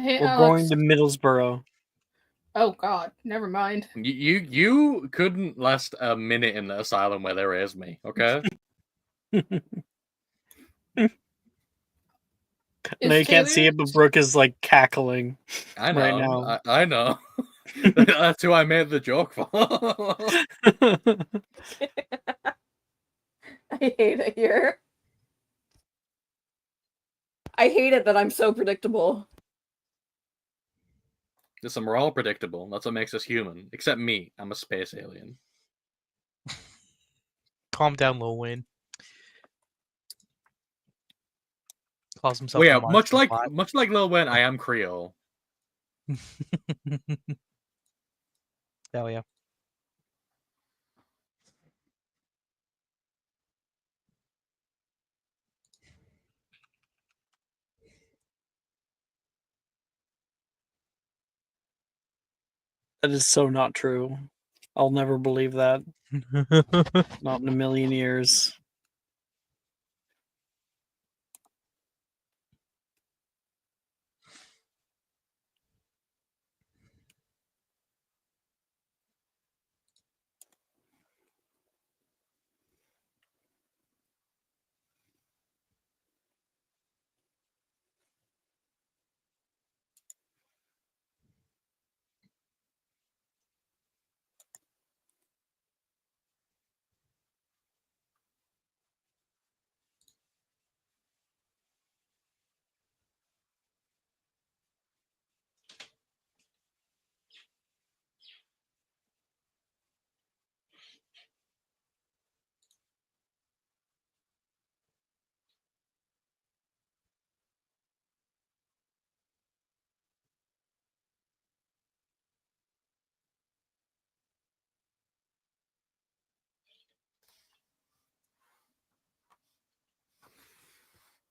Hey, We're Alex. going to Middlesbrough. Oh, God. Never mind. You couldn't last a minute in the asylum where they raised me, okay? No, you can't see it, but Brooke is like cackling. I know. Right now. I know. That's who I made the joke for. I hate it here. I hate it that I'm so predictable. Listen, we're all predictable. That's what makes us human. Except me. I'm a space alien. Calm down, Lil Wayne. Calls himself. Well, yeah, much like Lil Wayne, I am Creole. Hell yeah. That is so not true. I'll never believe that. Not in a million years.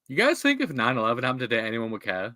You guys think if 9/11 happened today, anyone would care?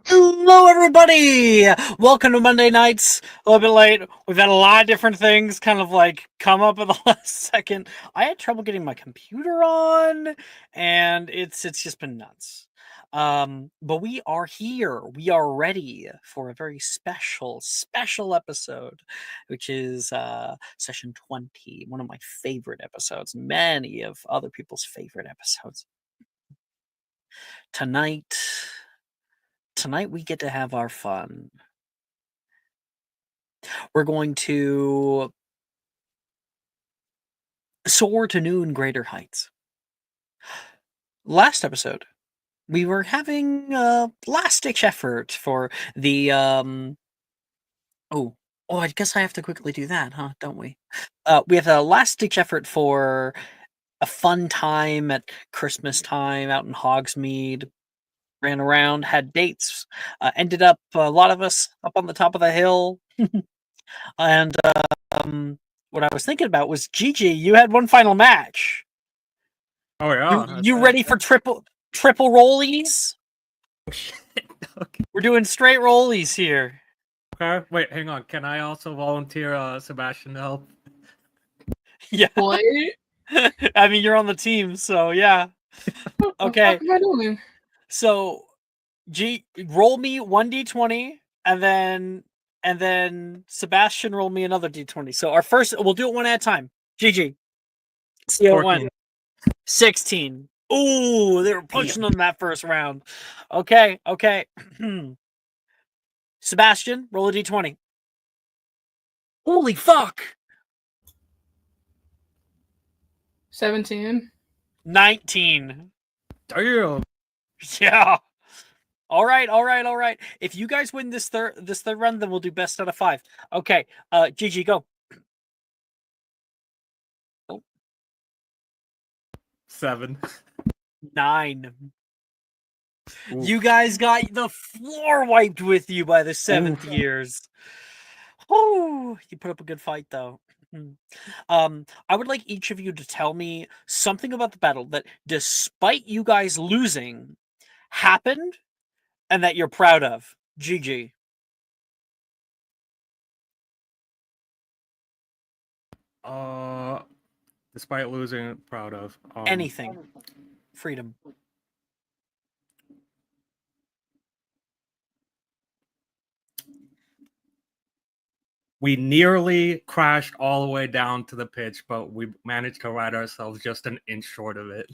Hello, everybody! Welcome to Monday Nights. A little bit late. We've had a lot of different things kind of like come up at the last second. I had trouble getting my computer on, and it's just been nuts. But we are here. We are ready for a very special episode, which is session 20, one of my favorite episodes, many of other people's favorite episodes. Tonight we get to have our fun. We're going to soar to new and greater heights. Last episode, we were having a last-ditch effort for the Oh, I guess I have to quickly do that, huh? Don't we? We have a last-ditch effort for a fun time at Christmas time out in Hogsmeade. Ran around, had dates, ended up a lot of us up on the top of the hill. And what I was thinking about was, Gigi, you had one final match. Oh yeah. You ready for triple rollies? Oh shit. Okay. We're doing straight rollies here. Okay. Wait, hang on. Can I also volunteer Sebastian to help? Yeah. What? I mean, you're on the team, so yeah. Okay. What am I doing? So, roll me 1d20, and then Sebastian roll me another d20. So we'll do it one at a time. GG. See how it went. 16. Ooh, they were pushing them that first round. Okay. Sebastian, roll a d20. Holy fuck! 17. 19. Damn. Yeah. All right. If you guys win this third run, then we'll do best out of 5. Okay. Gigi, go. 7. 9. Oof. You guys got the floor wiped with you by the 7th Oof. years. Oh, you put up a good fight though. I would like each of you to tell me something about the battle that, despite you guys losing, happened and that you're proud of. Gigi. Despite losing, proud of Anything. Freedom. We nearly crashed all the way down to the pitch, but we managed to ride ourselves just an inch short of it.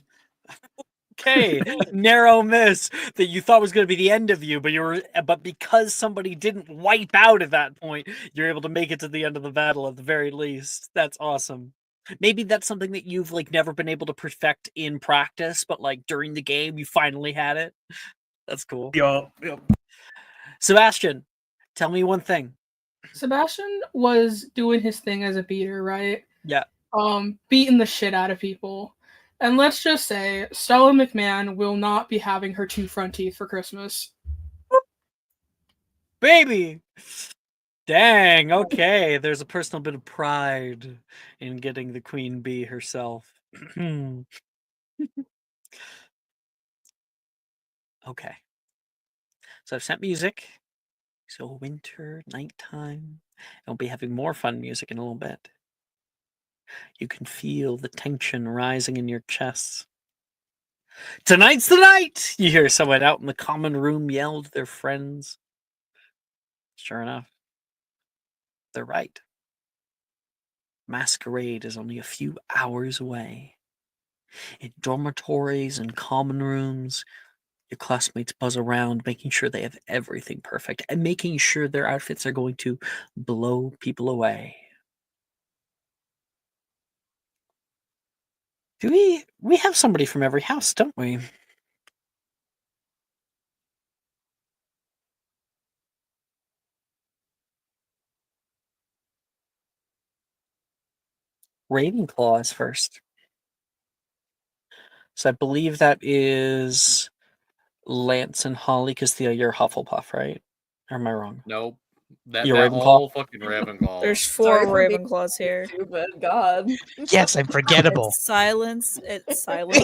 Okay, narrow miss that you thought was going to be the end of you, but because somebody didn't wipe out at that point, you're able to make it to the end of the battle at the very least. That's awesome. Maybe that's something that you've never been able to perfect in practice, but during the game you finally had it. That's cool. Yup. Sebastian, tell me one thing. Sebastian was doing his thing as a beater, right? Yeah. Beating the shit out of people. And let's just say Stella McMahon will not be having her 2 front teeth for Christmas. Baby! Dang, okay. There's a personal bit of pride in getting the queen bee herself. Okay. So I've sent music. So winter, nighttime. And we'll be having more fun music in a little bit. You can feel the tension rising in your chests. Tonight's the night! You hear someone out in the common room yell to their friends. Sure enough, they're right. Masquerade is only a few hours away. In dormitories and common rooms, your classmates buzz around, making sure they have everything perfect and making sure their outfits are going to blow people away. We have somebody from every house, don't we? Ravenclaw is first. So I believe that is Lance and Holly, because Theo, you're Hufflepuff, right? Or am I wrong? Nope. You're They're Ravenclaw? all fucking Ravenclaw. Sorry There's 4 for being Ravenclaws here. Stupid, God. Yes, I'm forgettable. It's silence. It's silence.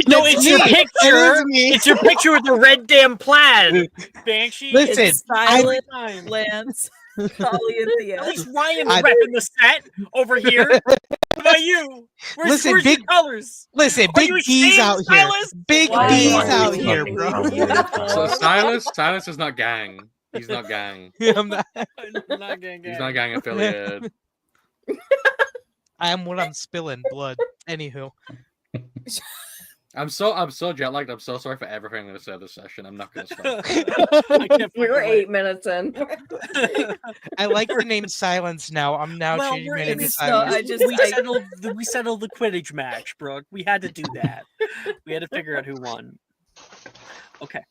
No, It's it's your me. picture. It is me. It's your picture with the red damn plaid. Banshee. Listen, It's silent. Time. Lance, Holly, and At Theo. least Ryan's I- repping the set over here. What about you? Where's Listen, your colors? Listen, Are Big you B's ashamed, out here. Silas? Big Why B's are out you here, fucking bro. So Silas is not gang. He's not gang. I'm not. I'm not gang. He's not gang affiliated. I am what I'm spilling blood. Anywho, I'm so jet lagged. I'm so sorry for everything I'm gonna say this session. I'm not gonna stop. I can't We're fucking wait. 8 minutes in. I like the name Silence now. I'm now Well, changing my we're name in to this- Silence. we settled the Quidditch match, Brooke. We had to do that. We had to figure out who won. Okay.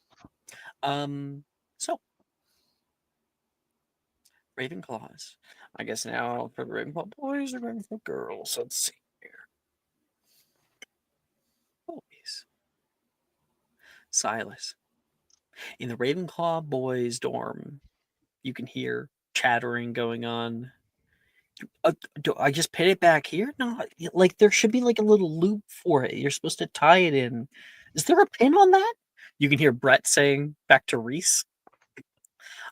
So Ravenclaws. I guess now for the Ravenclaw boys or Ravenclaw girls. Let's see here. Boys. Silas. In the Ravenclaw boys' dorm, you can hear chattering going on. Do I just pin it back here? No, there should be a little loop for it. You're supposed to tie it in. Is there a pin on that? You can hear Brett saying back to Reese.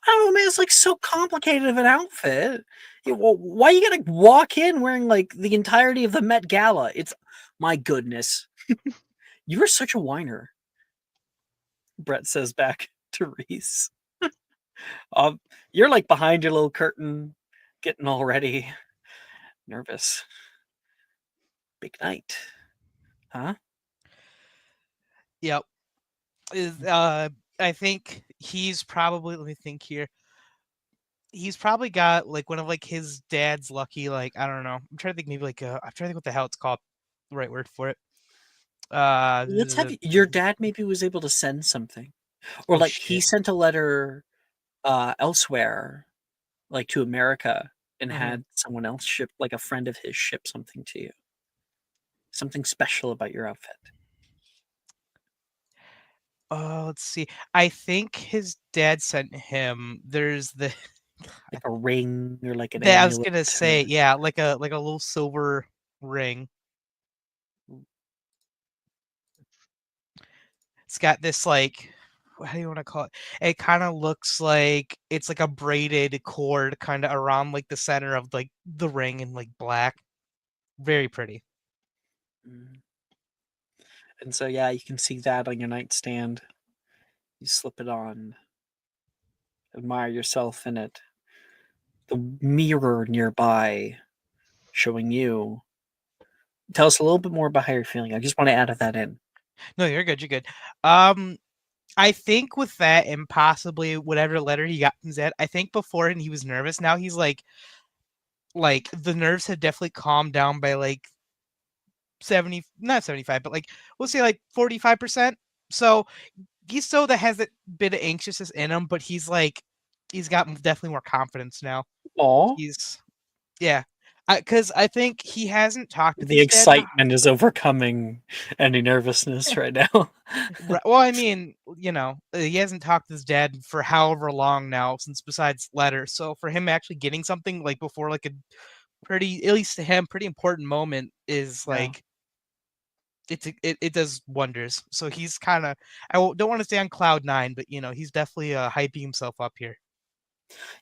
I don't know, man. It's so complicated of an outfit. Why you gotta walk in wearing the entirety of the Met Gala? It's my goodness. You are such a whiner. Brett says back to Reese. You're behind your little curtain, getting all ready, nervous. Big night, huh? Yep. I think he's probably. Let me think here. He's probably got one of his dad's lucky. I don't know. I'm trying to think. Maybe I'm trying to think what the hell it's called. The right word for it. Let's have your dad maybe was able to send something, or Oh, like he shit. sent a letter elsewhere, like to America, and Mhm. had someone else ship, like a friend of his, ship something to you. Something special about your outfit, Let's see. I think his dad sent him. There's the. like a ring or like an I was amulet. gonna say, Or... yeah, like a little silver ring. It's got this like, how do you want to call it? It kind of looks like it's like a braided cord kind of around like the center of like the ring in like black. Very pretty. Mm. And so, yeah, you can see that on your nightstand. You slip it on, admire yourself in it. The mirror nearby showing you. Tell us a little bit more about how you're feeling. I just want to add that in. No, you're good. You're good. I think with that and possibly whatever letter he got from Zed, I think before he was nervous. Now he's like the nerves have definitely calmed down by like 70, not 75, but like we'll say like 45%. So he still that has that bit of anxiousness in him, but he's got definitely more confidence now. Aw. He's yeah. Because I think he hasn't talked with The his dad. excitement is overcoming any nervousness right now. Well, I mean, he hasn't talked to his dad for however long now since besides letters. So for him actually getting something like before like a pretty, at least to him, pretty important moment is Yeah. like it does wonders. So he's kind of don't want to say on cloud nine, but he's definitely hyping himself up here.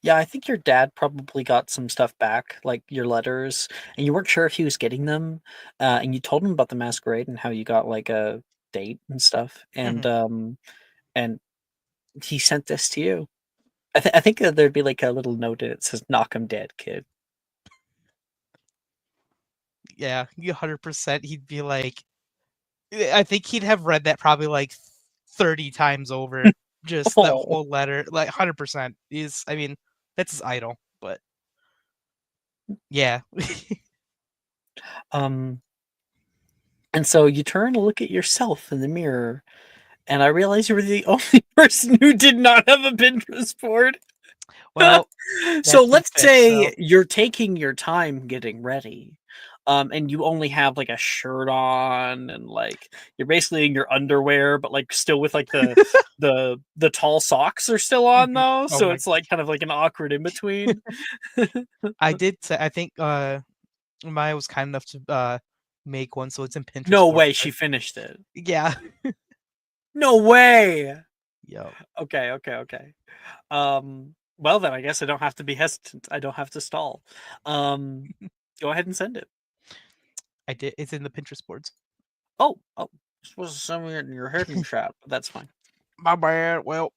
Yeah, I think your dad probably got some stuff back, like your letters, and you weren't sure if he was getting them. And you told him about the masquerade and how you got like a date and stuff. And he sent this to you. I think that there'd be like a little note in it that says "Knock 'em dead, kid." Yeah, 100%. He'd be like, I think he'd have read that probably like 30 times over. Just that Oh. whole letter, like 100%. I mean, that's his idol, but yeah. Um, and so you turn to look at yourself in the mirror, and I realize you were the only person who did not have a Pinterest board. Well, So that's been let's fixed, say so you're taking your time getting ready, and you only have like a shirt on, and like you're basically in your underwear, but like still with like the tall socks are still on Mhm. though, Oh so my it's like kind of like an awkward in between. I did say I think Maya was kind enough to make one, so it's in Pinterest No board. way, she finished it. Yeah. No way. Yo. Okay. Well then, I guess I don't have to be hesitant. I don't have to stall. Go ahead and send it. I did. It's in the Pinterest boards. Oh, this was something in your hidden shot, but that's fine. My bad. Well,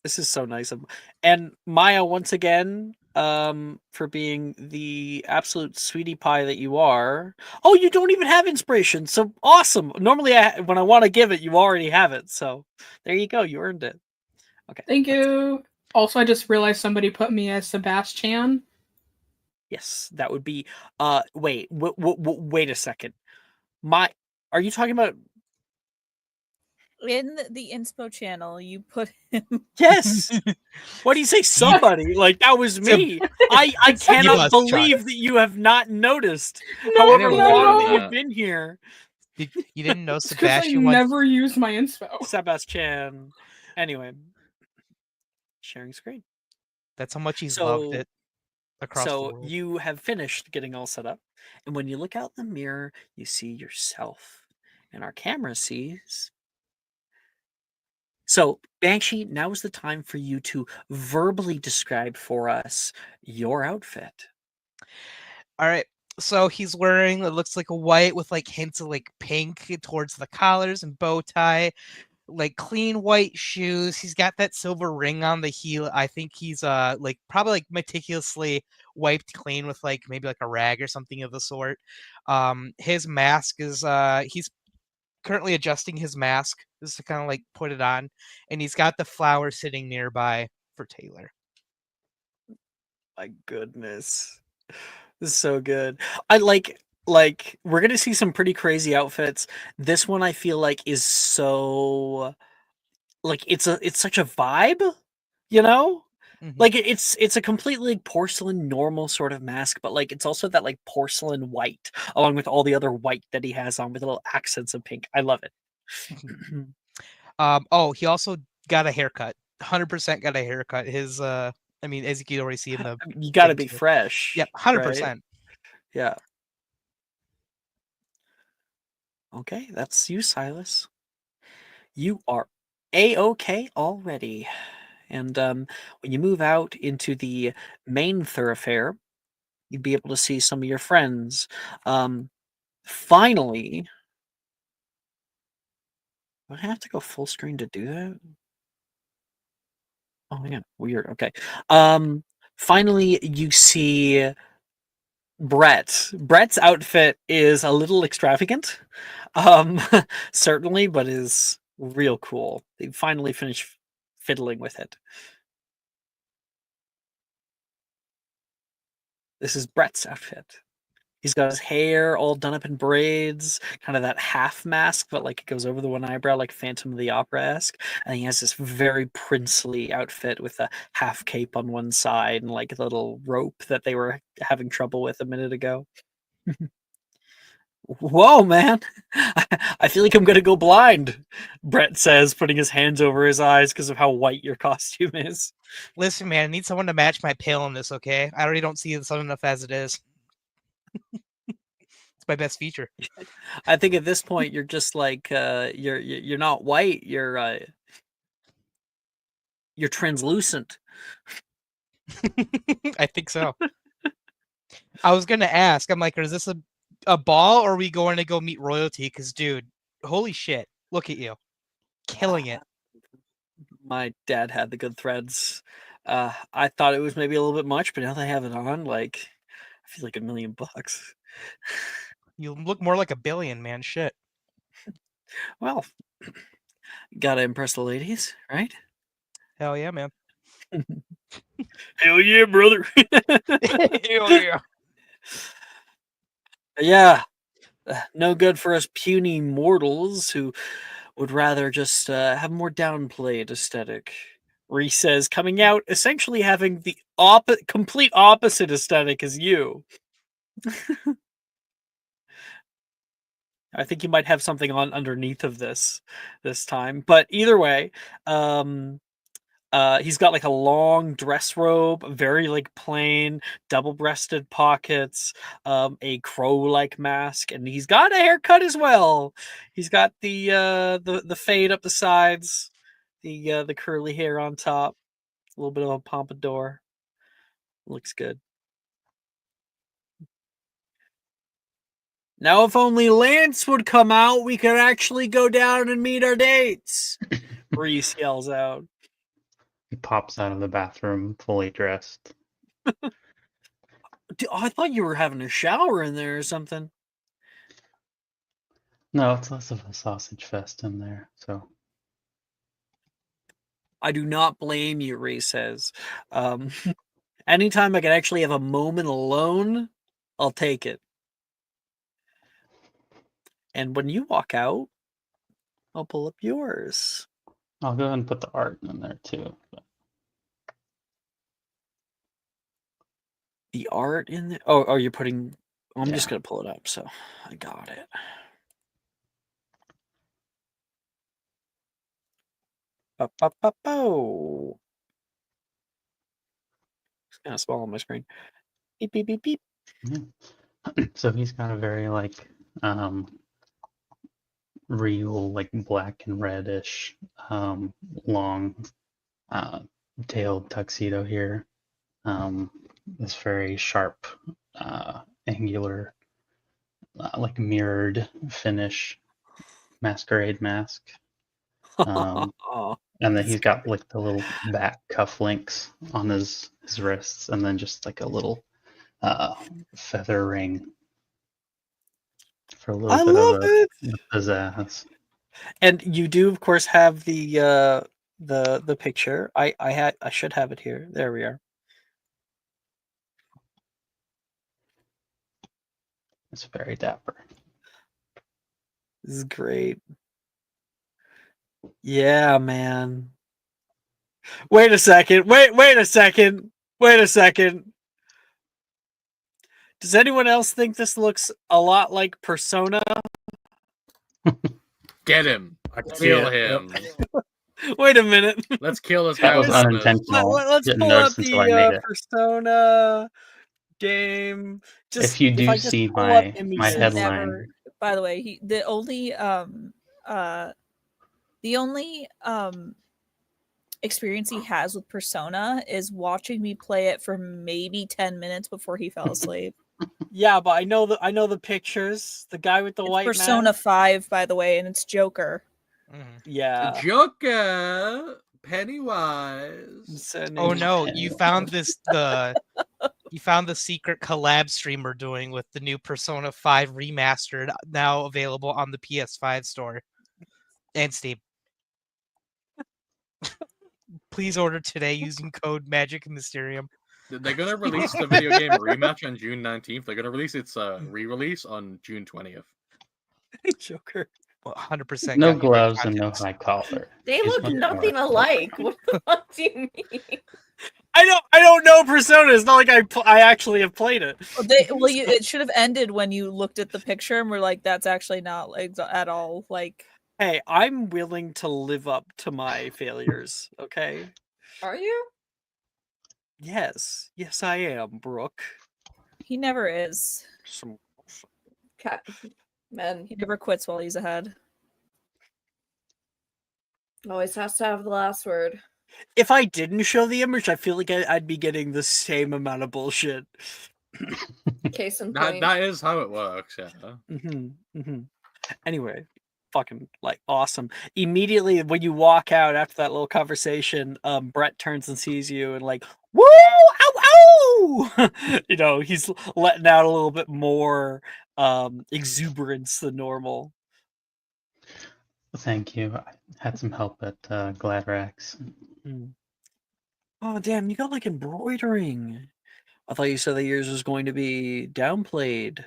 This is so nice of, and Maya once again, for being the absolute sweetie pie that you are. Oh, you don't even have inspiration, so awesome. Normally, when I want to give it, you already have it. So there you go. You earned it. Okay. Thank you. Also, I just realized somebody put me as Sebastian. Yes, that would be. Wait. Wait a second. Are you talking about? In the inspo channel, you put him. Yes. Why do you say somebody? Like that was me. I You cannot must, Chuck. believe that you have not noticed. No, However didn't long know that you've that. been here, You didn't know It's because I Sebastian once. never use my inspo. Sebastian. Anyway, sharing screen. That's how much he's loved So, it across the so world. you have finished getting all set up, and when you look out in the mirror, you see yourself, and our camera sees. So, Banshee, now is the time for you to verbally describe for us your outfit. All right. So he's wearing it looks like a white with like hints of like pink towards the collars and bow tie, like clean white shoes. He's got that silver ring on the heel. I think he's like probably like meticulously wiped clean with like maybe like a rag or something of the sort. His mask is he's currently adjusting his mask just to kind of like put it on, and he's got the flower sitting nearby for Taylor. My goodness. This is so good. I like like we're gonna see some pretty crazy outfits. This one I feel like is so like it's such a vibe, you know? Mhm. Like it's a completely like, porcelain normal sort of mask, but like it's also that like porcelain white along with all the other white that he has on with little accents of pink. I love it. Oh, he also got a haircut. 100% got a haircut. His I mean, as you can already see in the You got to thing be too. fresh. Yep, right? 100%. Yeah. Okay, that's you, Silas. You are a-okay already. And when you move out into the main thoroughfare, you'd be able to see some of your friends. Finally, do I have to go full screen to do that? Oh yeah, weird. Okay. Finally, you see Brett. Brett's outfit is a little extravagant, um, certainly, but is real cool. They finally finished fiddling with it. This is Brett's outfit. He's got his hair all done up in braids, kind of that half mask, but like it goes over the one eyebrow, like Phantom of the Opera-esque. And he has this very princely outfit with a half cape on one side and like a little rope that they were having trouble with a minute ago. Whoa, man. I feel like I'm gonna go blind, Brett says, putting his hands over his eyes because of how white your costume is. Listen, man, I need someone to match my paleness, okay? I already don't see the sun enough as it is. It's my best feature. I think at this point you're just like you're not white, you're translucent. I think so. I was gonna ask, I'm like, is this a ball or are we going to go meet royalty? Because dude, holy shit, look at you. Killing it. My dad had the good threads. I thought it was maybe a little bit much, but now that I have it on, like I feel like $1,000,000. You look more like a billion, man. Shit. Well, gotta impress the ladies, right? Hell yeah, man. Hell yeah, brother. Hell yeah. Yeah, no good for us puny mortals who would rather just have more downplayed aesthetic. Reese says, coming out essentially having the complete opposite aesthetic as you. I think you might have something on underneath of this time, but either way, he's got like a long dress robe, very like plain, double-breasted pockets, a crow-like mask, and he's got a haircut as well. He's got the fade up the sides, the curly hair on top, a little bit of a pompadour. Looks good. Now, if only Lance would come out, we could actually go down and meet our dates. Reese yells out. He pops out of the bathroom fully dressed. Dude, I thought you were having a shower in there or something. No, it's less of a sausage fest in there, so. I do not blame you, Reese says. Anytime I can actually have a moment alone, I'll take it. And when you walk out, I'll pull up yours. I'll go ahead and put the art in there too. The art in there? Oh, you're putting... I'm just Yeah. going to pull it up, so I got it. Oh. It's kind of small on my screen. Beep, beep, beep, beep. Yeah. So he's got a very like real like black and reddish long tailed tuxedo here. This very sharp angular like mirrored finish masquerade mask. And then he's got like the little back cuff links on his wrists, and then just like a little feather ring for a little I bit love of it. a pizzazz. And you do, of course, have the picture. I should have it here. There we are. It's very dapper. This is great. Yeah, man. Wait a second. Wait a second. Wait a second. Does anyone else think this looks a lot like Persona? Get him. I Kill can't. him. Wait a minute. Let's kill this guy. That was with business. unintentional. Let's Didn't pull up notice until I made the it. Persona game. Just If you do I just see pull up my images- headline, Never. By the way, the only experience he has with Persona is watching me play it for maybe 10 minutes before he fell asleep. Yeah, but I know the pictures. The guy with the It's white Persona mask. 5, by the way, and it's Joker. Yeah. Joker. Pennywise. Oh no, you Anyway. found you found the secret collab stream we're doing with the new Persona 5 remastered, now available on the PS5 store and Steam. Please order today using code Magic and Mysterium. They're gonna release the video game rematch on June 19th. They're gonna release its re-release on June 20th. Joker. 100%. no got you gloves right and no context. high collar. They He's look much more nothing athletic. alike. What the fuck do you mean? I don't know Persona. It's not like I actually have played it. It should have ended when you looked at the picture and were like, that's actually not like at all like. Hey, I'm willing to live up to my failures. Okay. Are you? Yes, I am, Brooke. He never is. Cat men He never quits while he's ahead. always has to have the last word. If I didn't show the image, I feel like I'd be getting the same amount of bullshit. Case in point. That is how it works, yeah. Anyway, fucking like awesome. Immediately when you walk out after that little conversation, Brett turns and sees you and like, woo, ow, ow! He's letting out a little bit more exuberance than normal. Thank you. I had some help at Gladrax. Oh damn, you got like embroidering. I thought you said that yours was going to be downplayed,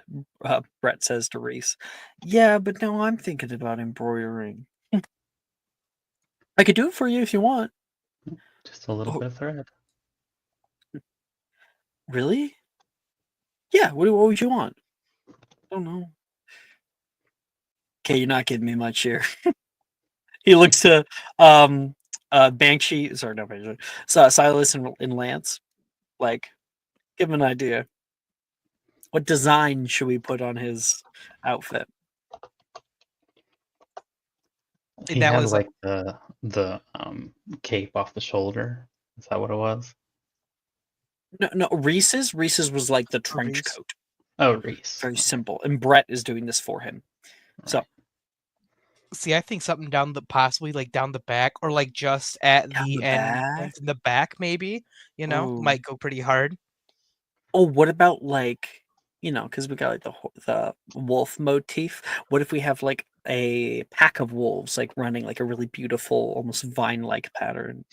Brett says to Reese. Yeah, but now I'm thinking about embroidering. I could do it for you if you want. Just a little bit of thread. Really? Yeah, what would you want? I don't know. Okay, you're not giving me much here. He looks to Banshee, sorry, no, Banshee. Silas and Lance. Like, give him an idea. What design should we put on his outfit? He That had was like the cape off the shoulder. Is that what it was? No, Reese's was like the trench Reese. coat. Oh, Reese. Very simple. And Brett is doing this for him. So See, I think something possibly like down the back or like just at Down the the end, back? in the back, maybe. Ooh. Might go pretty hard. Oh, what about like, because we got like the wolf motif. What if we have like a pack of wolves like running like a really beautiful, almost vine-like pattern?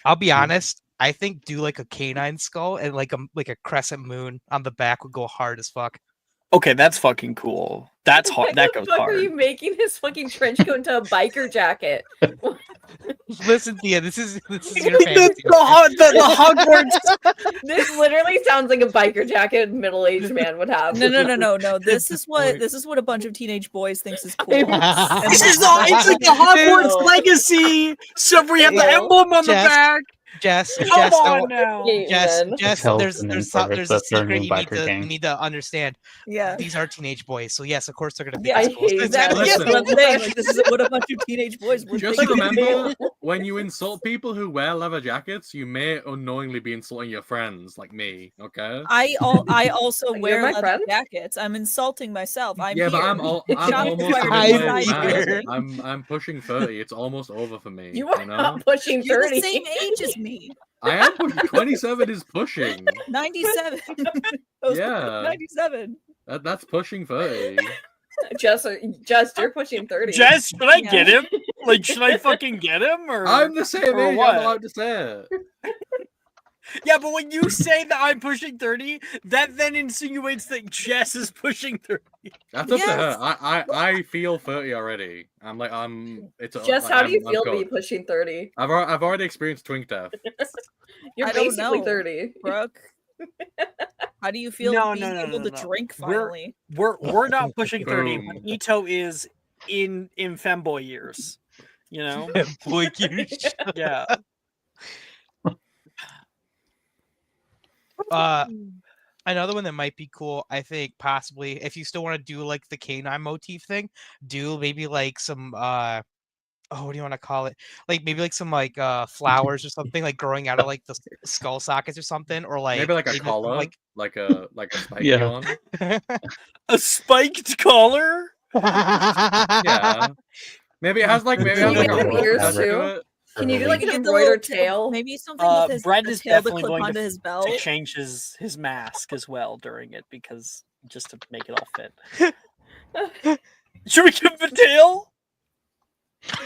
I'll be honest. I think do like a canine skull and like a crescent moon on the back would go hard as fuck. Okay, that's fucking cool. That's hard. Why That the goes fuck hard. are you making his fucking trench coat into a biker jacket? Listen, Thea, this is your the, fantasy. the Hogwarts. This literally sounds like a biker jacket middle-aged man would have. No. This is what a bunch of teenage boys thinks is cool. This is it's like the Hogwarts legacy. So we have the Ew. emblem on the Jess, back. Jess, Come on now. Jess, It's held there's in a service of their secret new you biker gang. need to understand. Yeah. These are teenage boys, so yes, of course they're gonna be. Yeah, I as cool as hate this. Exactly. Listen. That's what I'm saying. Like, this is what a bunch of teenage boys would Just think. remember, when you insult people who wear leather jackets, you may unknowingly be insulting your friends, like me. Okay. I also You're wear my leather friend? jackets. I'm insulting myself. I'm Yeah, here. but I'm Shopping almost cart in a I'm way here. mad. I'm pushing 30. It's almost over for me. You are know? not pushing You're 30. the same age as me. I am pushing. 27 is pushing. 97. Yeah. 97. That's pushing 30. Jess, you're pushing 30. Jess, should I Yeah. get him? Like, should I fucking get him? Or I'm the same or age. what? I'm allowed to say it. Yeah, but when you say that I'm pushing 30, that then insinuates that Jess is pushing 30. That's up to her. Yes. I feel 30 already. It's Jess, like, how do you I'm feel to be cooked. pushing 30? I've already experienced twink death. You're I don't basically know. 30. Brooke. How do you feel No, being no, able no, to no. drink finally? We're not pushing 30, but Boom. Ito is in femboy years. You know? Boy, you Yeah. Another one that might be cool, I think, possibly, if you still want to do like the canine motif thing, do maybe like some what do you want to call it? Like maybe like some like flowers or something like growing out of like the skull sockets or something, or like Maybe like a even some, collar, like like a spiky Yeah. one. A spiked collar? Yeah. Maybe it has like Can a you make rope them ears attached too? to it. Can you do Early. like You an get the embroidered little tail? maybe something with his Brett a is tail to definitely clip going onto his belt. to change his mask as well during it because just to make it all fit. Should we give him a tail?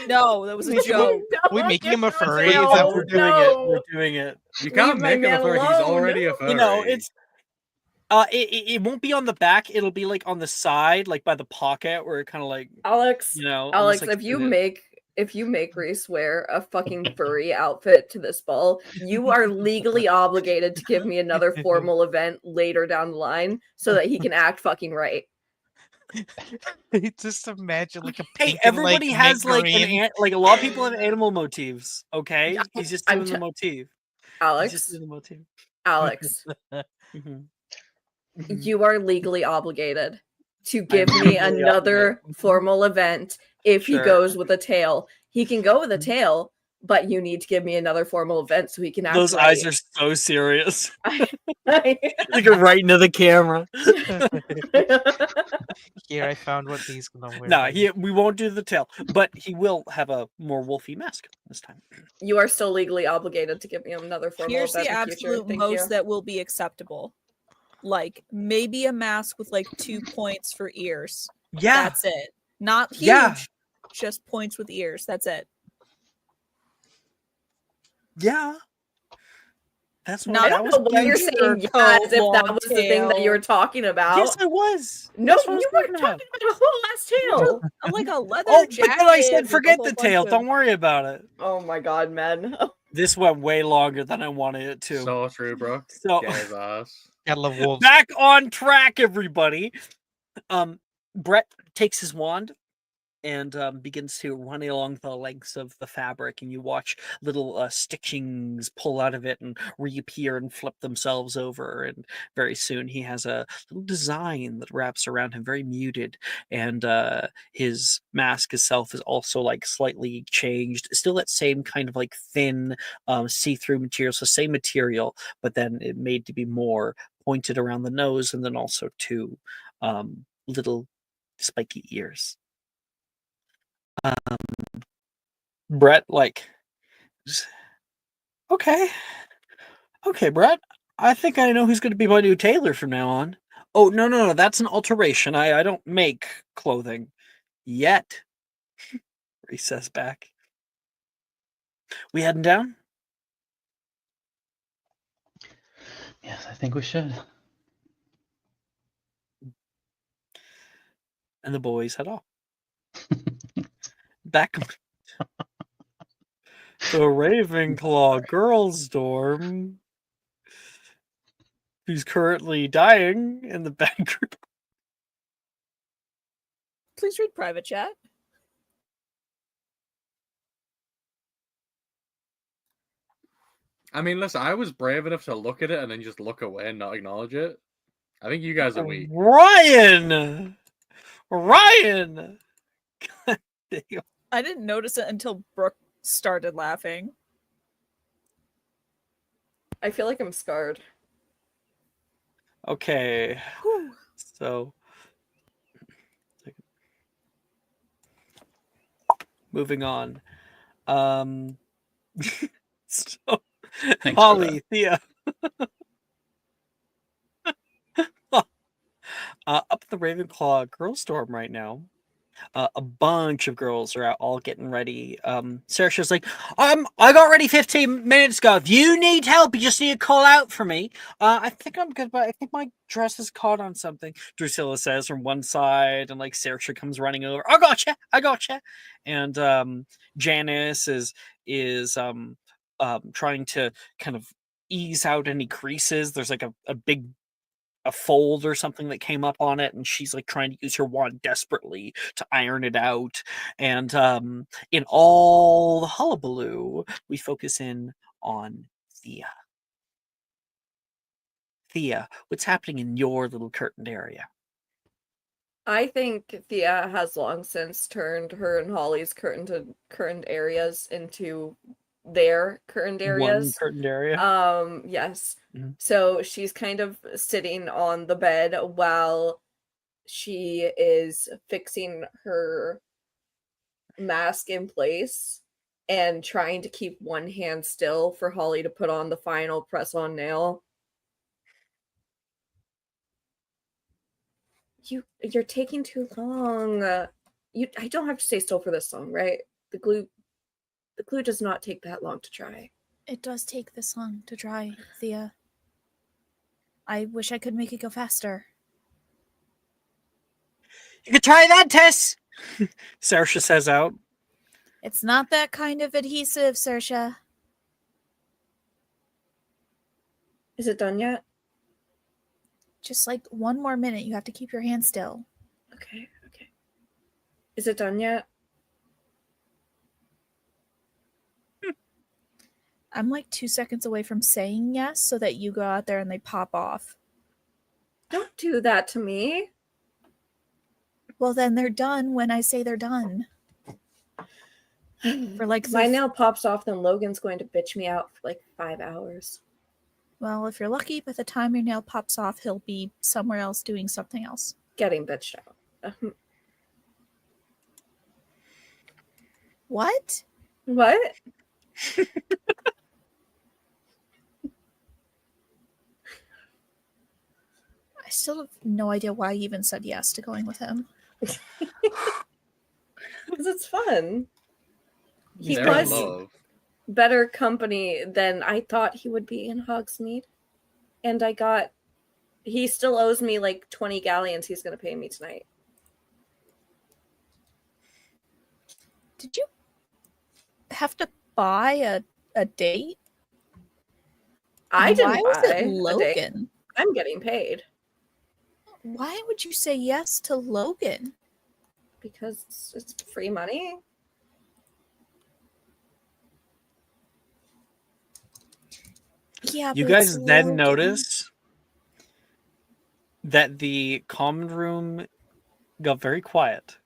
No, that was a joke. we making him a give him furry? Is tail. that We're what doing it. We're doing it. You can't Leave my make him a man furry. He's alone. already a furry. You know, it's it won't be on the back. It'll be like on the side, like by the pocket, where it kind of like Alex, you know. Alex, almost like if you make Reese wear a fucking furry outfit to this ball, you are legally obligated to give me another formal event later down the line so that he can act fucking right. Just imagine like a Hey, pink and, everybody like, has mint like green. like a lot of people have animal motifs. Okay, Yeah, he's just I'm doing the t- motif. He's just Alex, doing the motif. Alex, Mhm. you are legally obligated to I'm give me legally another obligated. formal event if he Sure. goes with a tail. He can go with a tail, but you need to give me another formal event so he can act Those right. eyes are so serious. Like Like right into the camera. Here, I found what he's gonna wear. No, we won't do the tail, but he will have a more wolfy mask this time. You are still legally obligated to give me another formal Here's event the in the future. absolute Thank most you. that will be acceptable. Like maybe a mask with like 2 points for ears. Yeah, That's it. Not huge. Yeah. Just points with ears. That's it. yeah. That's what Not- I that don't was know why you're huge saying fur yeah coat, as if that long was the thing that you were tail. talking about. Yes, I was. No, That's what I was you were talking about. talking about a whole ass tail. Like a leather Oh, jacket. but then I with said a forget whole the bunch tail. of- Don't worry about it. Oh my god, man. This went way longer than I wanted it to. so true, bro. So Get his ass. Gotta love wolves. back on track, everybody. Brett takes his wand and begins to run along the lengths of the fabric, and you watch little stitchings pull out of it and reappear and flip themselves over. And very soon he has a little design that wraps around him, very muted, and his mask itself is also like slightly changed, still that same kind of like thin see-through material, so same material, but then it made to be more pointed around the nose, and then also two little spiky ears. Brett, like, okay, Brett. I think I know who's going to be my new tailor from now on. Oh no, that's an alteration. I don't make clothing yet. He says back. We heading down? Yes, I think we should. And the boys head off. Back the Ravenclaw girls' dorm. Who's currently dying in the background. Please read private chat. I mean, listen, I was brave enough to look at it and then just look away and not acknowledge it. I think you guys are weak. Ryan! God damn. I didn't notice it until Brooke started laughing. I feel like I'm scarred. Okay. Whew. So moving on. So Thanks Holly, Thea. Up at the Ravenclaw girls' dorm right now. A bunch of girls are out all getting ready. Saoirse's like, I got ready 15 minutes ago. If you need help, you just need to call out for me. I think I'm good, but I think my dress is caught on something. Drusilla says from one side, and like Saoirse comes running over. I gotcha. And Janice is trying to kind of ease out any creases. There's like a big fold or something that came up on it, and she's like trying to use her wand desperately to iron it out. And in all the hullabaloo, we focus in on Thea. Thea, what's happening in your little curtained area? I think Thea has long since turned her and Holly's curtained areas into their curtained One areas. curtained area. Yes. Mhm. So she's kind of sitting on the bed while she is fixing her mask in place and trying to keep one hand still for Holly to put on the final press-on nail. You're taking too long. I don't have to stay still for this song, right? The glue does not take that long to dry. It does take this long to dry, Thea. I wish I could make it go faster. You could try that, Tess. Saoirse says out. It's not that kind of adhesive, Saoirse. Is it done yet? Just like one more minute, you have to keep your hand still. Okay. Is it done yet? I'm like 2 seconds away from saying yes so that you go out there and they pop off. Don't do that to me. Well, then they're done when I say they're done. For like My nail pops off, then Logan's going to bitch me out for like 5 hours. Well, if you're lucky, by the time your nail pops off, he'll be somewhere else doing something else. Getting bitched out. What? What? I still have no idea why you even said yes to going with him. Because it's fun. He They're in was love. better company than I thought he would be in Hogsmeade. And he still owes me like 20 galleons he's going to pay me tonight. Did you have to buy a date? I And didn't why was buy it a date. Logan? I'm getting paid. Why would you say yes to Logan? Because it's free money. Yeah, You but guys it's then Logan. notice that the common room got very quiet.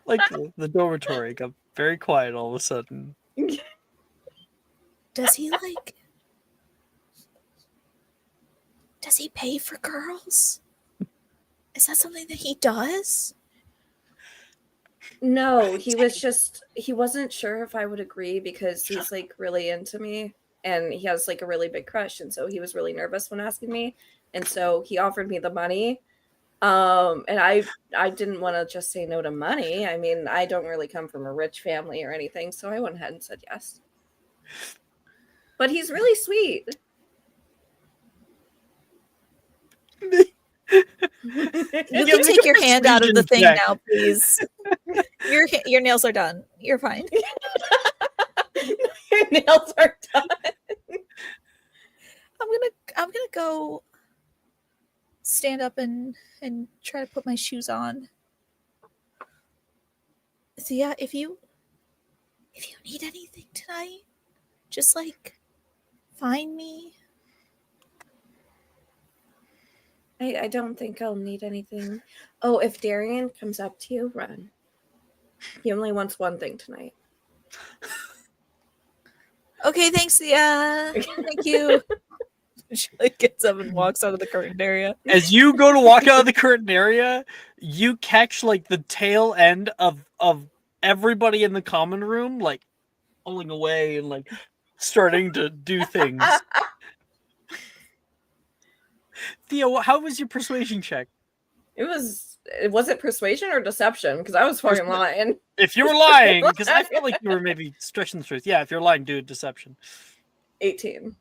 Like the dormitory got very quiet all of a sudden. Does he pay for girls? Is that something that he does? No, he wasn't sure if I would agree because he's like really into me and he has like a really big crush. And so he was really nervous when asking me. And so he offered me the money. And I didn't want to just say no to money. I mean, I don't really come from a rich family or anything. So I went ahead and said yes. But he's really sweet. You can take your hand out of the thing now, please. Your nails are done. You're fine. Your nails are done. I'm gonna go stand up and try to put my shoes on. So yeah, if you need anything tonight, just like find me. I don't think I'll need anything. Oh, if Darian comes up to you, run. He only wants one thing tonight. Okay, thanks, Thea. Thank you. She like gets up and walks out of the curtained area. As you go to walk out of the curtain area, you catch like the tail end of everybody in the common room like pulling away and like starting to do things. Theo, how was your persuasion check? Was it persuasion or deception? Because I was fucking lying. If you were lying, because I feel like you were maybe stretching the truth. Yeah, if you're lying, do a deception. 18.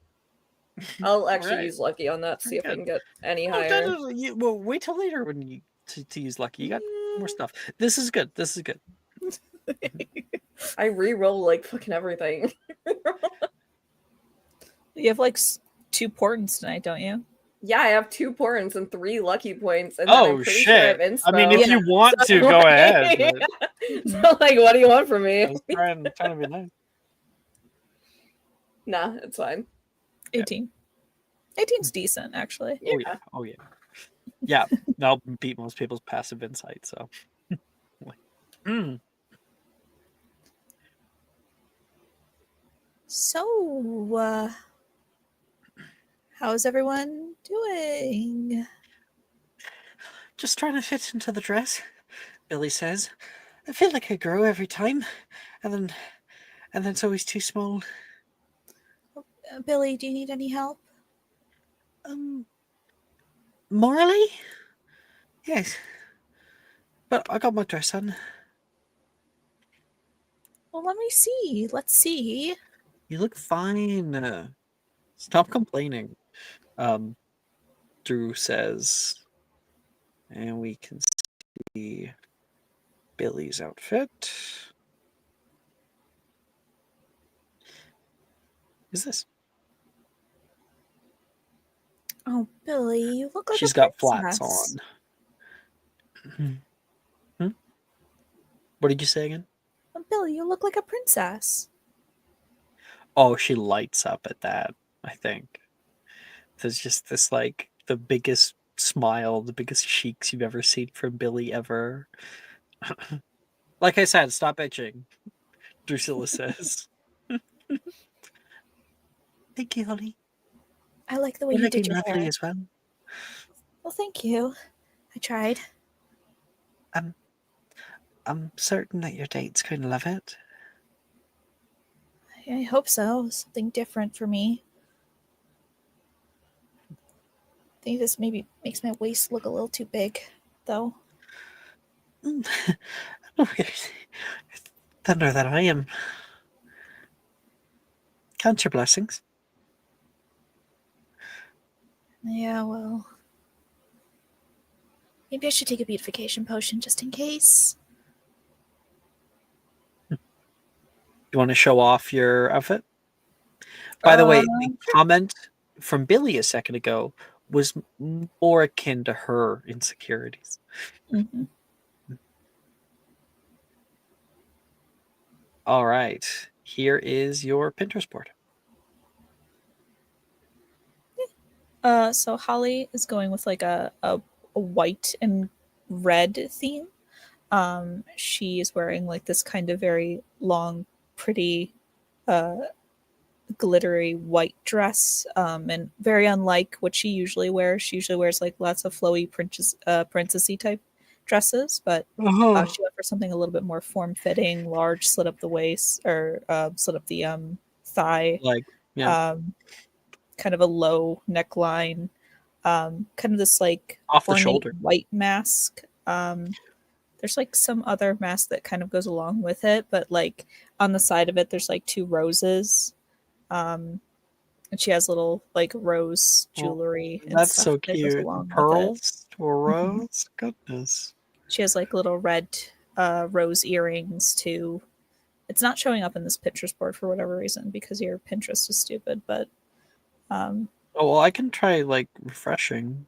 I'll actually Alright. use lucky on that to see if I Good. can get any Oh, higher. well, wait till later when you to use lucky. You got more stuff. This is good. This is good. I re-roll like fucking everything. You have like 2 portents tonight, don't you? Yeah, I have 2 portents and 3 lucky points, and then I'm Oh pretty sure I have shit! inspo. I mean, if you want to, go ahead. But So, like, what do you want from me? I was trying to be nice. Nah, it's fine. 18. 18's decent, actually. Oh yeah. Oh yeah. Yeah. That'll beat most people's passive insight. So. So, how's everyone doing? Just trying to fit into the dress, Billy says. I feel like I grow every time, and then it's always too small. Billy, do you need any help? Morally? Yes. But I got my dress on. Well, let me see. Let's see. You look fine. Stop complaining. Drew says, and we can see Billy's outfit. Who's this? Oh, Billy, you look like She's a got princess. flats on. What did you say again? Oh, Billy, you look like a princess. Oh, she lights up at that, I think. There's just this, like, the biggest smile, the biggest cheeks you've ever seen from Billy ever. Like I said, stop bitching, Drusilla says. Thank you, Holly. I like the way You're you did looking your lovely hair. as well. Well, thank you. I tried. I'm certain that your date's going to love it. I hope so. Something different for me. I think this maybe makes my waist look a little too big, though. Thunder that I am. Count your blessings. Yeah, well. Maybe I should take a beautification potion just in case. You want to show off your outfit? By the way, the comment from Billy a second ago was more akin to her insecurities. Mm-hmm. All right. Here is your Pinterest board. So Holly is going with like a white and red theme. She is wearing like this kind of very long, pretty, glittery white dress, and very unlike what she usually wears. She usually wears like lots of flowy princessy type dresses, but she went for something a little bit more form fitting, large, slit up the waist or slit up the thigh, Like, yeah, kind of a low neckline, kind of this like off the ornate shoulder. white mask. There's like some other mask that kind of goes along with it, but like on the side of it, there's like 2 roses. And she has little like rose jewelry. And That's stuff so that goes cute. along with it. Pearls to a rose. Goodness. She has like little red rose earrings too. It's not showing up in this Pinterest board for whatever reason because your Pinterest is stupid, but Oh, well, I can try like refreshing.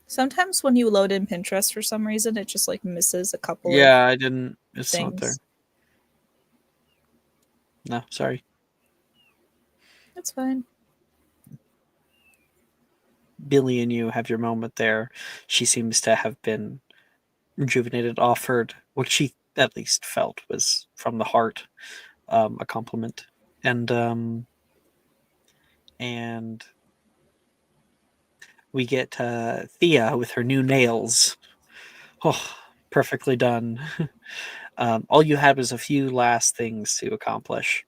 sometimes when you load in Pinterest for some reason, it just like misses a couple Yeah, I didn't. It's of not there. things. No, sorry. That's fine. Billy and you have your moment there. She seems to have been rejuvenated, offered what she at least felt was from the heart, a compliment, and we get Thea with her new nails. Oh, perfectly done. All you had was a few last things to accomplish.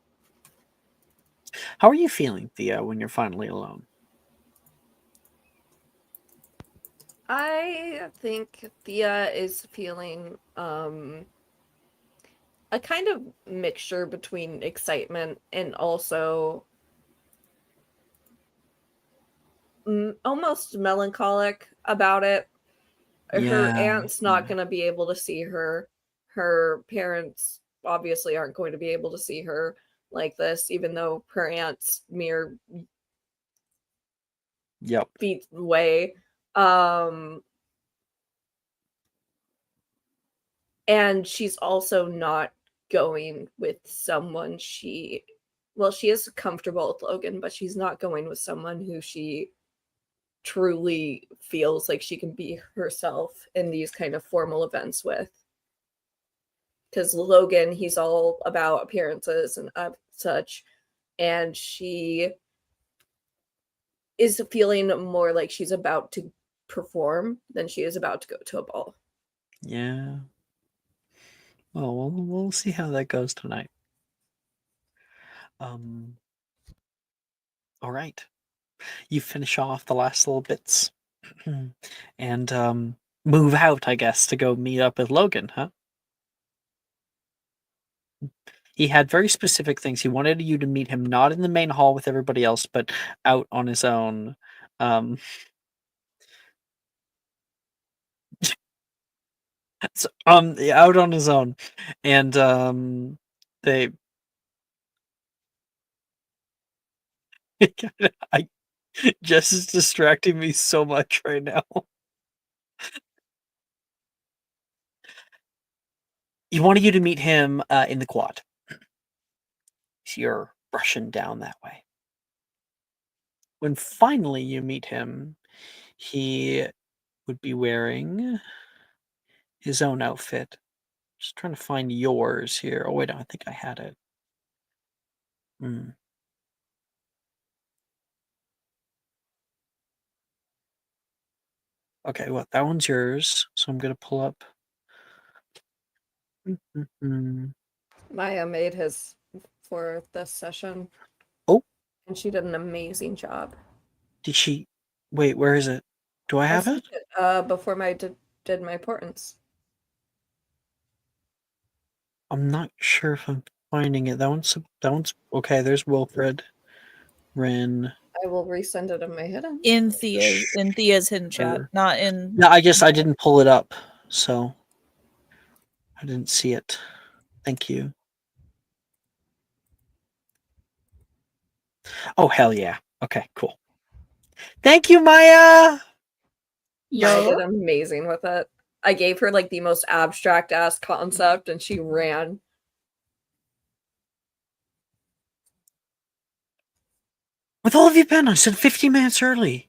How are you feeling, Thea, when you're finally alone? I think Thea is feeling a kind of mixture between excitement and also almost melancholic about it. Her Yeah. aunt's not going to be able to see her. Her parents obviously aren't going to be able to see her like this, even though her aunt's mere Yep. feet away. And she's also not going with someone she is comfortable with Logan, but she's not going with someone who she truly feels like she can be herself in these kind of formal events with. Because Logan, he's all about appearances and such, and she is feeling more like she's about to perform than she is about to go to a ball. Yeah. Well, we'll see how that goes tonight. All right. You finish off the last little bits and move out, I guess, to go meet up with Logan, huh? He had very specific things. He wanted you to meet him not in the main hall with everybody else, but out on his own. Out on his own, and they. I Jess is distracting me so much right now. He wanted you to meet him in the quad. So you're rushing down that way. When finally you meet him, he would be wearing his own outfit. Just trying to find yours here. Oh wait, I think I had it. Okay, well, that one's yours. So I'm gonna pull up. Maya made his for this session. Oh, and she did an amazing job. did she? Wait, where is it? Do I have it? Before I did my portents. I'm not sure if I'm finding it. That one's okay. There's Wilfred, Ren. I will resend it in my hidden. In Thea's hidden chat, not in. No, I didn't pull it up, so I didn't see it. Thank you. Oh hell yeah! Okay, cool. Thank you, Maya. Maya did amazing with it. I gave her like the most abstract ass concept, and she ran. With all of you been? I said 15 minutes early.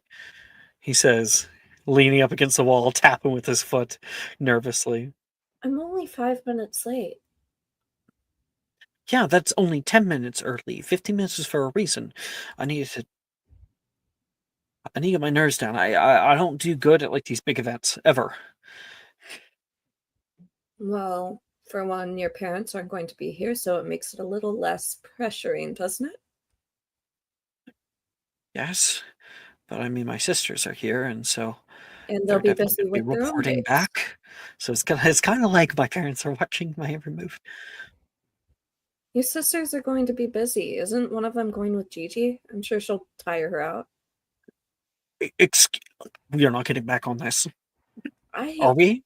He says, leaning up against the wall, tapping with his foot nervously. I'm only 5 minutes late. Yeah, that's only 10 minutes early. 15 minutes is for a reason. I need to get my nerves down. I don't do good at like these big events ever. Well, for one, your parents aren't going to be here, so it makes it a little less pressuring, doesn't it? Yes, but I mean, my sisters are here, and so and they'll be busy with their own reporting dates. back. So it's kind of like my parents are watching my every move. Your sisters are going to be busy. Isn't one of them going with Gigi? I'm sure she'll tire her out. We are not getting back on this. Are we?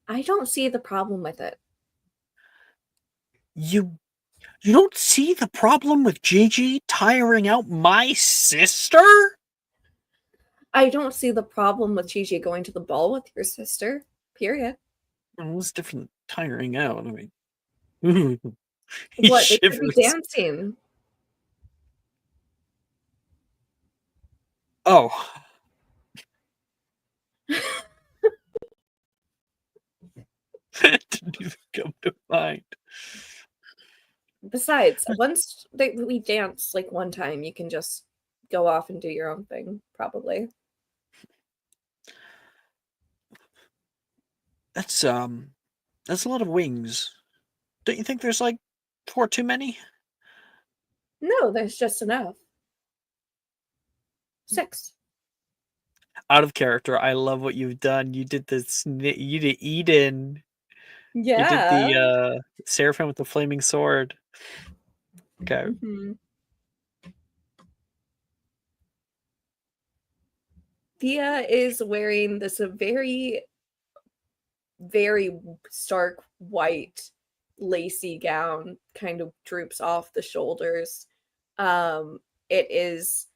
I don't see the problem with it. You don't see the problem with Gigi tiring out my sister? I don't see the problem with Gigi going to the ball with your sister. Period. Well, it's different tiring out. I mean, what? They could be dancing. Oh. Didn't even come to mind. Besides, once we dance like one time, you can just go off and do your own thing, probably. That's a lot of wings. Don't you think there's like 4 too many? No, there's just enough. 6. Out of character, I love what you've done. You did this. You did Eden. You did Yeah. the Seraphim with the flaming sword. Okay. Mhm. Thea is wearing this very, very stark white lacy gown, kind of droops off the shoulders. It is.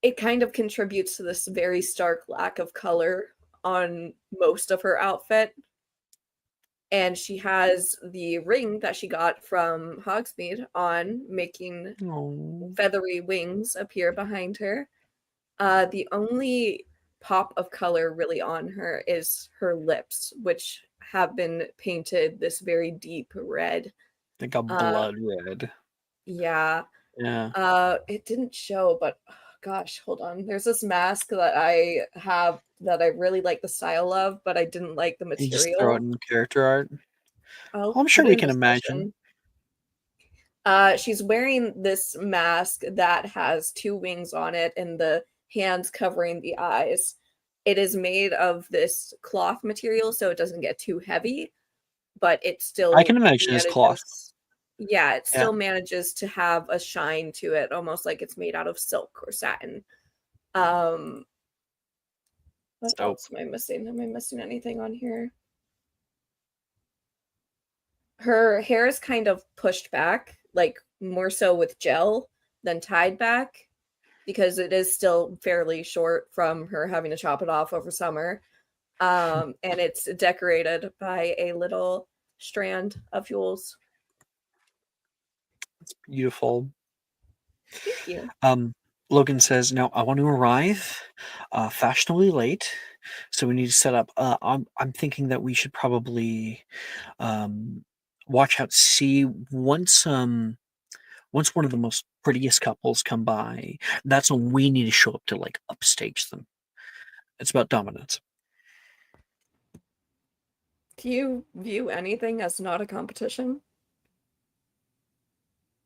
It kind of contributes to this very stark lack of color on most of her outfit. And she has the ring that she got from Hogsmeade on, making Oh. feathery wings appear behind her. The only pop of color really on her is her lips, which have been painted this very deep red. Like a blood red. Yeah. Yeah. It didn't show, but gosh, hold on. There's this mask that I have that I really like the style of, but I didn't like the You just throw it material. in character art. I'll I'm put sure it we in can imagine. description. She's wearing this mask that has 2 wings on it and the hands covering the eyes. It is made of this cloth material, so it doesn't get too heavy, but it I still can imagine it's cloth. Yeah, it Yeah. still manages to have a shine to it, almost like it's made out of silk or satin. What Dope. else am I missing? Am I missing anything on here? Her hair is kind of pushed back, like more so with gel than tied back, because it is still fairly short from her having to chop it off over summer. And it's decorated by a little strand of jewels. It's beautiful. Thank you. Logan says, "No, I want to arrive fashionably late, so we need to set up. I'm thinking that we should probably watch out, see once one of the most prettiest couples come by. That's when we need to show up to like upstage them. It's about dominance. Do you view anything as not a competition?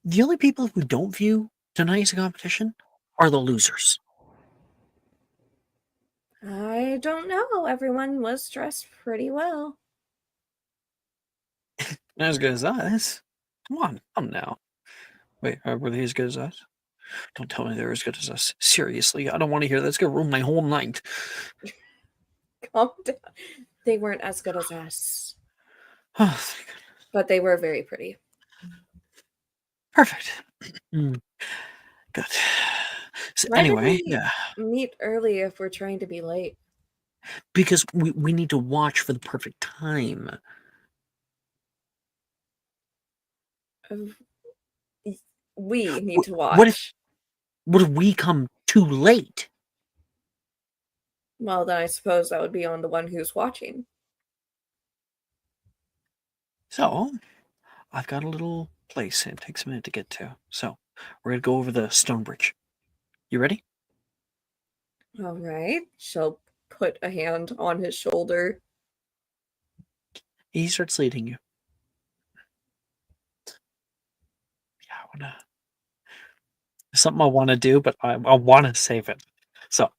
The only people who don't view tonight as a competition are the losers. I don't know. Everyone was dressed pretty well. Not as good as us. Come on, come now. Wait, were they as good as us? Don't tell me they're as good as us. Seriously, I don't want to hear that. It's gonna ruin my whole night. Calm down. They weren't as good as us, Oh, thank God. but they were very pretty. Perfect. Good. So Why did anyway, we yeah, meet early if we're trying to be late? because we need to watch for the perfect time. We need to What if watch. we come too late? Well, then I suppose that would be on the one who's watching. So, I've got a little place and it takes a minute to get to. So, we're gonna go over the stone bridge. You ready? All right. She'll put a hand on his shoulder. He starts leading you. Yeah, something I want to do, but I want to save it. So,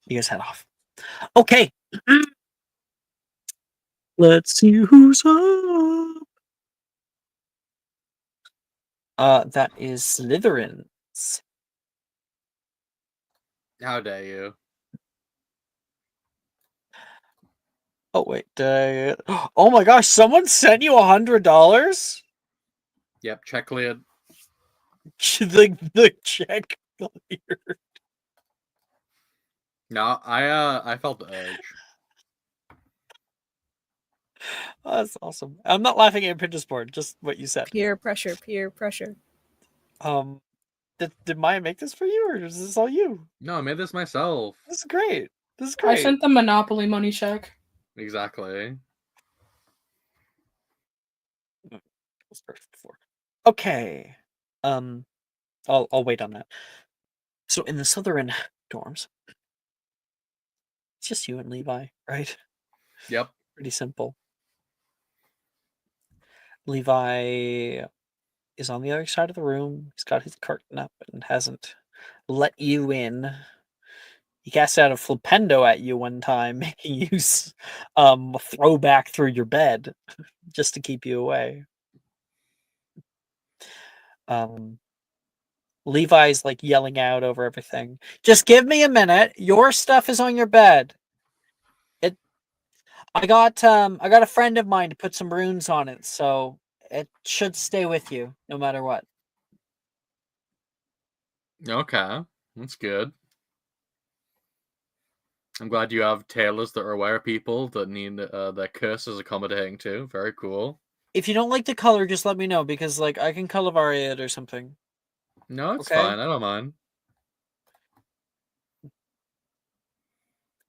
you guys head off. Okay. Let's see who's up. That is Slytherins. How dare you? Oh wait, oh my gosh! Someone sent you $100. Yep, check cleared. the check cleared. No, I felt the urge. Oh, that's awesome. I'm not laughing at Pinterest board, just what you said. Peer pressure, peer pressure. Did Maya make this for you, or is this all you? No, I made this myself. This is great. This is I great. sent the Monopoly money check. Exactly. Okay. I'll wait on that. So in the Southern dorms, it's just you and Levi, right? Yep. Pretty simple. Levi is on the other side of the room. He's got his curtain up and hasn't let you in. He cast out a flipendo at you one time, making you throw back through your bed just to keep you away. Levi's like yelling out over everything. Just give me a minute. Your stuff is on your bed. I got a friend of mine to put some runes on it, so it should stay with you no matter what. Okay, that's good. I'm glad you have tailors that are aware of people that need their curses accommodating too. Very cool. If you don't like the color, just let me know because like I can color it or something. No, it's Okay. fine. I don't mind.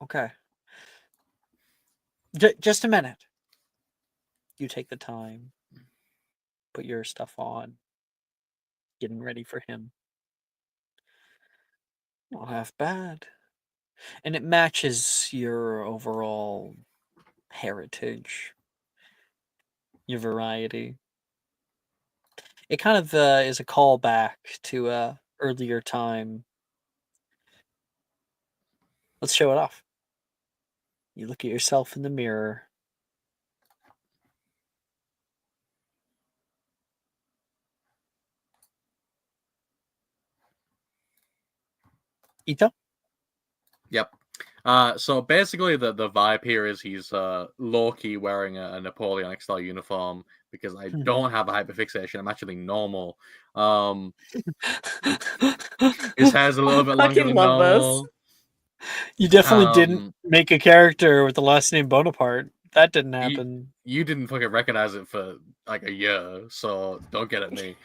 Okay. Just a minute. You take the time. Put your stuff on. Getting ready for him. Not half bad. And it matches your overall heritage. Your variety. It kind of is a callback to earlier time. Let's show it off. You look at yourself in the mirror. Ito? Yep. So basically, the vibe here is he's low-key wearing a Napoleonic style uniform because I don't have a hyperfixation. I'm actually normal. His hair's a little bit longer Fucking than love this. normal. You definitely didn't make a character with the last name Bonaparte. That didn't happen. You didn't fucking recognize it for like a year, so don't get at me.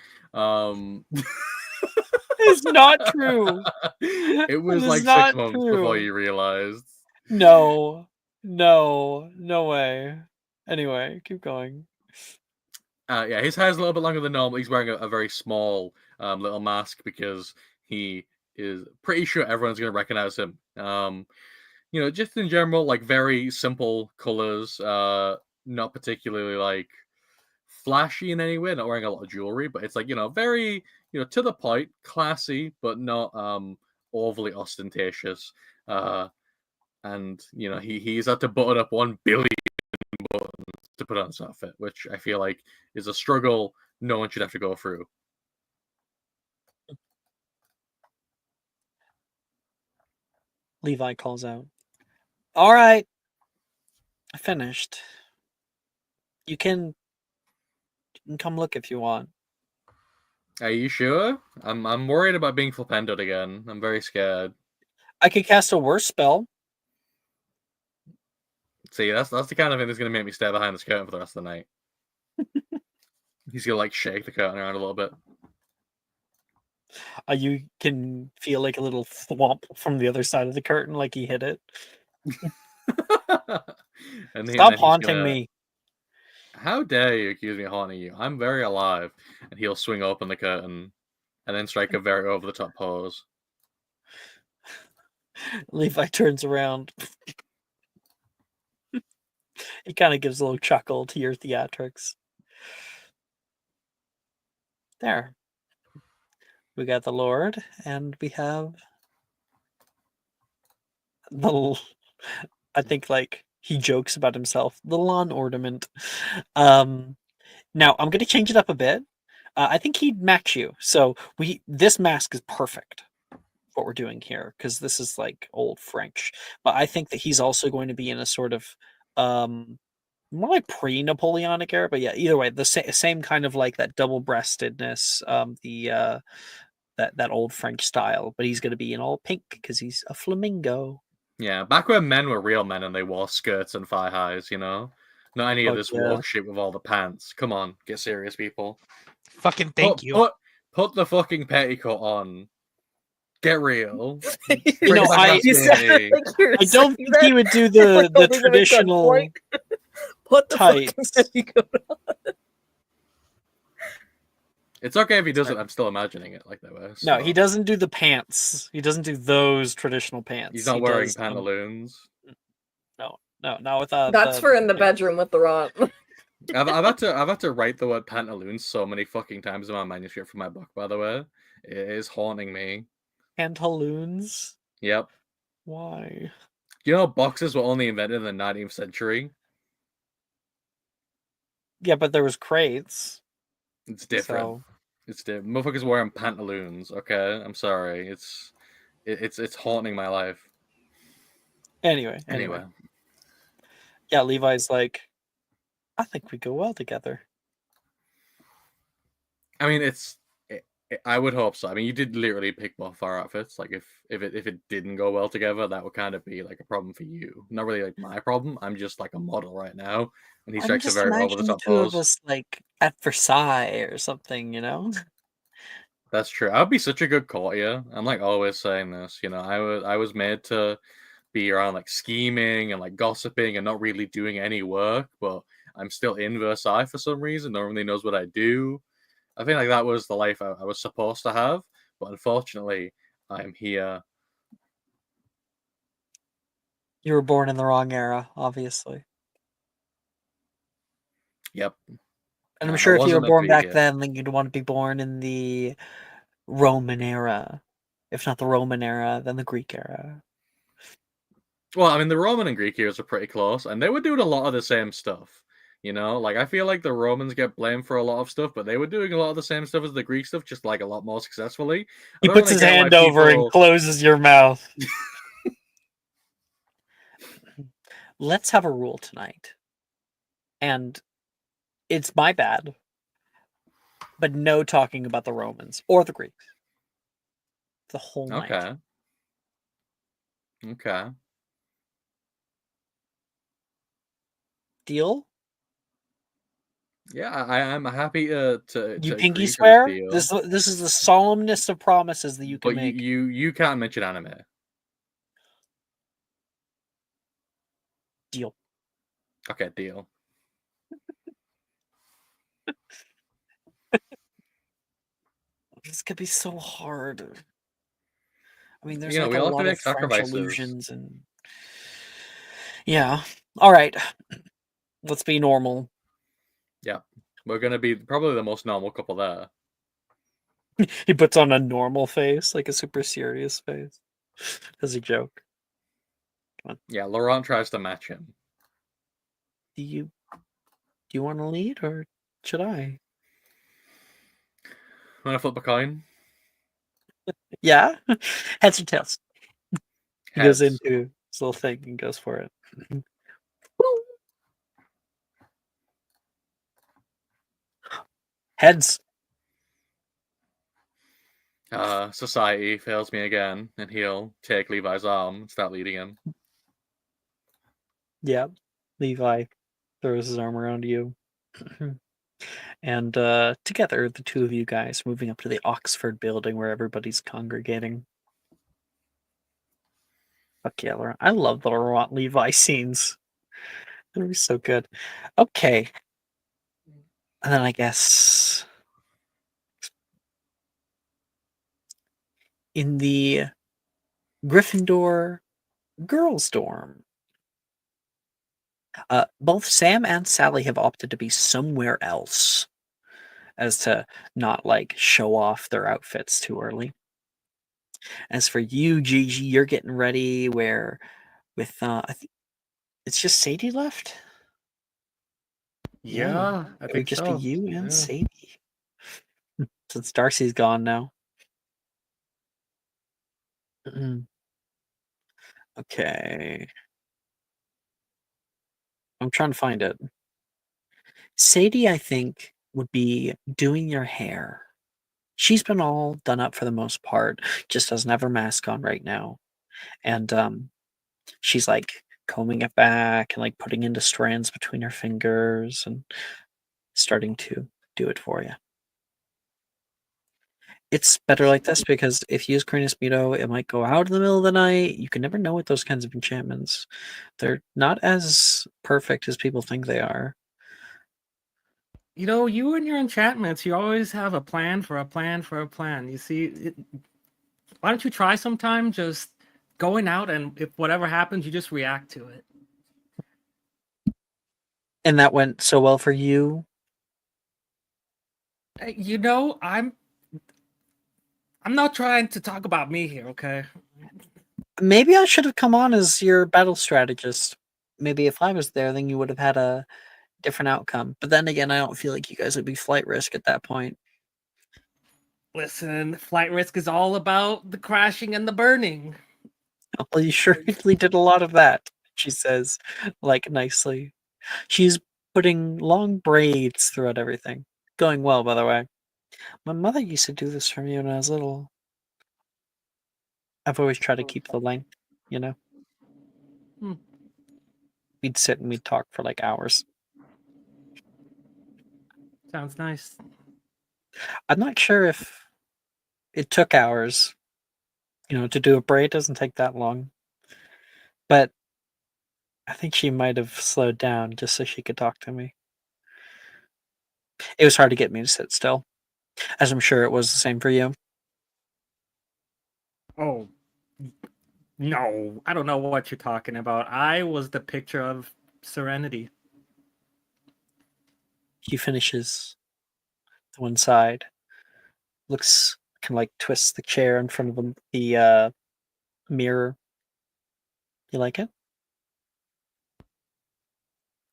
It's not true. It was It like is 6 not months before true. you realized. No way. Anyway, keep going. Yeah, his hair's a little bit longer than normal. He's wearing a very small little mask because he is pretty sure everyone's going to recognize him. You know, just in general, like very simple colors, not particularly like flashy in any way, not wearing a lot of jewelry, but it's like, you know, very, you know, to the point, classy, but not overly ostentatious. And you know, he's had to button up 1 billion buttons to put on this outfit, which I feel like is a struggle no one should have to go through. Levi calls out. All right. I finished. You can come look if you want. Are you sure? I'm worried about being flipendoed again. I'm very scared. I could cast a worse spell. See, that's the kind of thing that's gonna make me stay behind this curtain for the rest of the night. He's gonna like shake the curtain around a little bit. You can feel like a little thwomp from the other side of the curtain, like he hit it. And Stop haunting me. How dare you accuse me of haunting you? I'm very alive. And he'll swing open the curtain and then strike a very over the top pose. Levi turns around. He kind of gives a little chuckle to your theatrics. There. We got the Lord, and we have the. I think like he jokes about himself, the lawn ornament. Now I'm going to change it up a bit. I think he'd match you. So this mask is perfect. What we're doing here, because this is like old French. But I think that he's also going to be in a sort of more like pre-Napoleonic era. But yeah, either way, the same kind of like that double-breastedness, that old French style. But he's going to be in all pink because he's a flamingo. Yeah, back when men were real men and they wore skirts and thigh highs, you know? Not any of this woke shit with all the pants. Come on, get serious, people. Fucking thank you. Put the fucking petticoat on. Get real. You know, I don't think he would do the traditional Put the tights. petticoat on. It's okay if he doesn't. I'm still imagining it like that way. No, he doesn't do the pants. He doesn't do those traditional pants. He's not wearing pantaloons. No, not with That's for in the bedroom with the rod. I've had to write the word pantaloons so many fucking times in my manuscript for my book. By the way, it is haunting me. Pantaloons? Yep. Why? You know, boxes were only invented in the 19th century. Yeah, but there was crates. It's different. So It's different. Motherfuckers wearing pantaloons. Okay, I'm sorry. It's haunting my life. anyway. Yeah, Levi's like, I think we go well together. I mean, I would hope so. I mean, you did literally pick both our outfits. Like, if it didn't go well together, that would kind of be like a problem for you. Not really like my problem. I'm just like a model right now, and he I'm strikes a just very over the imagining the top two of pose. us like at Versailles or something, you know? That's true. I'd be such a good courtier. I'm like always saying this. You know, I was made to be around like scheming and like gossiping and not really doing any work, but I'm still in Versailles for some reason. No one really knows what I do. I think like that was the life I was supposed to have, but unfortunately, I'm here. You were born in the wrong era, obviously. Yep. And I'm I sure if you were wasn't a born back bigot. then, then you'd want to be born in the Roman era. If not the Roman era, then the Greek era. Well, I mean, the Roman and Greek eras are pretty close, and they were doing a lot of the same stuff. You know, like I feel like the Romans get blamed for a lot of stuff, but they were doing a lot of the same stuff as the Greek stuff, just like a lot more successfully. I He don't puts really his get why hand over and people. closes your mouth. Let's have a rule tonight. And it's my bad. But no talking about the Romans or the Greeks. The whole night. Okay. Okay. Deal? Yeah, I'm happy to You pinky agree to this swear? deal. This is the solemnest of promises that you can But make. you can't mention anime. Deal. Okay, deal. This could be so hard. I mean, there's You know, like we a all have to lot of make French sacrifices. allusions and yeah. All right. Let's be normal. Yeah, we're gonna be probably the most normal couple there. He puts on a normal face, like a super serious face, as a joke. Yeah, Laurent tries to match him. Do you want to lead or should I? Wanna flip a coin? Yeah. Heads or tails. He goes Heads. into his little thing and goes for it. Heads. Society fails me again, and he'll take Levi's arm and start leading him. Yeah. Levi throws his arm around you. And together, the two of you guys moving up to the Oxford building where everybody's congregating. Fuck yeah, Laurent. I love the Laurent Levi scenes. They're so good. Okay. And then I guess in the Gryffindor girls' dorm, both Sam and Sally have opted to be somewhere else as to not like show off their outfits too early. As for you, Gigi, you're getting ready where with it's just Sadie left? Yeah, I It would think just be so. you and Yeah. Sadie. Since Darcy's gone now. Okay. I'm trying to find it. Sadie, I think, would be doing your hair. She's been all done up for the most part, just doesn't have her mask on right now. And she's like combing it back and like putting into strands between her fingers and starting to do it for you. It's better like this because if you use Cronus Mito, it might go out in the middle of the night. You can never know with those kinds of enchantments. They're not as perfect as people think they are. You know, you and your enchantments, you always have a plan for a plan for a plan. You see, why don't you try sometime just going out and if whatever happens, you just react to it. And that went so well for you? You know, I'm not trying to talk about me here, okay? Maybe I should have come on as your battle strategist. Maybe if I was there, then you would have had a different outcome. But then again, I don't feel like you guys would be flight risk at that point. Listen, flight risk is all about the crashing and the burning. Well, you surely did a lot of that, she says, like nicely. She's putting long braids throughout everything. Going well, by the way. My mother used to do this for me when I was little. I've always tried to keep the length, you know? Hmm. We'd sit and we'd talk for like hours. Sounds nice. I'm not sure if it took hours. To do a braid doesn't take that long. But I think she might have slowed down just so she could talk to me. It was hard to get me to sit still, as I'm sure it was the same for you. Oh, no, I don't know what you're talking about. I was the picture of serenity. He finishes to one side, looks, kind of like twists the chair in front of the mirror. You like it?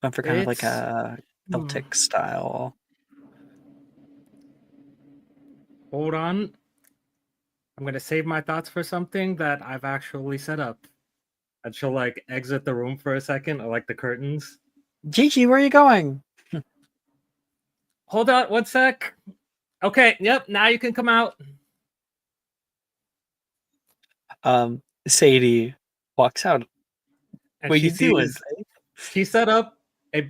Went for kind of like It's a Celtic style. Hold on. I'm gonna save my thoughts for something that I've actually set up. And she'll like exit the room for a second, or like the curtains. Gigi, where are you going? Hold on, one sec. Okay, yep, now you can come out. Sadie walks out. And What she you doing? sees she set up a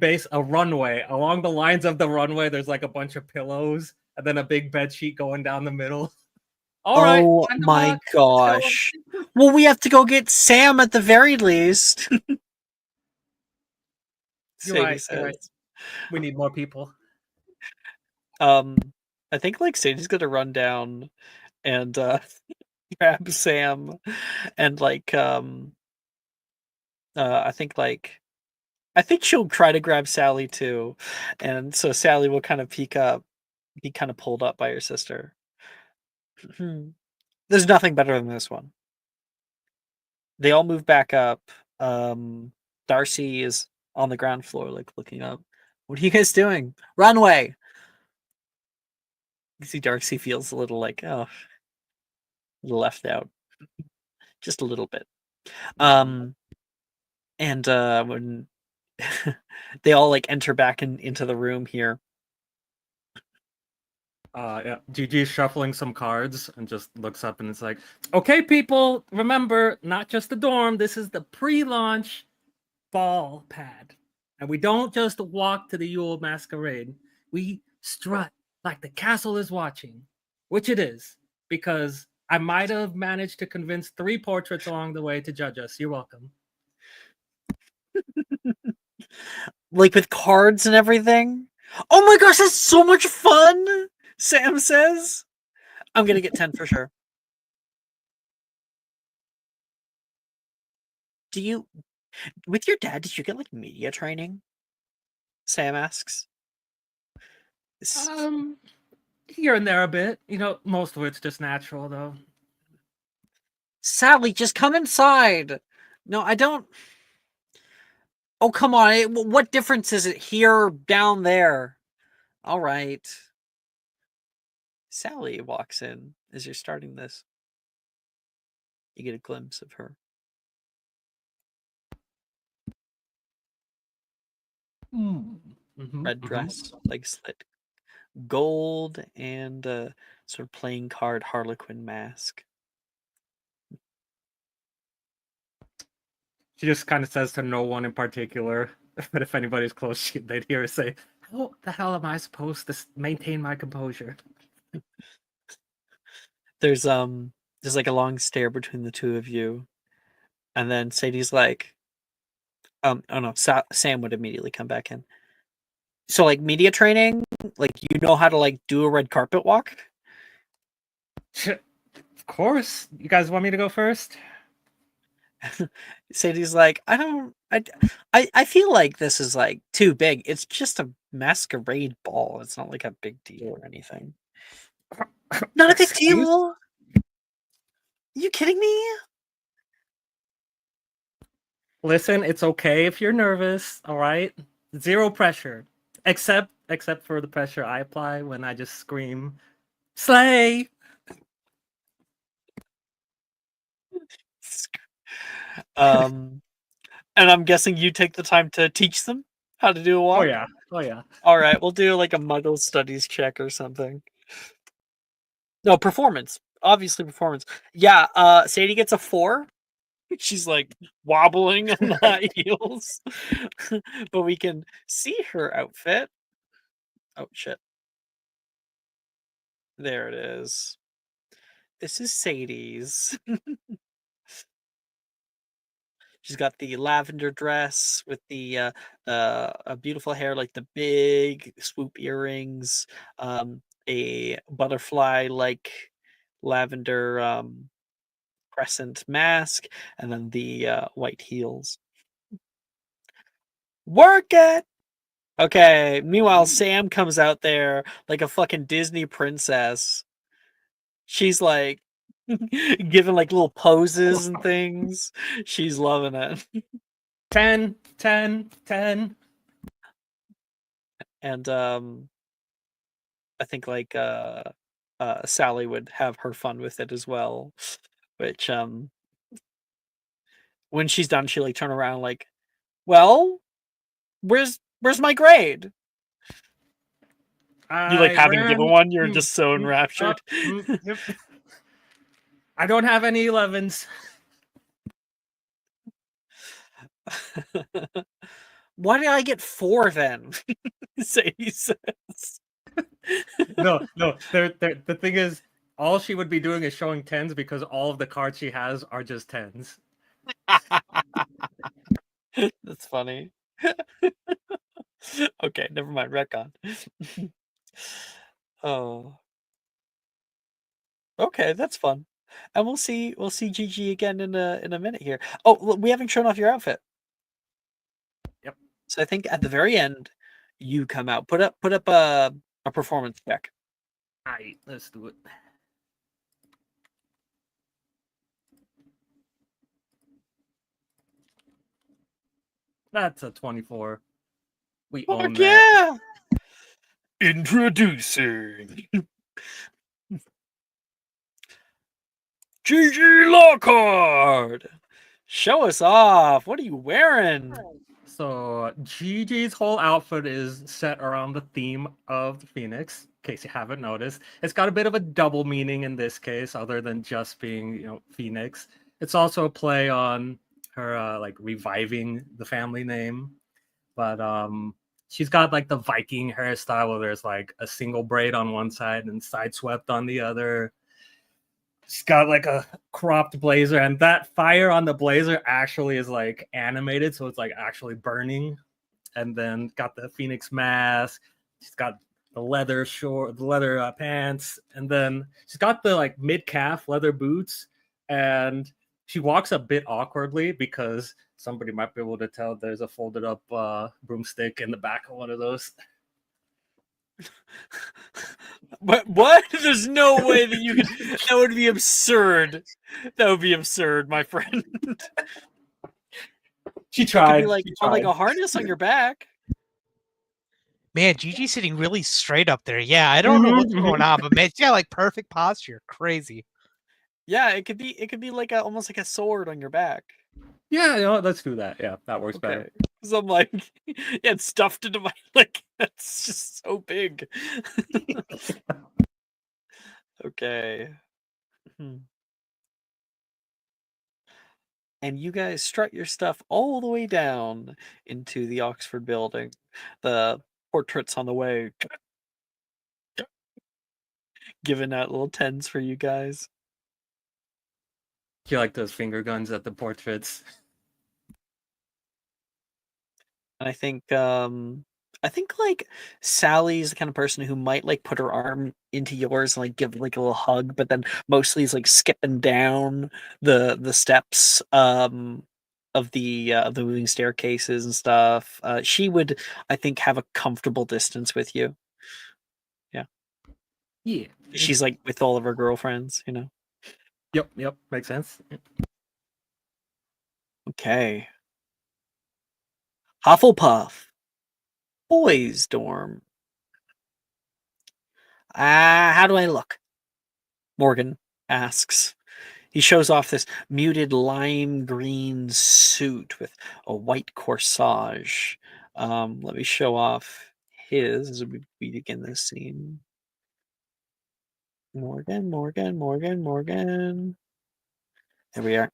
runway. Along the lines of the runway, there's like a bunch of pillows and then a big bed sheet going down the middle. All right, Oh time to my rock. Let's go. gosh. Well, we have to go get Sam at the very least. You're Sadie right. says. You're right. We need more people. I think like Sadie's gonna run down and grab Sam and I think she'll try to grab Sally too. And so Sally will kind of be kind of pulled up by her sister. There's nothing better than this one. They all move back up. Darcy is on the ground floor, like looking up. What are you guys doing? Runway! You see Darcy feels a little like, oh, a little left out. Just a little bit. And when they all like enter back into the room here. Yeah, Gigi's shuffling some cards and just looks up and it's like, okay, people, remember, not just the dorm, this is the pre-launch ball pad. And we don't just walk to the Yule Masquerade. We strut like the castle is watching, which it is, because I might have managed to convince 3 portraits along the way to judge us. You're welcome. Like with cards and everything. Oh my gosh, that's so much fun! Sam says. I'm gonna get 10 for sure. With your dad, did you get like media training? Sam asks. Here and there a bit. Most of it's just natural though. Sally, just come inside. No, I don't. Oh, come on. What difference is it here or down there? All right. Sally walks in as you're starting this. You get a glimpse of her. Red dress, like slit gold, and sort of playing card Harlequin mask. She just kind of says to no one in particular, but if anybody's close, they'd hear her say, "How the hell am I supposed to maintain my composure?" There's like a long stare between the two of you, and then Sadie's like, oh no, Sam would immediately come back in. So like media training, like you know how to like do a red carpet walk? Of course. You guys want me to go first? Sadie's like, I feel like this is like too big. It's just a masquerade ball. It's not like a big deal or anything. Not a big Excuse- deal. Are you kidding me? Listen, it's okay if you're nervous, all right? Zero pressure. Except for the pressure I apply when I just scream, "Slay!" And I'm guessing you take the time to teach them how to do a walk. Oh yeah. Oh yeah. All right, we'll do like a Muggle studies check or something. No, performance. Obviously, performance. Yeah. Sadie gets a 4. She's like wobbling on the high heels, but we can see her outfit. Oh shit! There it is. This is Sadie's. She's got the lavender dress with the beautiful hair, like the big swoop earrings, a butterfly like lavender crescent mask, and then the white heels. Work it. Okay. Meanwhile, Sam comes out there like a fucking Disney princess. She's like giving like little poses and things. She's loving it. 10, 10, 10. And I think like Sally would have her fun with it as well. Which when she's done, she like turn around like, well, where's my grade? You like haven't given one, you're just so enraptured. Yep. I don't have any 11s. Why did I get 4 then? Sadie says. No. The thing is, all she would be doing is showing 10s because all of the cards she has are just 10s. That's funny. Okay, never mind. Retcon. Oh. Okay, that's fun. And we'll see Gigi again in a minute here. Oh, look, we haven't shown off your outfit. Yep. So I think at the very end, you come out. Put up a performance check. Alright, let's do it. That's a 24. We own Fuck that. yeah! Introducing Gigi Lockhart. Show us off. What are you wearing? So Gigi's whole outfit is set around the theme of the Phoenix, in case you haven't noticed. It's got a bit of a double meaning in this case, other than just being, Phoenix. It's also a play on her like reviving the family name. But she's got like the Viking hairstyle where there's like a single braid on one side and side swept on the other. She's got like a cropped blazer, and that fire on the blazer actually is like animated, so it's like actually burning. And then got the Phoenix mask. She's got the leather pants, and then she's got the like mid calf leather boots. And she walks a bit awkwardly because somebody might be able to tell there's a folded up broomstick in the back of one of those. But what? There's no way that you could. That would be absurd. That would be absurd, my friend. She It could tried. be like She on like tried. a harness on your back. Man, Gigi's sitting really straight up there. Yeah, I don't know what's going on, but man, she's got like perfect posture. Crazy. Yeah, it could be like almost like a sword on your back. Yeah, let's do that. Yeah, that works better. Okay. Because I'm like, yeah, it's stuffed into my like. That's just so big. Okay. And you guys strut your stuff all the way down into the Oxford building. The portraits on the way. Giving out little 10s for you guys. You like those finger guns at the portraits? And I think I think like Sally's the kind of person who might like put her arm into yours and like give like a little hug, but then mostly is like skipping down the steps of the moving staircases and stuff. She would, I think, have a comfortable distance with you. Yeah. She's like with all of her girlfriends, you know. Yep, makes sense. Okay. Hufflepuff. Boys dorm. How do I look? Morgan asks. He shows off this muted lime green suit with a white corsage. Let me show off his as we begin this scene. Morgan. There we are.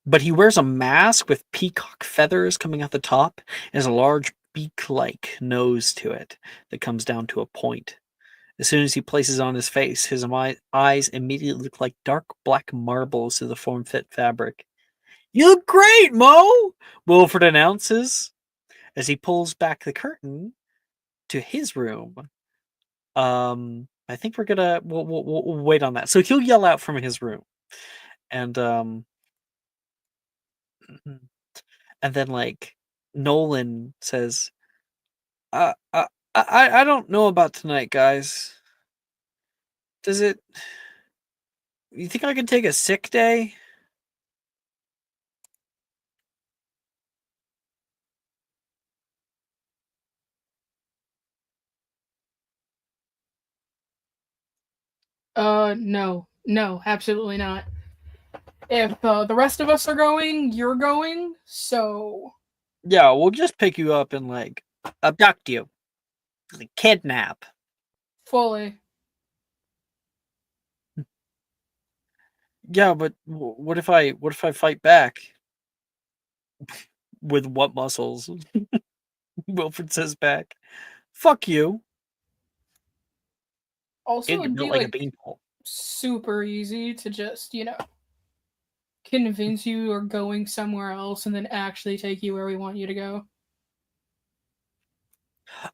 But he wears a mask with peacock feathers coming out the top and has a large beak-like nose to it that comes down to a point. As soon as he places on his face, his eyes immediately look like dark black marbles to the form-fit fabric. "You look great, Mo!" Wilfred announces as he pulls back the curtain to his room. I think we'll wait on that. So he'll yell out from his room, and and then like Nolan says, I don't know about tonight, guys. Does it? You think I can take a sick day?" No, absolutely not. If the rest of us are going, you're going. So Yeah, we'll just pick you up and like abduct you, like kidnap. fully. Yeah, but what if I fight back? With what muscles? Wilfred says back. Fuck you. Also, You're it'd built be like a like beanpole. super easy to just convince you are going somewhere else and then actually take you where we want you to go.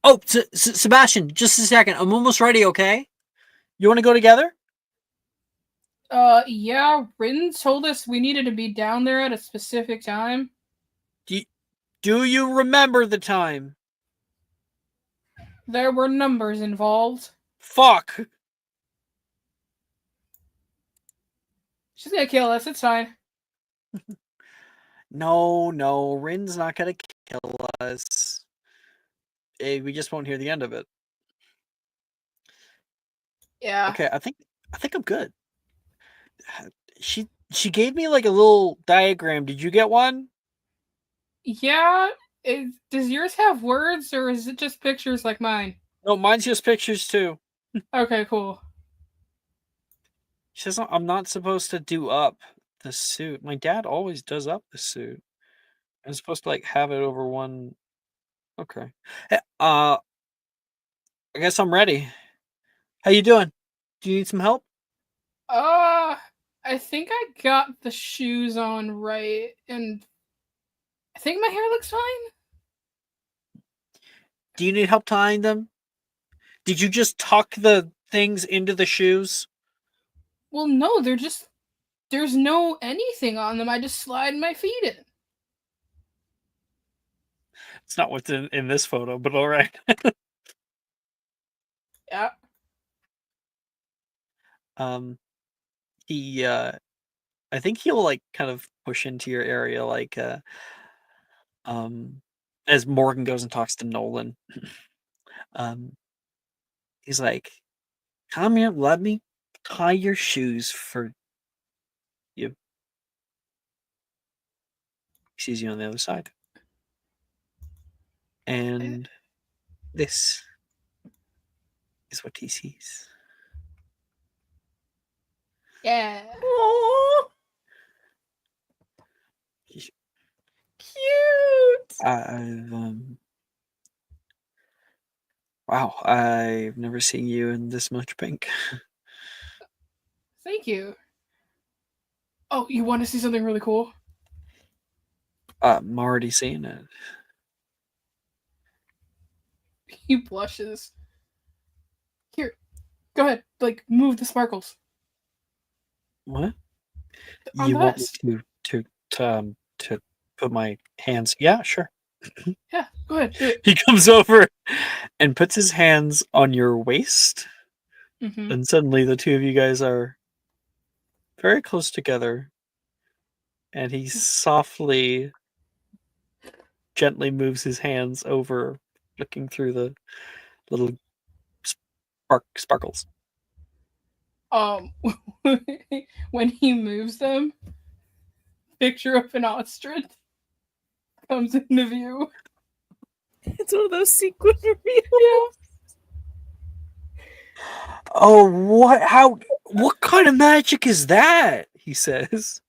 Oh, Sebastian, just a second. I'm almost ready. Okay, you want to go together? Yeah, Rin told us we needed to be down there at a specific time. Do you remember the time? There were numbers involved. Fuck. She's gonna kill us, it's fine. No, Rin's not gonna kill us. We just won't hear the end of it. Yeah. Okay, I think I'm good. She gave me like a little diagram. Did you get one? Yeah, does yours have words or is it just pictures like mine? No, mine's just pictures too. Okay, cool. She says I'm not supposed to do up the suit. My dad always does up the suit. I'm supposed to like have it over one. Okay. Hey, I guess I'm ready. How you doing? Do you need some help? I think I got the shoes on right, and I think my hair looks fine. Do you need help tying them? Did you just tuck the things into the shoes? Well, no, there's no anything on them. I just slide my feet in. It's not what's in this photo, but all right. Yeah. He I think he'll like kind of push into your area like as Morgan goes and talks to Nolan. He's like, "Come here, let me tie your shoes for you." He sees you on the other side. And this is what he sees. Yeah. Cute. Wow, I've never seen you in this much pink. Thank you. Oh, you want to see something really cool? I'm already seeing it. He blushes. Here, go ahead. Like, move the sparkles What? on You the want me vest. to put my hands? Yeah, sure. Yeah, go ahead, do it. He comes over and puts his hands on your waist, Mm-hmm. and suddenly the two of you guys are very close together. And he softly, gently moves his hands over, looking through the little sparkles. When he moves them, picture of an ostrich comes into view. It's one of those sequin reveals. Yeah. Oh, what? How? What kind of magic is that? He says.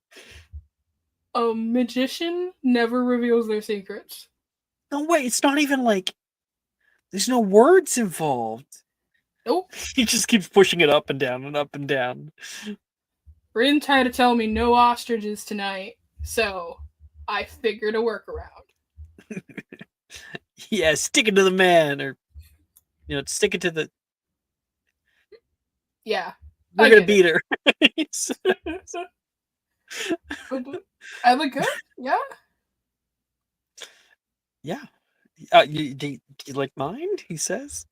A magician never reveals their secrets. No, wait, it's not even like there's no words involved. Nope. He just keeps pushing it up and down and up and down. Rin tried to tell me no ostriches tonight, so I figured a workaround. Yeah, stick it to the man, or stick it to the. Yeah. We're I gonna get beat her. But I look good? Yeah? Yeah. Do you like mine? He says.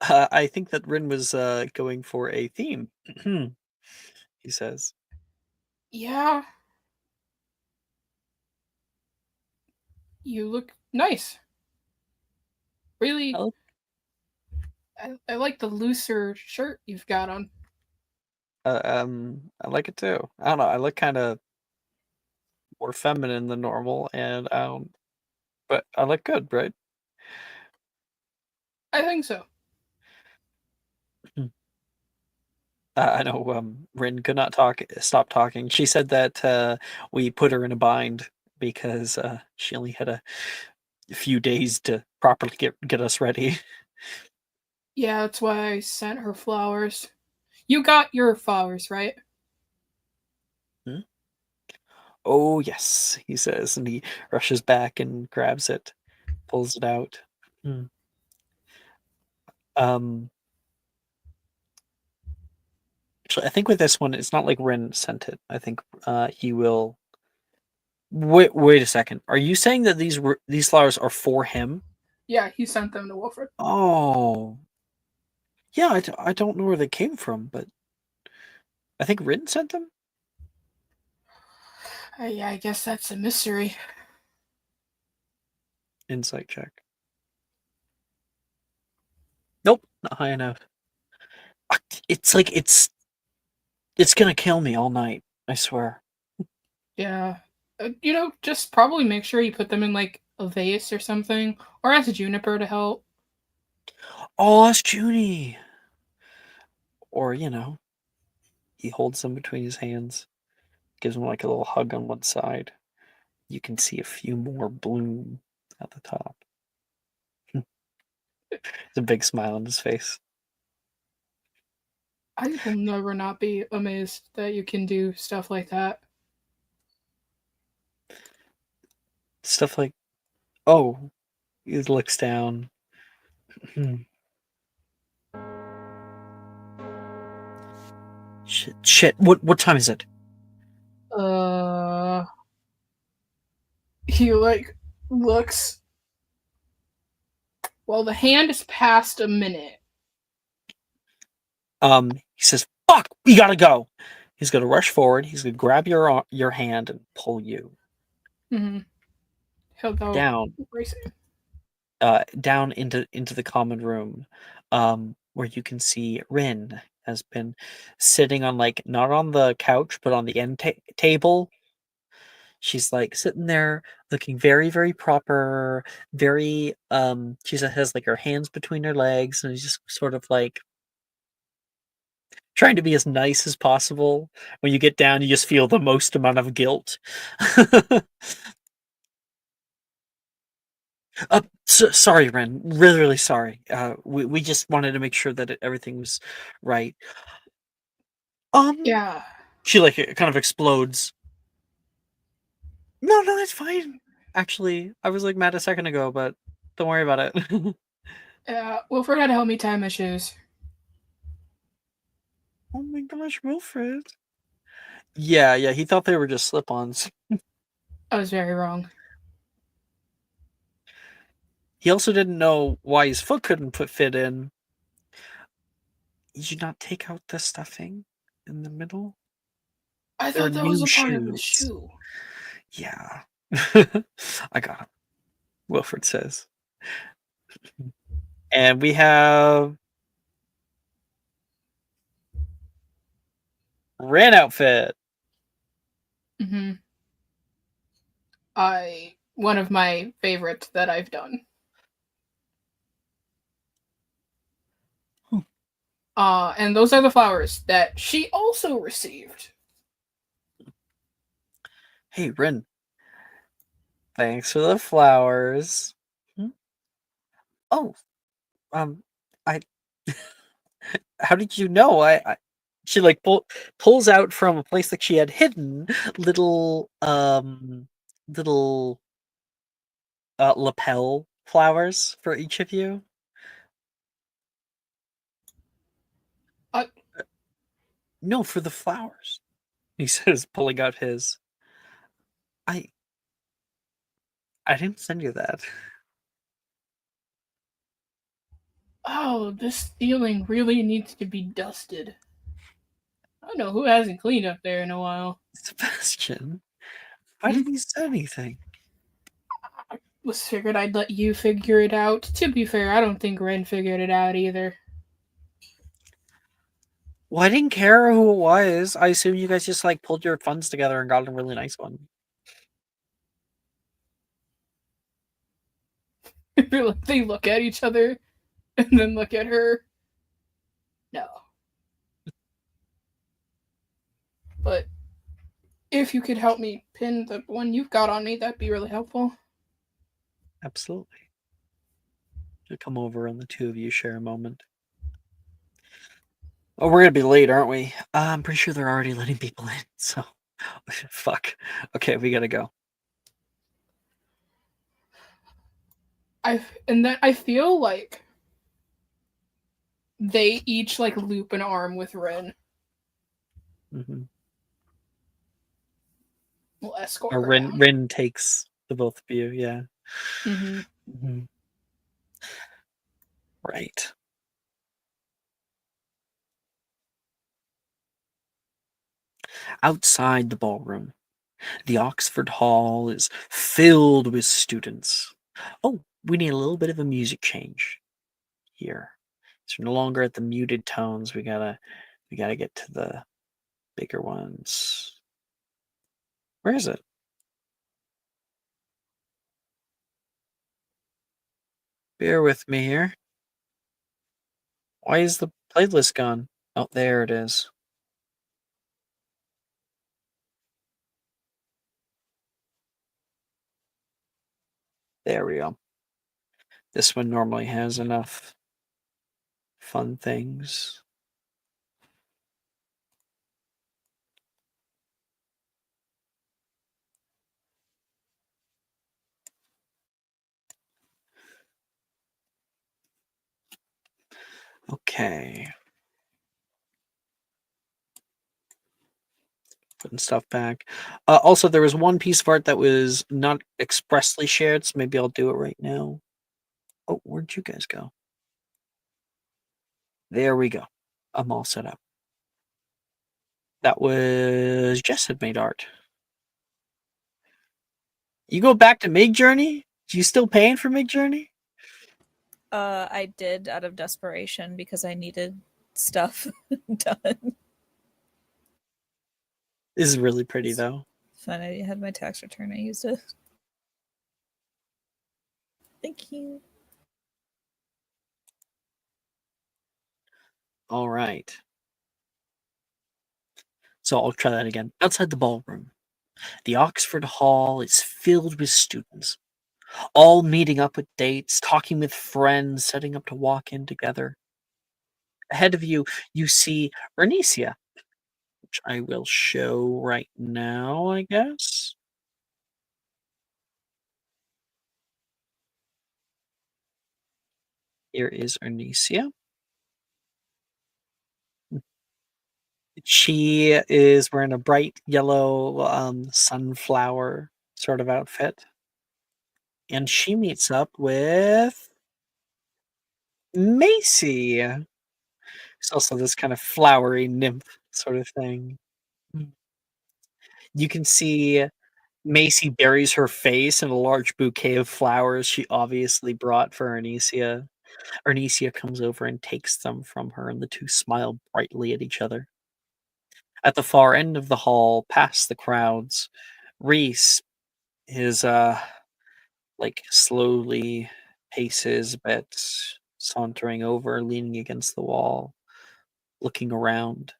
I think that Rin was going for a theme. He says. Yeah. You look nice. Really, Oh. I like the looser shirt you've got on. I like it too. I don't know. I look kind of more feminine than normal, and but I look good, right? I think so. I know Rin could not stop talking. She said that we put her in a bind because she only had a few days to properly get us ready. Yeah, that's why I sent her flowers. You got your flowers, right? Hmm? Oh yes, he says, and he rushes back and grabs it, pulls it out. Hmm. Actually, I think with this one, it's not like Rin sent it. I think he will. Wait a second. Are you saying that these flowers are for him? Yeah, he sent them to Wilfred. Oh, yeah. I don't know where they came from, but I think Rin sent them. Yeah, I guess that's a mystery. Insight check. Nope, not high enough. It's like it's gonna kill me all night. I swear. Yeah. Just probably make sure you put them in like a vase or something, or ask Juniper to help. Oh, it's Junie. Or he holds them between his hands, gives him like a little hug on one side. You can see a few more bloom at the top. There's a big smile on his face. I will never not be amazed that you can do stuff like that. Stuff like, oh, he looks down. Shit. What time is it? He like looks. Well, the hand is past a minute. He says, "Fuck, we gotta go." He's gonna rush forward. He's gonna grab your hand and pull you He'll go down, racing. down into the common room, where you can see Rin has been sitting on like not on the couch but on the end table. She's like sitting there looking very, very proper, very she has like her hands between her legs and is just sort of like trying to be as nice as possible. When you get down, you just feel the most amount of guilt. Sorry, Ren. Really, really sorry. We just wanted to make sure that everything was right. Yeah. She like it kind of explodes No, it's fine. Actually, I was like mad a second ago, but don't worry about it. Wilfred had to help me tie my shoes. Oh my gosh, Wilfred. Yeah, he thought they were just slip-ons. I was very wrong. He also didn't know why his foot couldn't fit in. Did you not take out the stuffing in the middle? I They're thought that was new a part of the shoes. shoe. Yeah. I got him, Wilfred says. And we have Ren outfit. Mm-hmm. One of my favorites that I've done. And those are the flowers that she also received. Hey, Ren. Thanks for the flowers. Oh, I. How did you know? She like pulls out from a place that she had hidden little little lapel flowers for each of you. Uh, No, for the flowers. He says, pulling out his. I didn't send you that. Oh, this ceiling really needs to be dusted. I don't know who hasn't cleaned up there in a while. Sebastian, why didn't you say anything? I was figured I'd let you figure it out. To be fair, I don't think Ren figured it out either. Well, I didn't care who it was. I assume you guys just like pulled your funds together and got a really nice one. They look at each other and then look at her. No. But if you could help me pin the one you've got on me, that'd be really helpful. Absolutely. Should come over and the two of you share a moment. Oh, we're gonna be late, aren't we? I'm pretty sure they're already letting people in, so fuck. Okay, we gotta go. I feel like they each like loop an arm with Ren. Mm-hmm. We'll escort Or her down. Rin takes the both of you, yeah. Mm-hmm. Mm-hmm. Right. Outside the ballroom, the Oxford Hall is filled with students. Oh, we need a little bit of a music change here. So no longer at the muted tones. We gotta get to the bigger ones. Where is it? Bear with me here. Why is the playlist gone? Oh, there it is. There we go. This one normally has enough fun things. Okay. Putting stuff back. Also, there was one piece of art that was not expressly shared, so maybe I'll do it right now. Oh, where'd you guys go? There we go. I'm all set up. That was Jess had made art. You go back to Mig Journey? You still paying for Mig Journey? I did out of desperation because I needed stuff done. This is really pretty though. Fine, I had my tax return. I used it. Thank you. All right. So I'll try that again. Outside the ballroom, the Oxford Hall is filled with students, all meeting up with dates, talking with friends, setting up to walk in together. Ahead of you, you see Bernicia, which I will show right now, I guess. Here is Onicia. She is wearing a bright yellow sunflower sort of outfit. And she meets up with Macy. It's also this kind of flowery nymph sort of thing. You can see Macy buries her face in a large bouquet of flowers she obviously brought for Onicia. Onicia comes over and takes them from her, and the two smile brightly at each other. At the far end of the hall, past the crowds, Reese is slowly paces, but sauntering over, leaning against the wall, looking around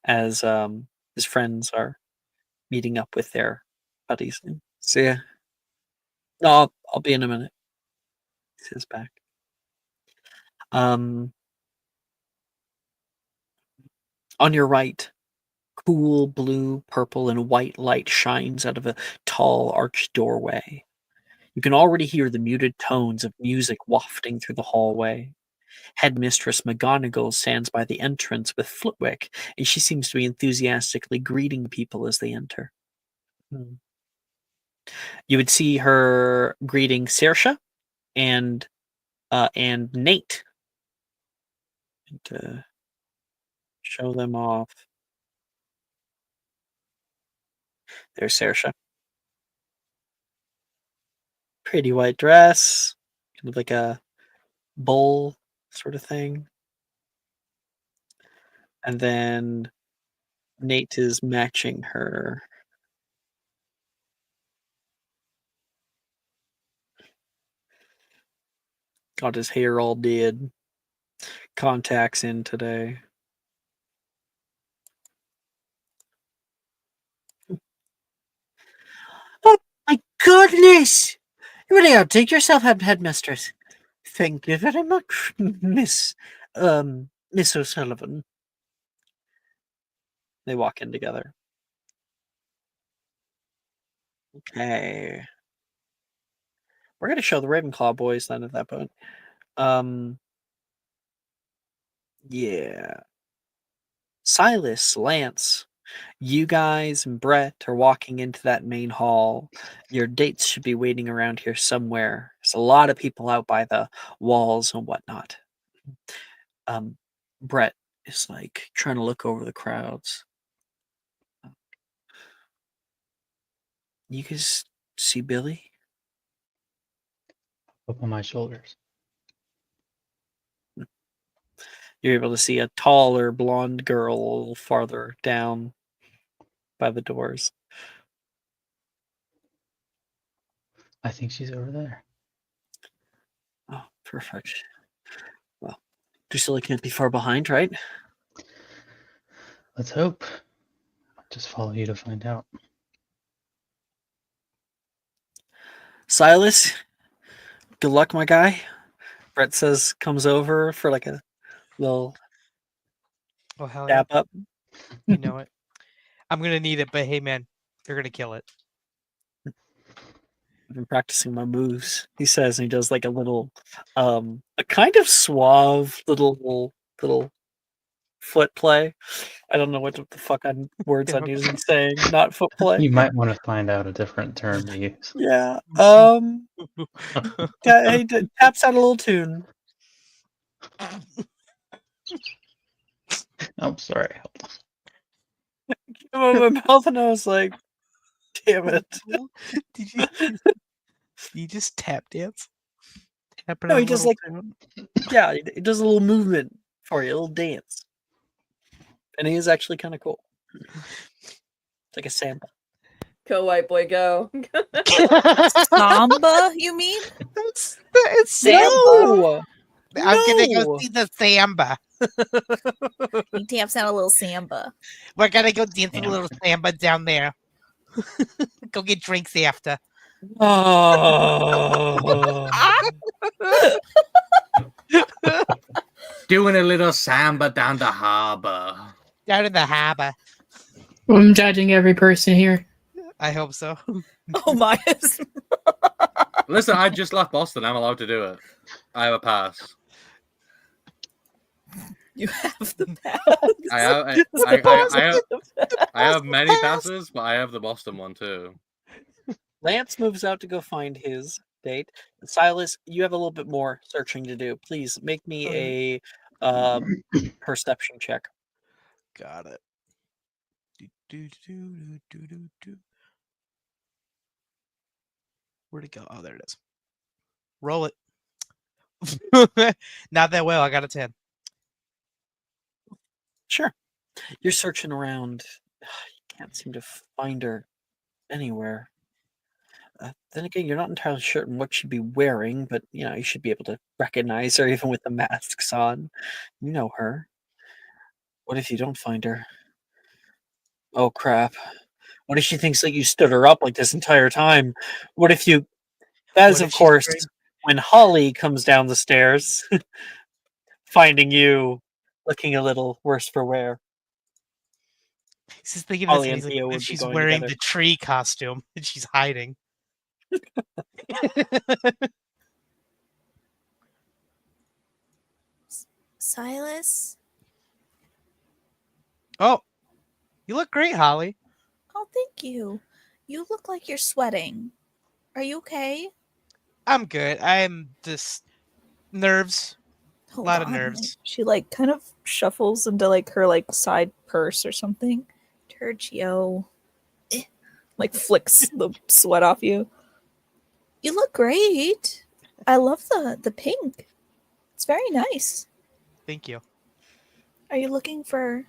as his friends are meeting up with their buddies. See ya. No, I'll be in a minute. He says back. On your right, cool blue, purple, and white light shines out of a tall arched doorway. You can already hear the muted tones of music wafting through the hallway. Headmistress McGonagall stands by the entrance with Flitwick, and she seems to be enthusiastically greeting people as they enter. You would see her greeting Saoirse and Nate, and to show them off. There's Saoirse. Pretty white dress, kind of like a bowl sort of thing. And then Nate is matching her. Got his hair all did. Contacts in today. Oh my goodness! Everybody out, take yourself out, headmistress. Thank you very much, Miss O'Sullivan. They walk in together. Okay. We're gonna show the Ravenclaw boys then at that point. Yeah. Silas, Lance, you guys and Brett are walking into that main hall. Your dates should be waiting around here somewhere. There's a lot of people out by the walls and whatnot. Brett is like trying to look over the crowds. You guys see Billy? Up on my shoulders. You're able to see a taller blonde girl a little farther down by the doors. I think she's over there. Oh, perfect. Well, Drusilla can't be far behind, right? Let's hope. I'll just follow you to find out. Silas, good luck, my guy. Brett says, comes over for like a little Oh hell yeah! dap up. You know it. I'm gonna need it, but hey, man, you're gonna kill it. I've been practicing my moves, he says, and he does like a little, a kind of suave little foot play. I don't know what the fuck words I'm using saying, not foot play. You might want to find out a different term to use. Yeah. He taps out a little tune. I'm sorry. Came out of my mouth, and I was like, "Damn it!" Did you just tap dance? No, he just like, yeah, he does a little movement for you, a little dance, and he is actually kind of cool. It's like a sample. Go, white boy, go. Samba, you mean? It's Samba. No! I'm gonna go No! see the samba. He taps out a little samba. We're gonna go dance a Samba. little samba down there. Go get drinks after. Oh. Doing a little samba down the harbor. Down in the harbor. I'm judging every person here. I hope so. Oh my. Listen, I just left Boston. I'm allowed to do it. I have a pass. You have the pass. I have. I have many passes, but I have the Boston one too. Lance moves out to go find his date. Silas, you have a little bit more searching to do. Please make me a perception check. Got it. Where'd it go? Oh, there it is. Roll it. Not that well. I got a 10. Sure. You're searching around. You can't seem to find her anywhere. Then again, you're not entirely certain what she'd be wearing, but you should be able to recognize her even with the masks on. You know her. What if you don't find her? Oh crap. What if she thinks that you stood her up like this entire time? What if you... That is, What of if she's course, wearing- when Holly comes down the stairs, finding you looking a little worse for wear. He's just thinking Holly this, and and he's like, Theo what would if be she's going wearing together. the tree costume and she's hiding? Silas? Oh, you look great, Holly. Oh, thank you. You look like you're sweating. Are you okay? I'm good. I'm just nerves. Hold Lot of on. nerves. She like kind of shuffles into like her like side purse or something. Tergio. Like flicks the sweat off you. You look great. I love the pink. It's very nice. Thank you. Are you looking for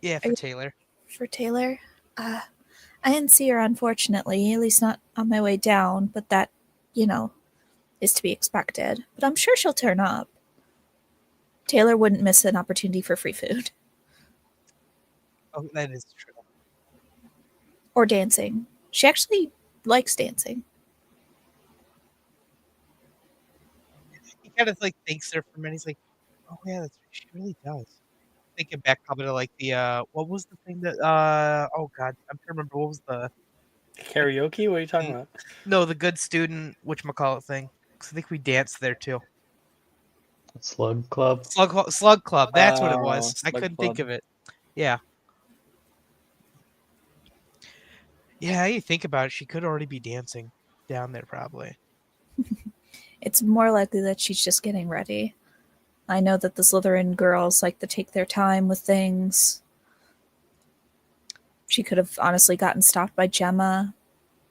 Yeah, Are for you- Taylor. Taylor? I didn't see her, unfortunately, at least not on my way down, but that, is to be expected. But I'm sure she'll turn up. Taylor wouldn't miss an opportunity for free food. Oh, that is true. Or dancing. She actually likes dancing. He kind of like thinks there for a minute. He's like, oh yeah, that's she really does. Thinking back probably to like the what was the thing that oh god, I'm trying to remember what was the Karaoke? What are you talking about? no, the good student whatchamacallit thing. 'Cause I think we danced there too. Slug Club. Slug Club, that's what it was. I Slug couldn't think Club. of it. Yeah. Yeah, you think about it, she could already be dancing down there probably. It's more likely that she's just getting ready. I know that the Slytherin girls like to take their time with things. She could have honestly gotten stopped by Gemma.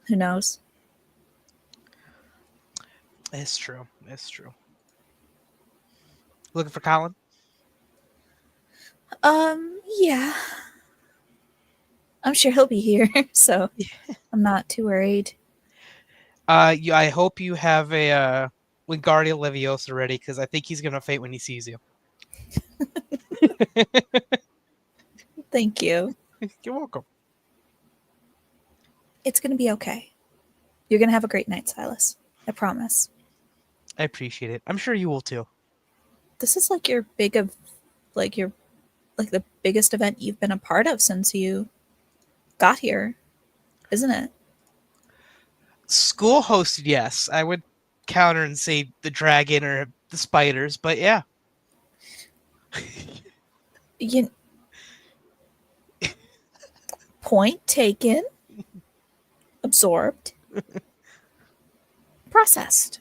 Who knows? It's true. It's true. Looking for Colin? Yeah. I'm sure he'll be here, so I'm not too worried. I hope you have a Wingardium Leviosa ready, because I think he's gonna faint when he sees you. Thank you. You're welcome. It's gonna be okay. You're gonna have a great night, Silas. I promise. I appreciate it. I'm sure you will too. This is like the biggest event you've been a part of since you got here, isn't it? School hosted, yes. I would counter and say the dragon or the spiders, but yeah. You... Point taken. Absorbed. Processed.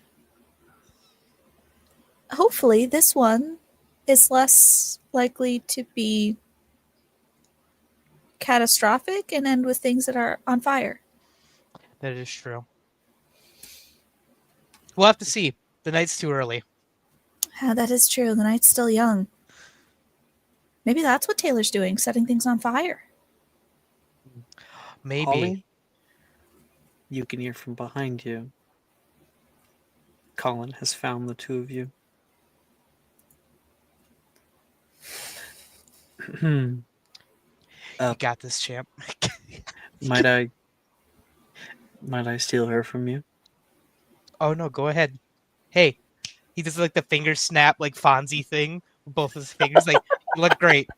Hopefully this one is less likely to be catastrophic and end with things that are on fire. That is true. We'll have to see. The night's too early. Yeah, that is true. The night's still young. Maybe that's what Taylor's doing, setting things on fire. Maybe. Holly, you can hear from behind you. Colin has found the two of you. You got this, champ. Might I steal her from you? Oh no, go ahead. Hey, he does like the finger snap, like Fonzie thing with both his fingers. Like, you look great.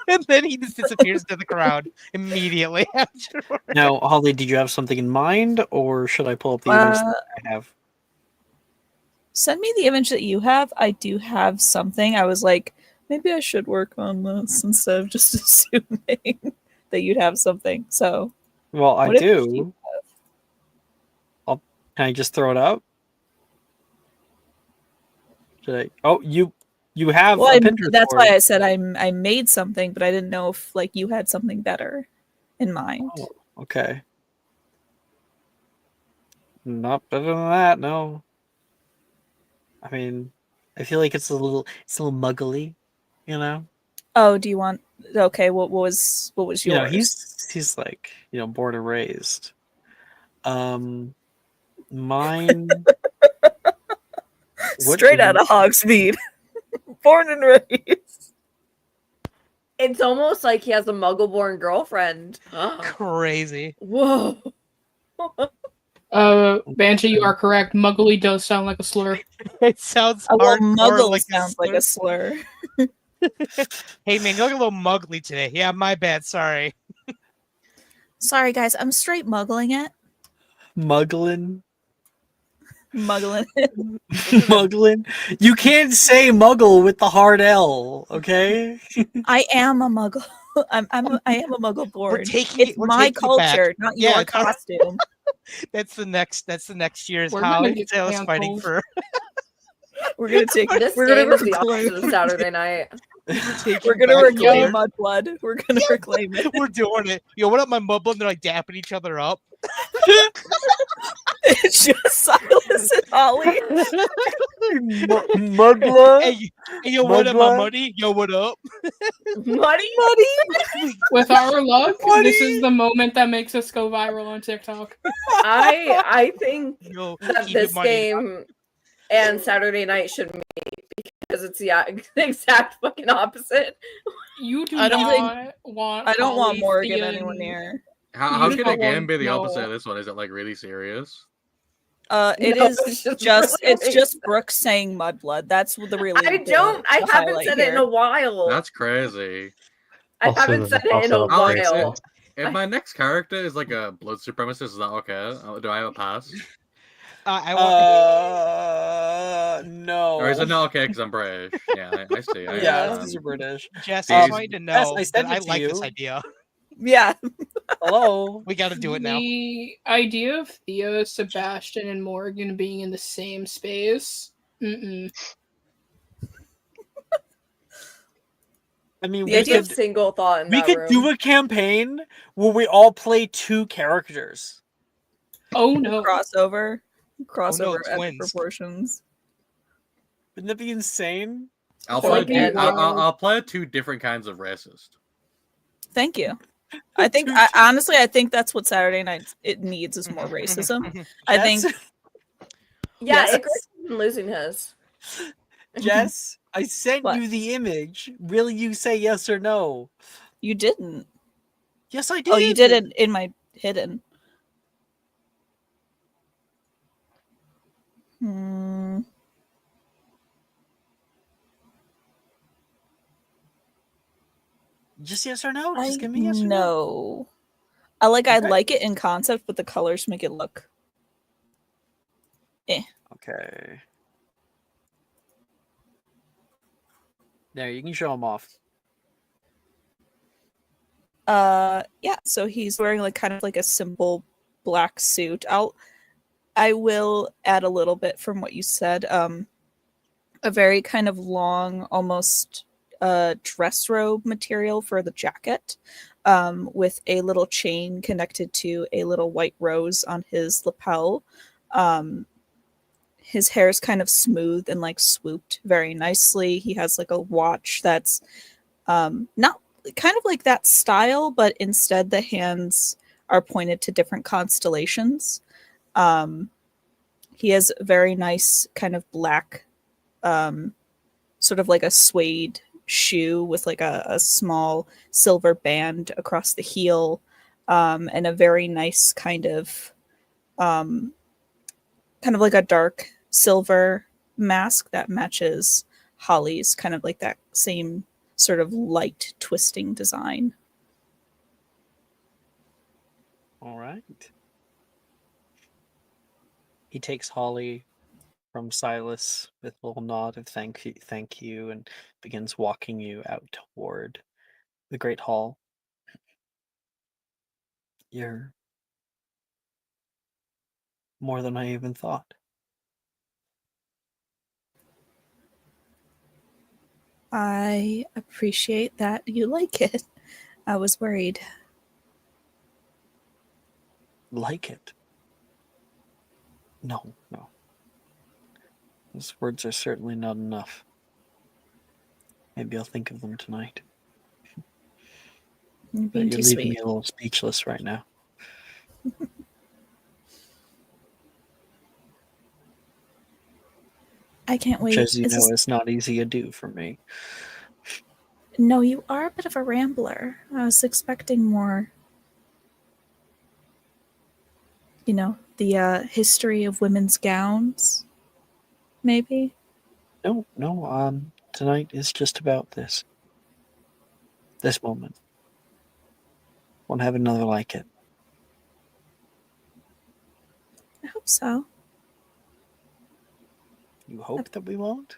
And then he just disappears into the crowd immediately afterward. Now, Holly, did you have something in mind, or should I pull up the image that I have? Send me the image that you have. I do have something. I was like, maybe I should work on this instead of just assuming that you'd have something. So, Well, I what image do. you Can I just throw it up? Should I? Oh, you have Well, a Pinterest that's board. why I said I made something, but I didn't know if like you had something better in mind. Oh, okay. Not better than that, no. I mean, I feel like it's a little muggly, you know. Oh, do you want? Okay, what was yours? You know, he's like, you know, born and raised. Mine what straight out is- of Hogsmeade, born and raised. It's almost like he has a muggle-born girlfriend. Crazy. Whoa. Banshee, you are correct. Muggly does sound like a slur. It sounds Well, hardcore muggle like sounds like a slur. Hey man, you look a little muggly today. Yeah, my bad. Sorry. Sorry, guys, I'm straight muggling it. Muggling? Muggling. Muggling? You can't say muggle with the hard L, okay? I am a muggle. I am a muggle born. taking It's we're my taking it back. culture, not Yeah, your it's our- costume. That's the next year's We're how gonna get I was fighting canceled. for. We're gonna take. This We're game gonna is the opposite of reclaim. Saturday night. We're gonna reclaim Mud. Mudblood. We're gonna reclaim it. We're doing it. Yo, what up, my mubble? And they're like dapping each other up. It's just Silas and Holly. Mudblood? Hey, yo, what up, my Mudblood? muddy? Yo, what up? Muddy? With our luck, this is the moment that makes us go viral on TikTok. I think Yo, that keep it this muddy. game and Saturday night should meet because it's the exact fucking opposite. You do I don't not want. I don't want Holly, Morgan Thea, anywhere and- near. How You could don't a game want- be the no. opposite of this one? Is it like really serious? It No, is it's just just really- it's just Brooke saying Mudblood. That's the really. I haven't highlight said it in here. a while. That's crazy. I haven't said it in a also I'll very fix it. while. small. If my next character is like a blood supremacist, is that okay? Do I have a pass? I want No. Or is it not okay because I'm British? Yeah, I see. I Yeah, understand. these are British. Jess, Um, I want you to know Jess, I that sent it I to like this you. idea. Yeah. Hello. We got to do it now. The idea of Theo, Sebastian, and Morgan being in the same space. Mm-mm. I mean, The we idea A could single thought in we that could room. do a campaign where we all play two characters. Oh no! Crossover. Crossover epic twins. proportions. Wouldn't that be insane? I'll Or play. like a- I'll play two different kinds of racist. Thank you. I think honestly, I think that's what Saturday night it needs is more racism. I think Jess? Yeah, Yes. Icarus has been losing his. Jess, I sent What? you the image. Will you say yes or no? you didn't. Yes, I did. Oh, you did it in my hidden. Hmm. Just yes or no? I Just give me yes or no. no. I Okay. like it in concept, but the colors make it look. Okay. There, you can show them off. Yeah, so he's wearing like kind of like a simple black suit. I will add a little bit from what you said. A very kind of long, almost dress robe material for the jacket, with a little chain connected to a little white rose on his lapel. His hair is kind of smooth and like swooped very nicely. He has like a watch that's not kind of like that style, but instead the hands are pointed to different constellations. He has a very nice kind of black, sort of like a suede shoe with like a small silver band across the heel, and a very nice kind of like a dark silver mask that matches Holly's, kind of like that same sort of light twisting design. All right. He takes Holly from Silas with a little nod of thank you, and begins walking you out toward the Great Hall. You're more than I even thought. I appreciate that you like it. I was worried. Like it? No. Those words are certainly not enough. Maybe I'll think of them tonight. You're But being you're too leaving me sweet. a little speechless right now. I can't Which, wait. as you know, is not easy to do for me. No, you are a bit of a rambler. I was expecting more. The history of women's gowns, maybe? No. Tonight is just about this. This moment. Won't have another like it. I hope so. You hope that we won't?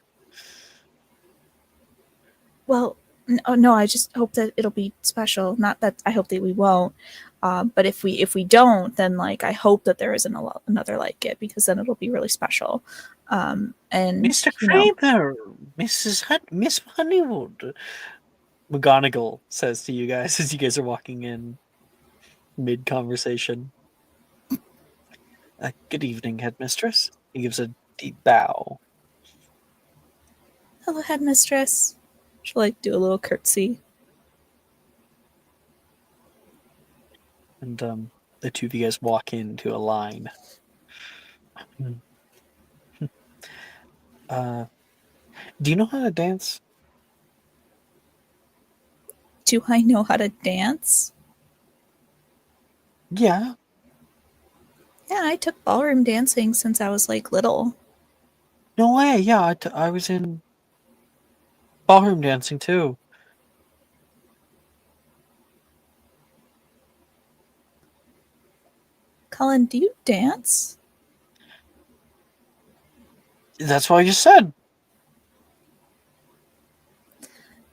Well, no, I just hope that it'll be special. Not that I hope that we won't. But if we don't, then like I hope that there isn't another like it, because then it'll be really special. And Mr. Kramer, Miss Honeywood. McGonagall says to you guys as you guys are walking in mid-conversation. Good evening, headmistress. He gives a deep bow. hello, headmistress. She'll like do a little curtsy. And the two of you guys walk into a line. Do you know how to dance? Do I know how to dance? Yeah. Yeah, I took ballroom dancing since I was like little. No way. Yeah, I was in ballroom dancing too. Colin, do you dance? That's what I just said.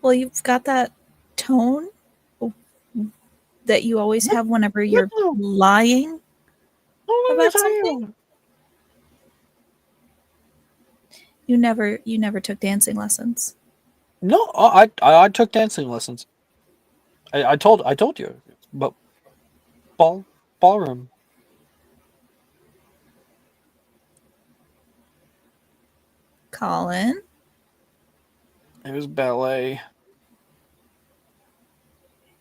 Well, you've got that tone that you always have whenever you're lying about something. You never took dancing lessons. No, I took dancing lessons. I told you, but ballroom. Colin, It was ballet.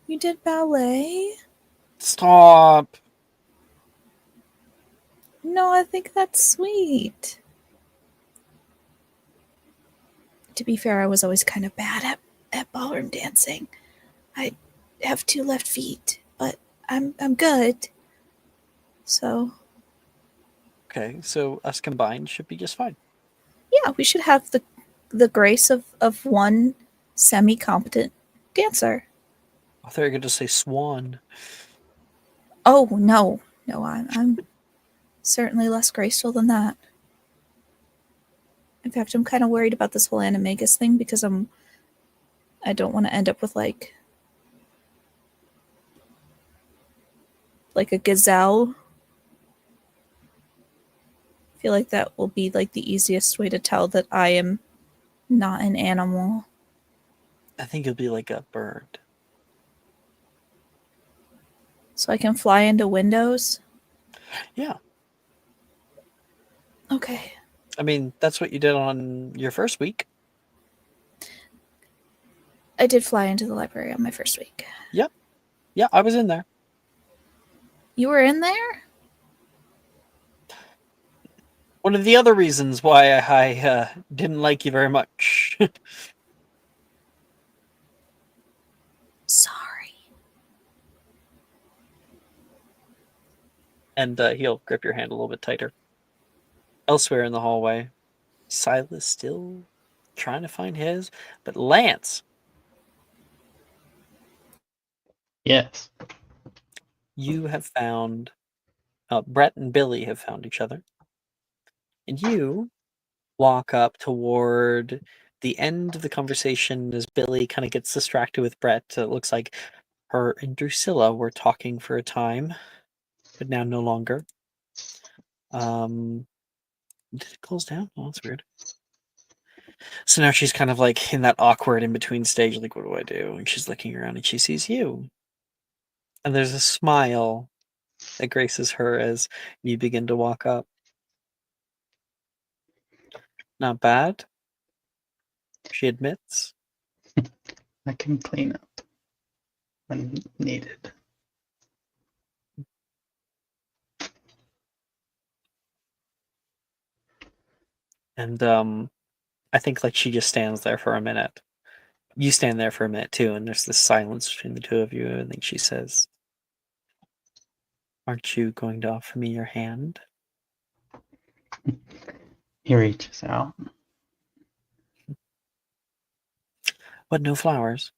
you did ballet? Stop. No, I think that's sweet. To be fair, I was always kind of bad at ballroom dancing. I have 2 left feet, but I'm good. So Okay, so us combined should be just fine. yeah, we should have the grace of one semi-competent dancer. I thought you were going to say swan. Oh no, I'm certainly less graceful than that. In fact, I'm kind of worried about this whole animagus thing because I don't want to end up with like a gazelle. I feel like that will be like the easiest way to tell that I am not an animal. I think it'll be like a bird. So I can fly into windows? Yeah. Okay. I mean, that's what you did on your first week. I did fly into the library on my first week. Yep. Yeah, I was in there. You were in there? One of the other reasons why I didn't like you very much. Sorry. And he'll grip your hand a little bit tighter. Elsewhere in the hallway, Silas still trying to find his, but Lance Yes. You have found Brett and Billy have found each other, and you walk up toward the end of the conversation as Billy kind of gets distracted with Brett. It looks like her and Drusilla were talking for a time, but now no longer. Did it close down? Oh, that's weird. So now she's kind of like in that awkward in between stage, like, what do I do? And she's looking around and she sees you. And there's a smile that graces her as you begin to walk up. Not bad, she admits. I can clean up when needed. And I think like she just stands there for a minute. You stand there for a minute too, and there's this silence between the two of you. And I think she says, "Aren't you going to offer me your hand?" He reaches out. But no flowers.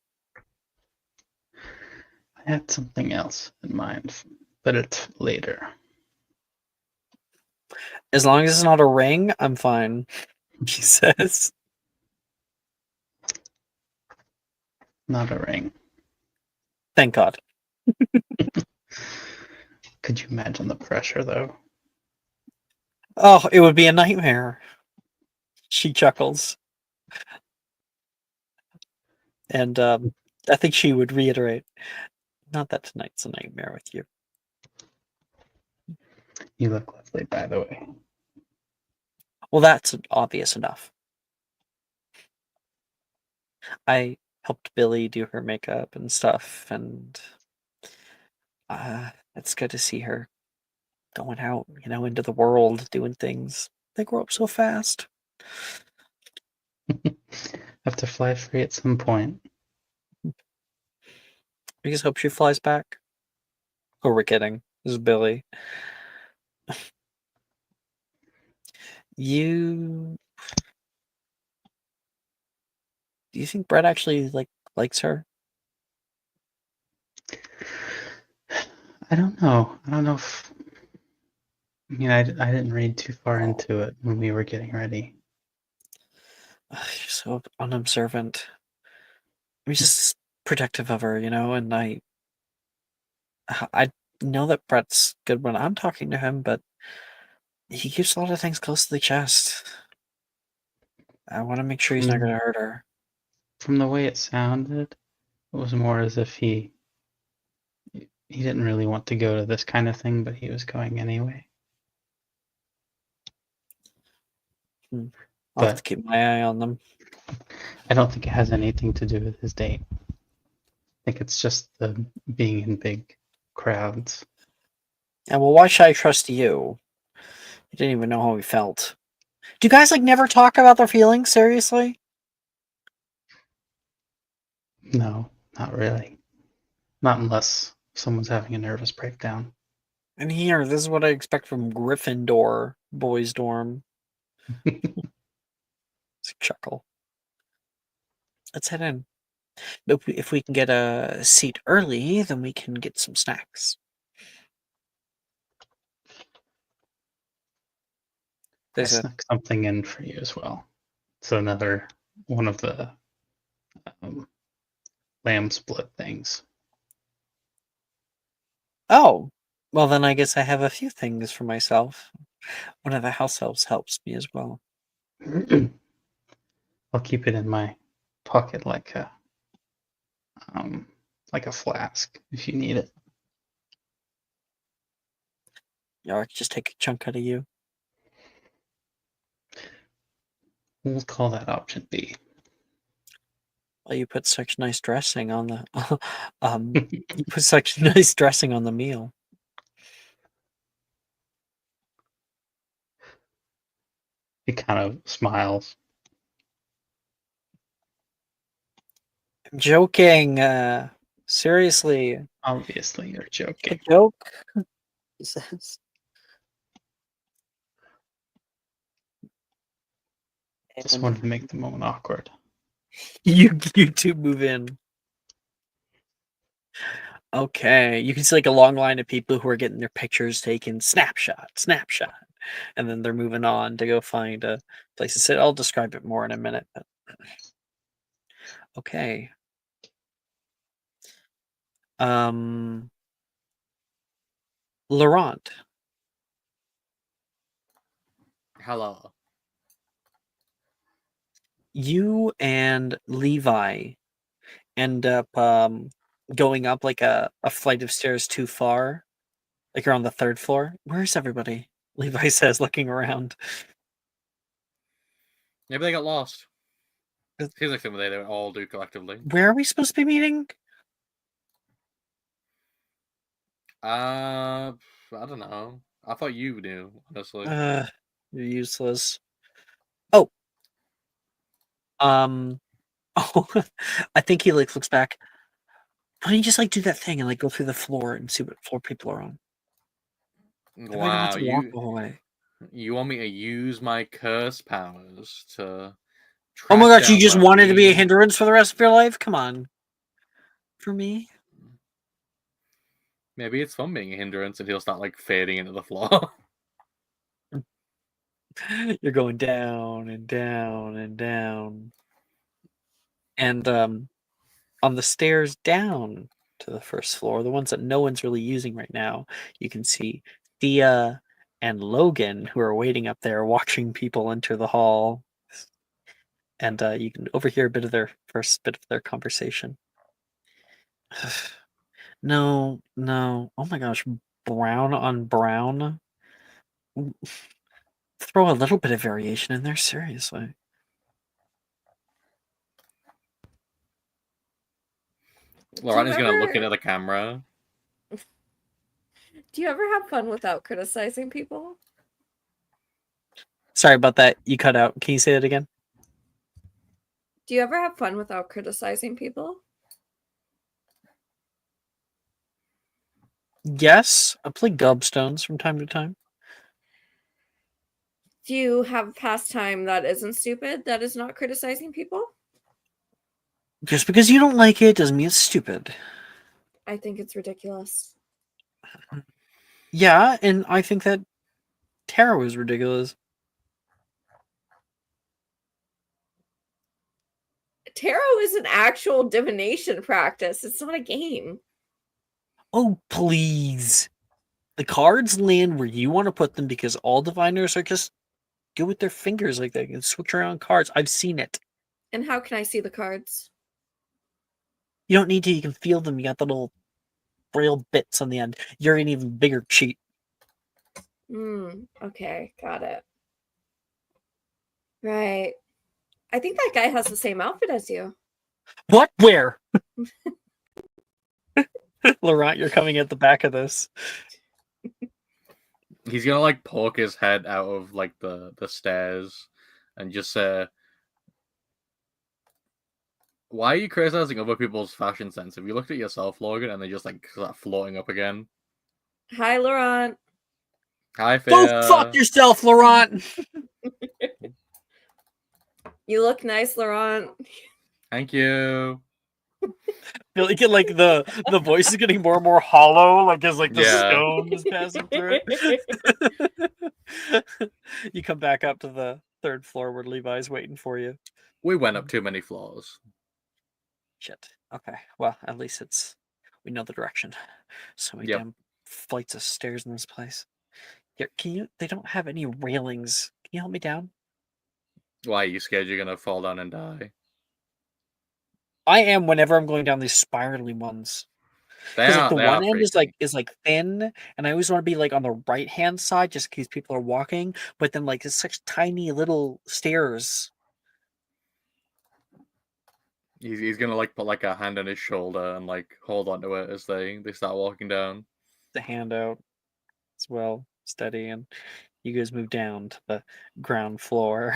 I had something else in mind, but it's later. As long as it's not a ring, I'm fine, she says. Not a ring. Thank God. Could you imagine the pressure, though? Oh, it would be a nightmare. She chuckles. And I think she would reiterate, not that tonight's a nightmare with you. You look lovely, by the way. Well, that's obvious enough. I helped Billy do her makeup and stuff, and it's good to see her going out, into the world, doing things. They grow up so fast. Have to fly free at some point. I just hope she flies back. Oh, we're kidding. This is Billy. Do you think Brett actually likes her? I don't know. I don't know if. I didn't read too far into it when we were getting ready. She's so unobservant. He's just protective of her, and I know that Brett's good when I'm talking to him, but he keeps a lot of things close to the chest. I want to make sure he's not going to hurt her. From the way it sounded, it was more as if he didn't really want to go to this kind of thing, but he was going anyway. I'll have to keep my eye on them. I don't think it has anything to do with his date. I think it's just the being in big crowds. Yeah, well, why should I trust you? You didn't even know how he felt. Do you guys never talk about their feelings? Seriously? No, not really. Not unless someone's having a nervous breakdown. And here, this is what I expect from Gryffindor boys' dorm. It's a chuckle. Let's head in. If we can get a seat early, then we can get some snacks. I snuck something in for you as well. So another one of the lamb split things. Oh, well then I guess I have a few things for myself. One of the house elves helps me as well. I'll keep it in my pocket like a flask if you need it. Yeah, I could just take a chunk out of you. We'll call that option B. Well, you put such nice dressing on the you put such nice dressing on the meal. He kind of smiles. I'm joking. Seriously. Obviously, you're joking. A joke? He says. Just wanted to make the moment awkward. You two move in. Okay, you can see like a long line of people who are getting their pictures taken, snapshot, snapshot, and then they're moving on to go find a place to sit. I'll describe it more in a minute. But... Okay. Laurent, Hello. you and Levi end up going up like a flight of stairs too far. Like you're on the 3rd floor. Where's everybody? Levi says, looking around. Maybe they got lost. Seems like something they don't all do collectively. Where are we supposed to be meeting? I don't know. I thought you knew, honestly. You're useless. Oh. Oh, I think he like looks back. Why don't you just like do that thing and like go through the floor and see what floor people are on? Everybody don't have Wow, to walk the whole way. you want me to use my curse powers to Oh my track gosh, you down just where wanted to be a we- hindrance for the rest of your life? Come on. For me? Maybe it's fun being a hindrance and he'll start like fading into the floor. You're going down and down and down. And on the stairs down to the 1st floor, the ones that no one's really using right now, you can see Thea and Logan, who are waiting up there watching people enter the hall. And you can overhear a bit of their first bit of their conversation. No. Oh my gosh, brown on brown. Throw a little bit of variation in there, seriously. Laurent is gonna look into the camera. Do you ever have fun without criticizing people? Sorry about that. You cut out. Can you say that again? Do you ever have fun without criticizing people? Yes, I play gobstones from time to time. Do you have a pastime that isn't stupid, that is not criticizing people? Just because you don't like it doesn't mean it's stupid. I think it's ridiculous. Yeah, and I think that tarot is ridiculous. Tarot is an actual divination practice. It's not a game. Oh, please. The cards land where you want to put them because all diviners are just good with their fingers like that and switch around cards. I've seen it. And how can I see the cards? You don't need to. You can feel them. You got the little braille bits on the end. You're an even bigger cheat. Okay, got it. Right. I think that guy has the same outfit as you. What? Where? Laurent, you're coming at the back of this. He's gonna like poke his head out of like the stairs and just say, "Why are you criticizing other people's fashion sense? Have you looked at yourself, Logan?" And they just like start floating up again. Hi, Laurent. Hi, Go Fia. fuck yourself, Laurent. You look nice, Laurent. Thank you. Feel like the voice is getting more and more hollow, like as like the Yeah. stone is passing through it. You come back up to the 3rd floor where Levi's waiting for you. We went up too many floors. Shit. Okay. Well, at least we know the direction. So many Yep. damn flights of stairs in this place. Here, they don't have any railings. Can you help me down? Why are you scared you're gonna fall down and die? I am whenever I'm going down these spirally ones. They Because are. like the They one are end is freaky. like thin, and I always want to be like on the right hand side just in case people are walking. But then like it's such tiny little stairs. He's gonna like put like a hand on his shoulder and like hold onto it as they start walking down. The hand out as well, steady, and you guys move down to the ground floor.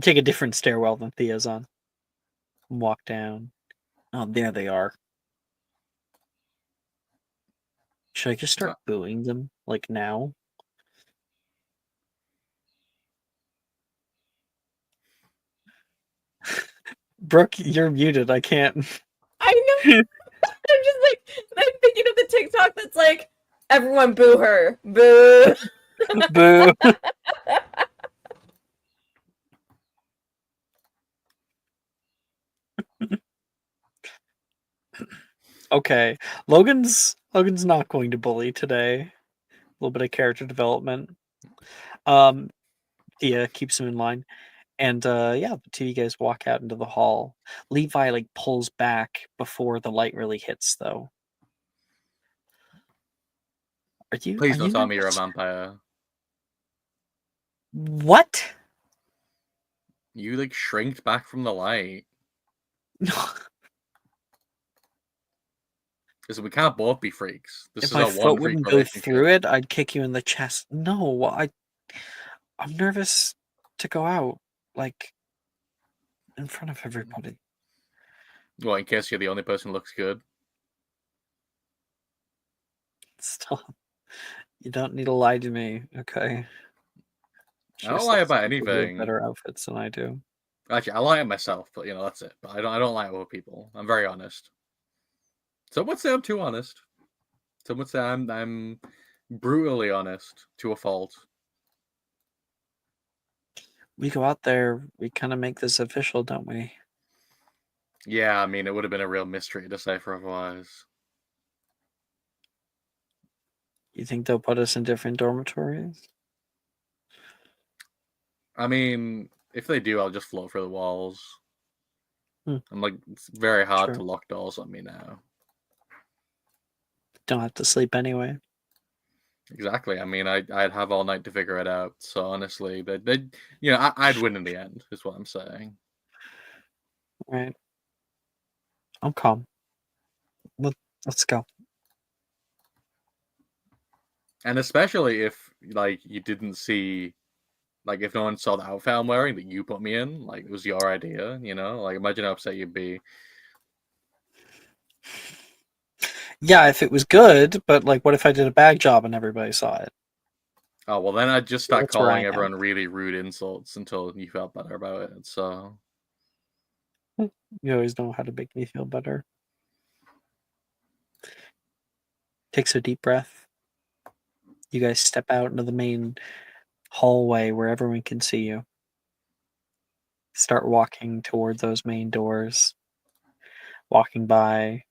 Take a different stairwell than Thea's on. Walk down. Oh, there they are. Should I just start booing them like now? Brooke, you're muted. I can't. I know. I'm just like, I'm thinking of the TikTok that's like, everyone boo her. Boo. Boo. Okay, Logan's not going to bully today. A little bit of character development. Thea keeps him in line, and yeah, the two of you guys walk out into the hall. Levi like pulls back before the light really hits, though. Please Are don't you tell me you're a nervous? vampire. What? You like shrinked back from the light. No. Because we can't both be freaks. This If is my a foot one freak wouldn't go relationship. through it, I'd kick you in the chest. No, I'm nervous to go out, like, in front of everybody. Well, in case you're the only person who looks good. Stop. You don't need to lie to me, okay? I don't lie about anything. Better outfits than I do. Actually, I lie at myself, but that's it. But I don't lie at other people. I'm very honest. Some would say I'm too honest. Some would say I'm brutally honest to a fault. We go out there, we kind of make this official, don't we? Yeah, I mean, it would have been a real mystery to decipher otherwise. You think they'll put us in different dormitories? I mean, if they do, I'll just float through the walls. Hmm. I'm like, it's very hard Sure. to lock doors on me now. Don't have to sleep anyway. Exactly. I mean, I'd have all night to figure it out. So honestly, I'd win in the end, is what I'm saying. Right. I'm calm. Let's go. And especially if like you didn't see, like if no one saw the outfit I'm wearing that you put me in, like it was your idea, like imagine how upset you'd be. Yeah, if it was good, but like, what if I did a bad job and everybody saw it? Oh well, then I'd just start That's where I calling am. everyone really rude insults until you felt better about it. So You always know how to make me feel better. Takes a deep breath. You guys step out into the main hallway where everyone can see you. Start walking toward those main doors. Walking by,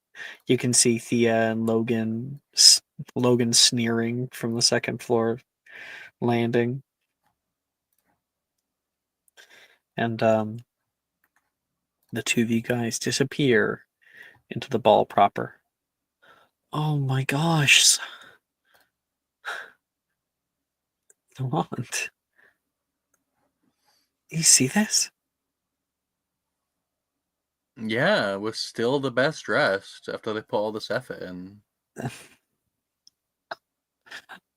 you can see Thea and Logan sneering from the second floor landing. And the two of you guys disappear into the ball proper. Oh my gosh. What? You see this? yeah, we're still the best dressed after they put all this effort in.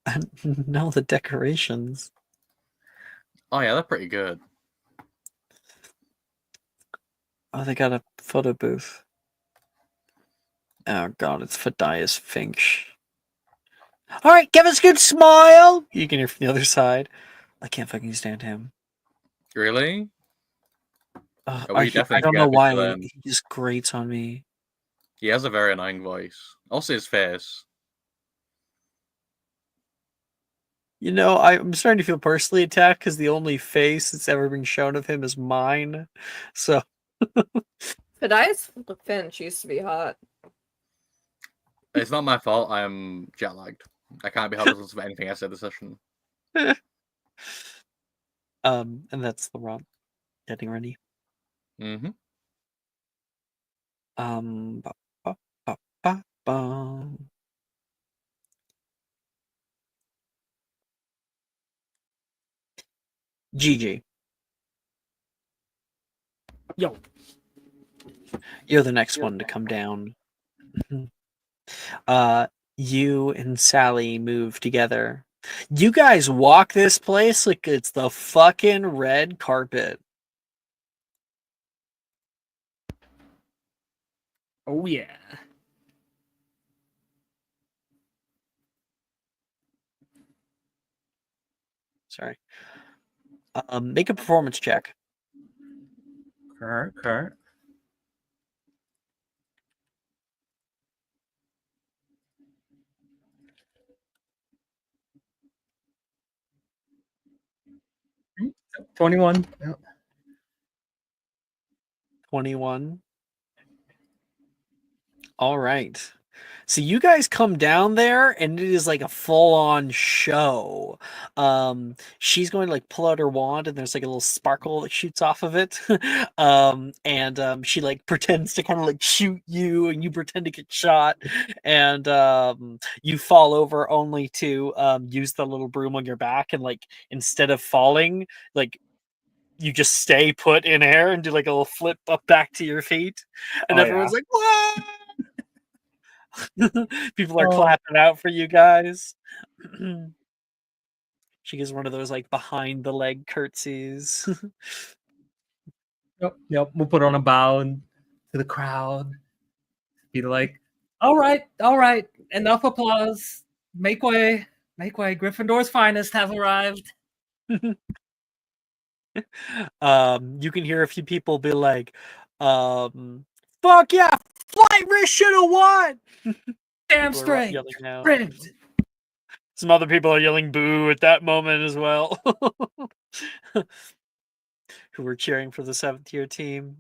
And no, the decorations. Oh yeah, they're pretty good. Oh, they got a photo booth. Oh god, it's Fadias Finch. Alright, give us a good smile! You can hear from the other side. I can't fucking stand him. Really? I definitely don't know get why. then. He just grates on me. He has a very annoying voice. Also his face. You know, I'm starting to feel personally attacked because the only face that's ever been shown of him is mine. So Fadias Finch used to be hot. It's not my fault. I'm jet lagged. I can't be held responsible for anything I said this session. and that's the run. Getting ready. Mm-hmm. Ba, ba, ba, ba, ba. GG. Yo. You're the next one to come down. You and Sally move together. You guys walk this place like it's the fucking red carpet. Oh yeah. Sorry. Make a performance check. Okay. 21. Yep. 21. All right. So you guys come down there and it is like a full-on show. She's going to like pull out her wand and there's like a little sparkle that shoots off of it. She like pretends to kind of like shoot you and you pretend to get shot and you fall over only to use the little broom on your back and like instead of falling, like you just stay put in air and do like a little flip up back to your feet. And Oh, everyone's yeah. like, "Whoa!" People are Oh. clapping out for you guys. She gives one of those like behind the leg curtsies. Yep. We'll put on a bow and to the crowd. Be like, all right. Enough applause. Make way. Gryffindor's finest have arrived. You can hear a few people be like, fuck yeah, Flight Risk should have won. Damn People are straight. yelling out. Rigged. Some other people are yelling boo at that moment as well. Who were cheering for the 7th year team.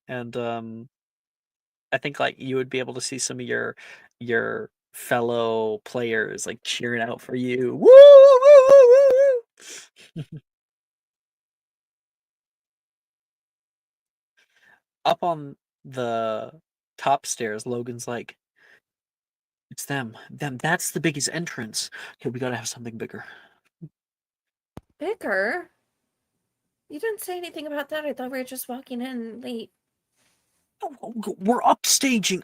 And I think like you would be able to see some of your fellow players like cheering out for you. Woo, woo, woo, woo, woo. Up on the top stairs, Logan's like, it's them. That's the biggest entrance. Okay, we gotta have something bigger. Bigger? You didn't say anything about that. I thought we were just walking in late. Oh, we're upstaging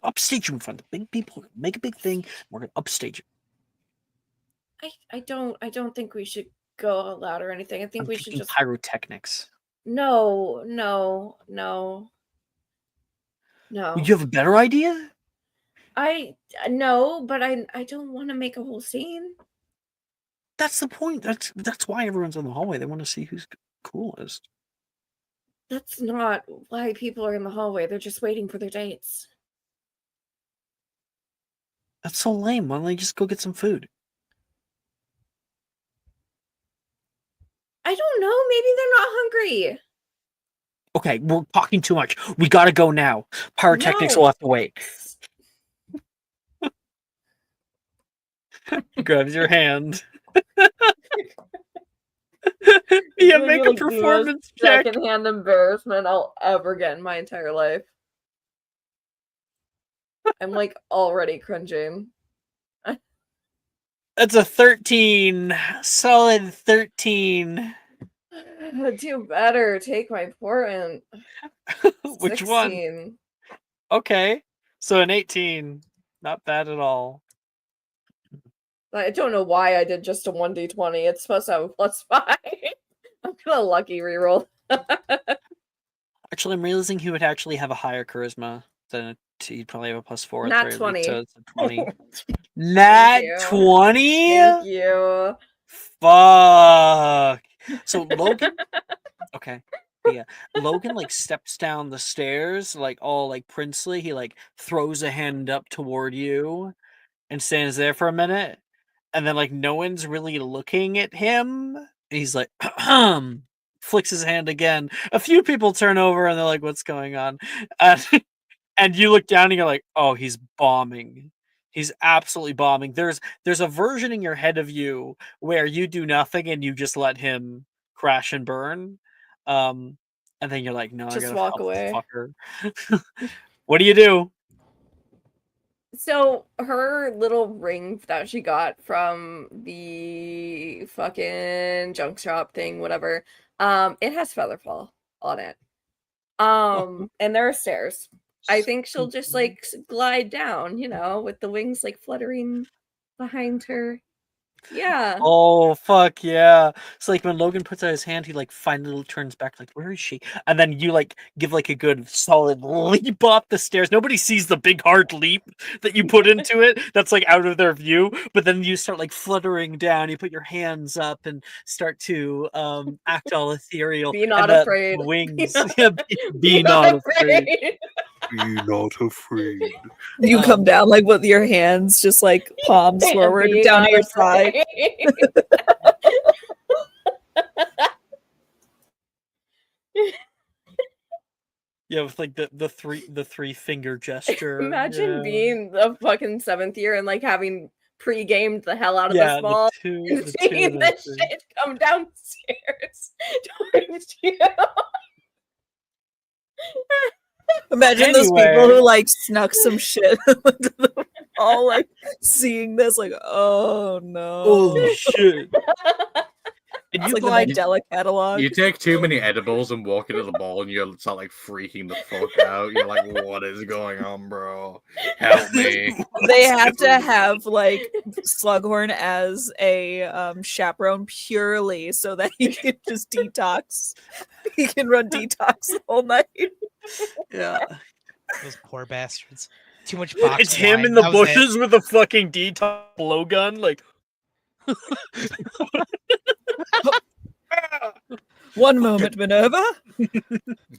in front of big people. Make a big thing. We're gonna upstage it. I don't think we should go all out or anything. I think I'm we should thinking just pyrotechnics. No. You have a better idea? No, but I don't want to make a whole scene. That's the point. That's why everyone's in the hallway. They want to see who's coolest. That's not why people are in the hallway. They're just waiting for their dates. That's so lame. Why don't they just go get some food? I don't know. Maybe they're not hungry. Okay, we're talking too much. We gotta go now. Pyrotechnics No. will have to wait. He grabs your hand. Yeah, make a performance check. Secondhand embarrassment I'll ever get in my entire life. I'm like already cringing. That's a 13. Solid 13. Do better. Take my important. Which 16. one? Okay. So an 18. Not bad at all. I don't know why I did just a 1d20. It's supposed to have a +5. I'm gonna lucky reroll. Actually, I'm realizing he would actually have a higher charisma than he'd probably have a +4. Nat 20. So it's a 20. Nat 20? Thank you. Fuck. So Logan. Okay. Yeah. Logan like steps down the stairs, like all like princely. He like throws a hand up toward you and stands there for a minute. And then like no one's really looking at him. He's like flicks his hand again. A few people turn over and they're like, what's going on? And you look down and you're like, oh, he's bombing. He's absolutely bombing. There's a version in your head of you where you do nothing and you just let him crash and burn. And then you're like, no, just I gotta walk help away. Fucker. What do you do? So her little ring that she got from the fucking junk shop thing, whatever, it has Featherfall on it. And there are stairs. I think she'll just like glide down, with the wings like fluttering behind her. Yeah. Oh fuck yeah! It's like when Logan puts out his hand, he like finally turns back, like, where is she? And then you like give like a good solid leap up the stairs. Nobody sees the big hard leap that you put into it. That's like out of their view. But then you start like fluttering down. You put your hands up and start to act all ethereal. Be not and afraid. Wings. Be not afraid. Be not afraid. You come down like with your hands just like palms forward Be down not to your side. afraid. Yeah, with like the three finger gesture. Imagine yeah. being the fucking 7th year and like having pre-gamed the hell out of Yeah, the small and the seeing two, this the shit come downstairs towards you. Imagine those people Anyway. who like snuck some shit into the all like seeing this, like, oh no. Holy shit! And It's you like the like Mandela catalog. You take too many edibles and walk into the ball, and you start like freaking the fuck out. You're like, "What is going on, bro? Help me!" They have to have like Slughorn as a chaperone purely so that he can just detox. He can run detox all night. yeah. Those poor bastards. Too much box It's him wine, in the that was it. bushes with a fucking detox blowgun, like. One moment, Minerva.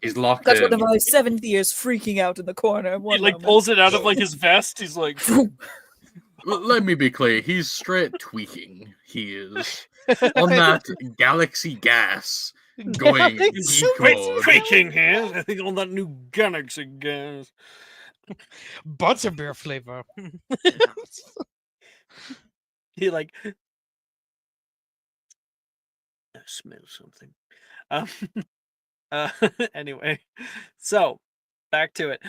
He's locked Got in. one of my 7th years freaking out in the corner. One He like moment. pulls it out of like his vest. He's like, Let me be clear. He's straight tweaking. He is on that galaxy gas going he's decode. tweaking here. I think on that new galaxy gas. Butterbeer flavor. He like. I smell something. Um, anyway, so back to it.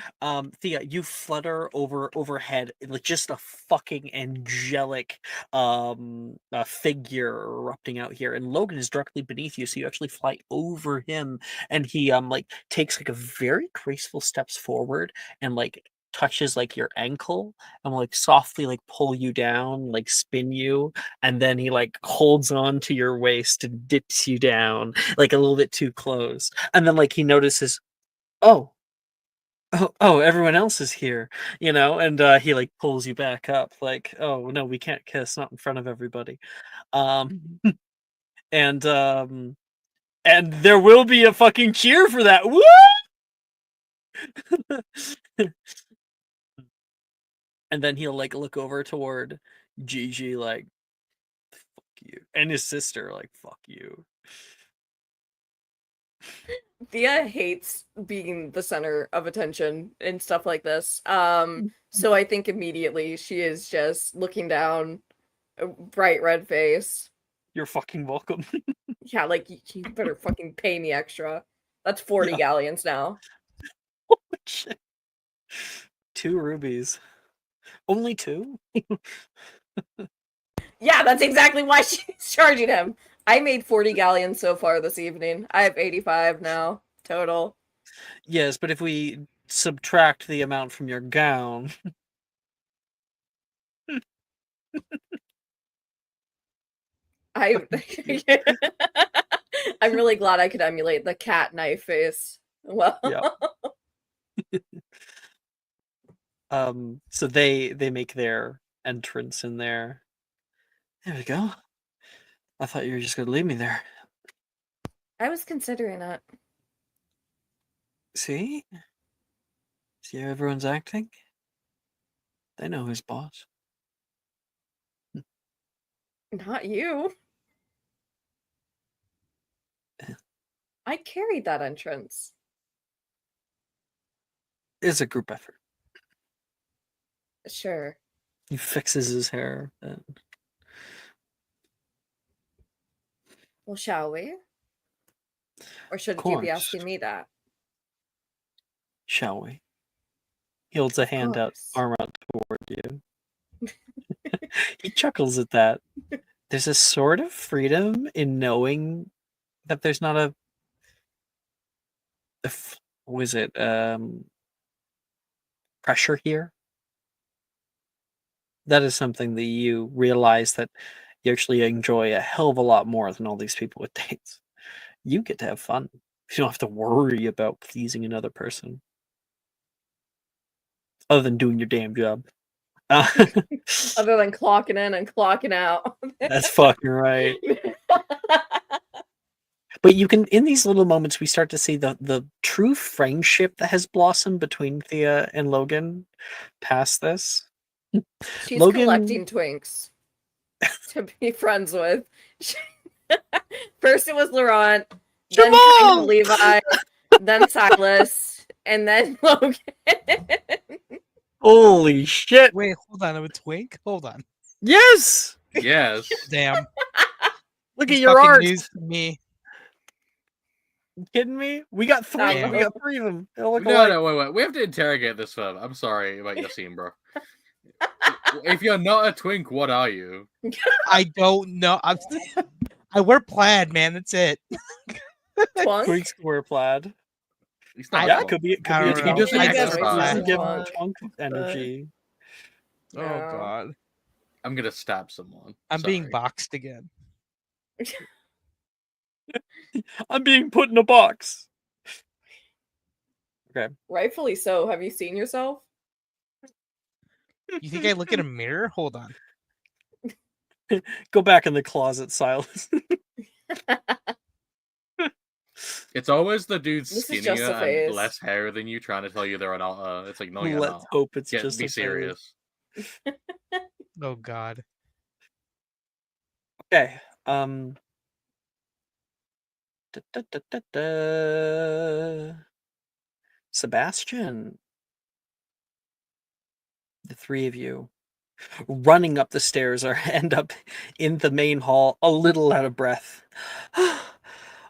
Thea, you flutter overhead like just a fucking angelic figure erupting out here, and Logan is directly beneath you, so you actually fly over him, and he like takes like a very graceful steps forward and like touches like your ankle and will like softly like pull you down, like spin you, and then he like holds on to your waist and dips you down like a little bit too close, and then like he notices, oh, everyone else is here, and he like pulls you back up like, oh no, we can't kiss, not in front of everybody. And there will be a fucking cheer for that. Woo! And then he'll like look over toward Gigi like, fuck you, and his sister like, fuck you. Thea hates being the center of attention and stuff like this. So I think immediately she is just looking down, a bright red face. You're fucking welcome. Yeah, like you better fucking pay me extra. That's 40 galleons now. Holy shit. 2 rubies. Only 2? Yeah, that's exactly why she's charging him. I made 40 galleons so far this evening. I have 85 now total. Yes, but if we subtract the amount from your gown. I'm really glad I could emulate the cat knife face. Well, Yeah. So they make their entrance in there. There we go. I thought you were just gonna leave me there. I was considering it. See how everyone's acting? They know who's boss. Not you. I carried that entrance. It's a group effort. Sure. He fixes his hair. Well, shall we? Or shouldn't you be asking me that? Shall we? He holds a hand out, arm out toward you. He chuckles at that. There's a sort of freedom in knowing that there's not a pressure here. That is something that you realize that you actually enjoy a hell of a lot more than all these people with dates. You get to have fun. You don't have to worry about pleasing another person. Other than doing your damn job. Other than clocking in and clocking out. That's fucking right. But you can, in these little moments, we start to see the true friendship that has blossomed between Thea and Logan past this. She's Logan... collecting twinks to be friends with. First it was Laurent, then Levi, then Silas, and then Logan. Holy shit! Wait, hold on. I'm a twink. Hold on. Yes! Yes. Damn. Look It's at your fucking art. news to me. You kidding me? We got three. Damn. We got three of them. They look No, alike. no, wait. We have to interrogate this further. I'm sorry about your scene, bro. If you're not a twink, what are you? I don't know. I wear plaid, man. That's it. Twunk? Twinks wear plaid. He's not. I Yeah, a it could twink. be. It could I be a don't He know. twink. doesn't I guess wear it's exercise. Doesn't give twunk, twunk but- energy. Oh No. god. I'm gonna stab someone. I'm being Sorry. boxed again. I'm being put in a box. Okay. Rightfully so. Have you seen yourself? You think I look in a mirror? Hold on. Go back in the closet, Silas. It's always the dudes This is just skinnier a phase. and less hair than you trying to tell you they're an altar. It's like, no, you're Let's not. hope it's Get, just be a phase. serious. Oh god. Okay. Da, da, da, da, da. Sebastian. The three of you running up the stairs or end up in the main hall, a little out of breath.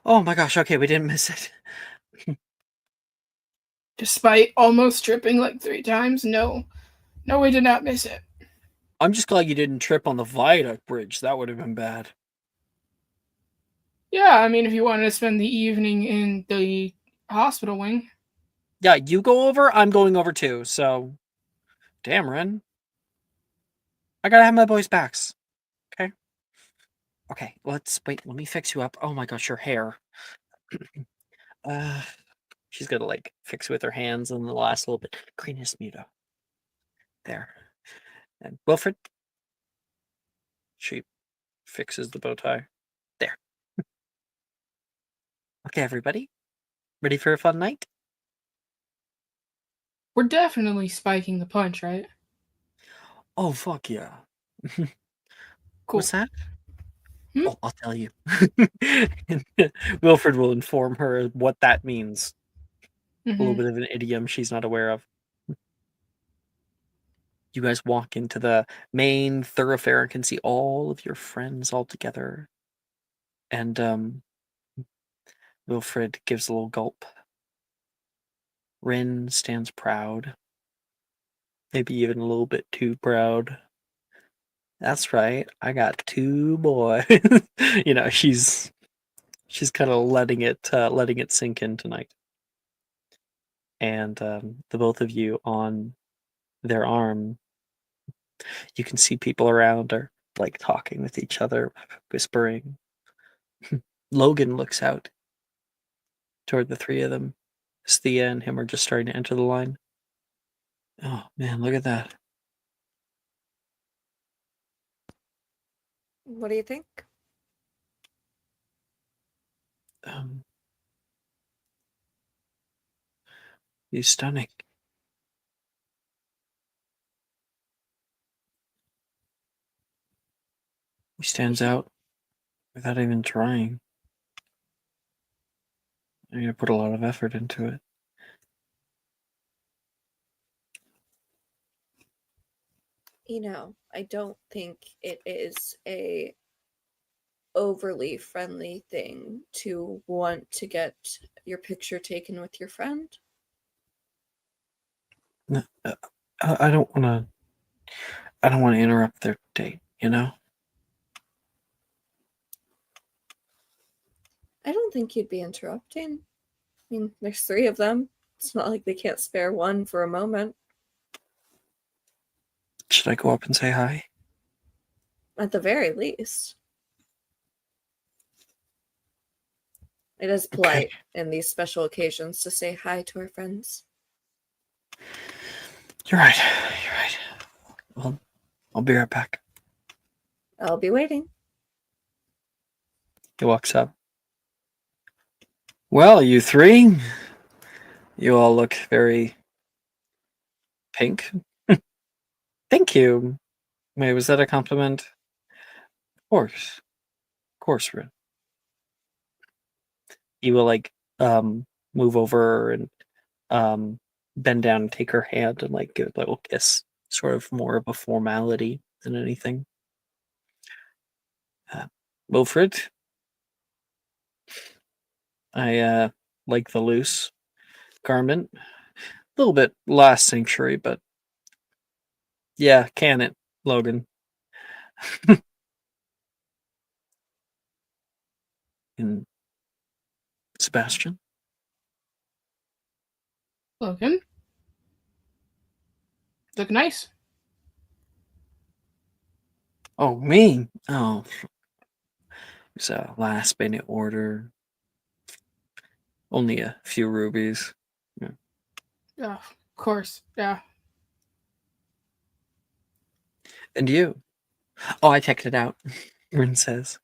Oh my gosh, okay, we didn't miss it. Despite almost tripping like 3 times, no, we did not miss it. I'm just glad you didn't trip on the viaduct bridge. That would have been bad. Yeah, I mean, if you wanted to spend the evening in the hospital wing. Yeah, you go over, I'm going over too, so. Damn, Ren. I gotta have my boys' backs. Okay? Okay, let's wait, let me fix you up. Oh my gosh, your hair. She's gonna like fix it with her hands and the last little bit. Cleanest Muto. There. And Wilfred. She fixes the bow tie. There. Okay, everybody. Ready for a fun night? We're definitely spiking the punch, right? Oh, fuck yeah. Cool. What's that? Hmm? Oh, I'll tell you. Wilfred will inform her what that means. A little bit of an idiom she's not aware of. You guys walk into the main thoroughfare and can see all of your friends all together. And Wilfred gives a little gulp. Rin stands proud. Maybe even a little bit too proud. That's right. I got 2 boys. You know, she's kind of letting it sink in tonight. And the both of you on their arm, you can see people around are like talking with each other, whispering. Logan looks out toward the 3 of them. Thea and him are just starting to enter the line. Oh man, look at that. What do you think? He's stunning. He stands out without even trying. I'm gonna put a lot of effort into it. You know, I don't think it is a overly friendly thing to want to get your picture taken with your friend. No, I don't want to. I don't want to interrupt their date. You know. I don't think you'd be interrupting. I mean, there's 3 of them. It's not like they can't spare one for a moment. Should I go up and say hi? At the very least. It is polite in these special occasions to say hi to our friends. You're right. You're right. Well, I'll be right back. I'll be waiting. He walks up. Well, you 3, you all look very pink. Thank you. Wait, was that a compliment? Of course, Rin. He will like move over and bend down and take her hand and like give a little kiss, sort of more of a formality than anything. Wilfred, I like the loose garment. A little bit last century, but yeah, can it, Logan? And Sebastian? Logan, look nice. Oh, me? Oh, it's a last minute order. Only a few rubies. Yeah, of course. Yeah. And you? Oh, I checked it out. Rin says.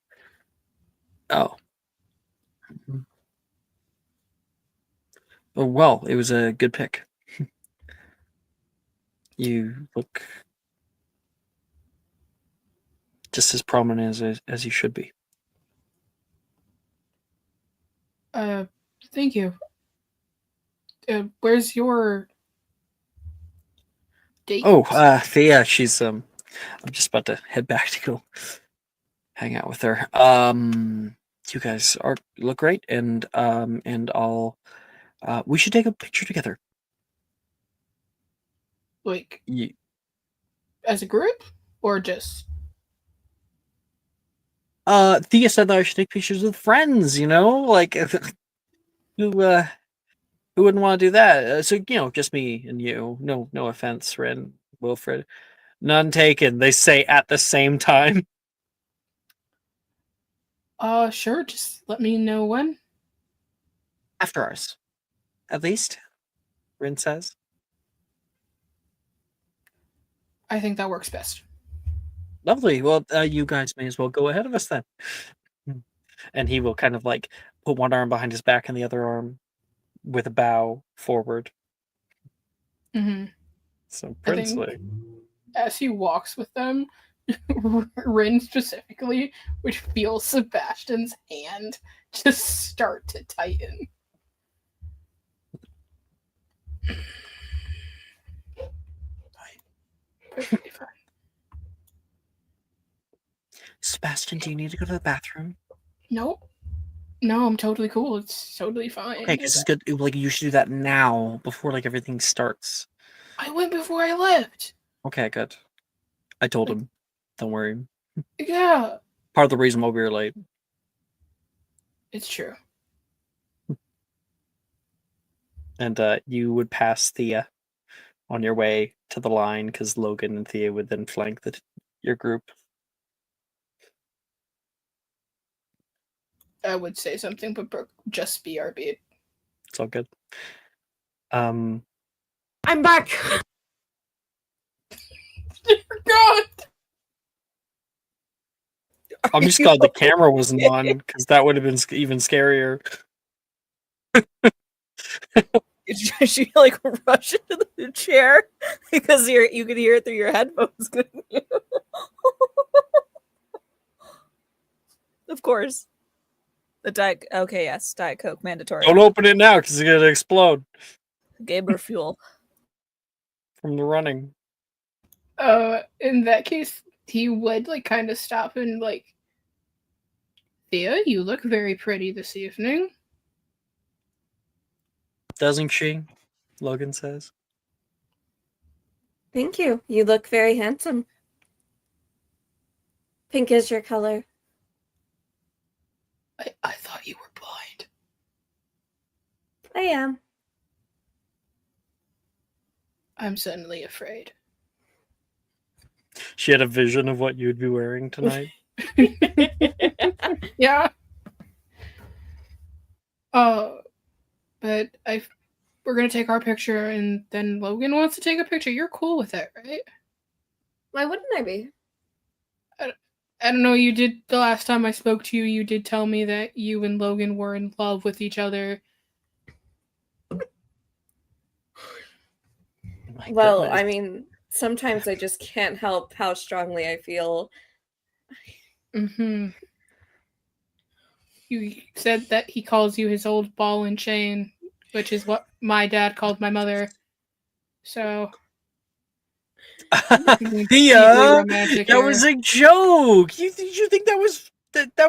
Oh. Oh, well, it was a good pick. You look just as prominent as you should be. Thank you. Where's your date? Oh, Thea, she's I'm just about to head back to go hang out with her. You guys look great, and I'll we should take a picture together. Like You, as a group, or just? Thea said that I should take pictures with friends. You know, like who wouldn't want to do that? So just me and you. No offense, Ren, Wilfred. None taken. They say at the same time. Sure. Just let me know when. After ours, at least. Rin says. I think that works best. Lovely. Well, you guys may as well go ahead of us then. And he will kind of like put one arm behind his back and the other arm with a bow forward. Mm-hmm. So princely. As he walks with them, Rin specifically would feel Sebastian's hand just start to tighten. Perfectly fine. Sebastian, do you need to go to the bathroom? No, I'm totally cool. It's totally fine. Okay, because it's good. Like you should do that now before like everything starts. I went before I left. Okay, good. I told him. Don't worry. Yeah, Part of the reason why we were late. it's true. And you would pass Thea on your way to the line because Logan and Thea would then flank your group. I would say something, but just BRB. It's all good. I'm back. God. I'm just glad the camera wasn't on because that would have been even scarier. She like rush into the chair because you could hear it through your headphones. Couldn't you? Of course. The Diet. Okay, yes, Diet Coke mandatory. Don't open it now because it's gonna explode Gamer fuel from the running. In that case, he would like kind of stop and like, Thea, you look very pretty this evening. Doesn't she? Logan says. Thank you. You look very handsome. Pink is your color. I thought you were blind. I am. I'm suddenly afraid. She had a vision of what you'd be wearing tonight. Yeah. But we're gonna take our picture, and then Logan wants to take a picture. You're cool with it, right? Why wouldn't I be? I don't know. You did the last time I spoke to you. You did tell me that you and Logan were in love with each other. Well, goodness. I mean, sometimes I just can't help how strongly I feel. Mm-hmm. You said that he calls you his old ball and chain, which is what my dad called my mother. So deeply Thea, romantic that here. was a joke. Did you think that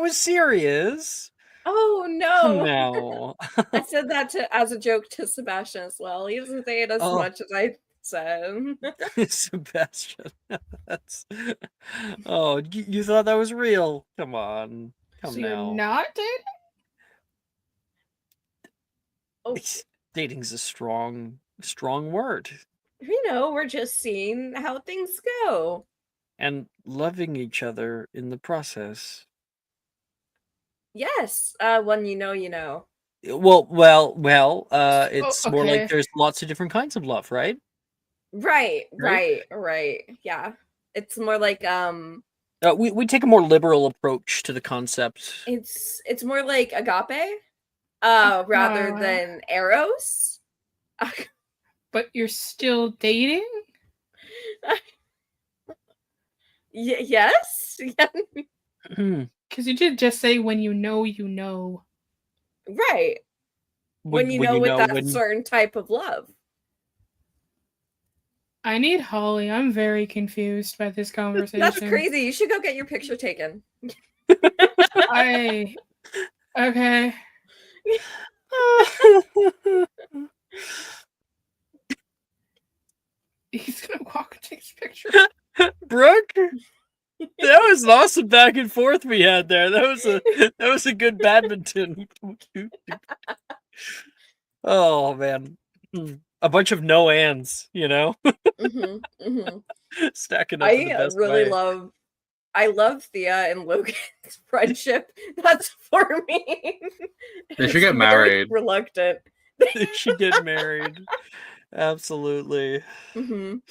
was serious? Oh Come no! now. I said that as a joke to Sebastian as well. He doesn't say it as Oh. much as I said. Sebastian. That's oh, you thought that was real. Come on. Come So you're now. not dating? Oh, Dating's a strong word. we're just seeing how things go. And loving each other in the process. Yes. When you know, you know. Well, it's more like okay. there's lots of different kinds of love, right? Right. Right? Yeah. It's more like We take a more liberal approach to the concept. it's more like agape, rather than eros. But you're still dating? Yes. Because you did just say when you know, you know. Right. When you know with that certain type of love. I need Holly. I'm very confused by this conversation. That's crazy. You should go get your picture taken. Okay. He's gonna walk and take his picture. Brooke, that was an awesome back and forth we had there. That was a good badminton. Oh man, a bunch of no ands, stacking up in the best way. I love Thea and Logan's friendship. That's for me. They should get married. Reluctant. They should get married. Absolutely. It'd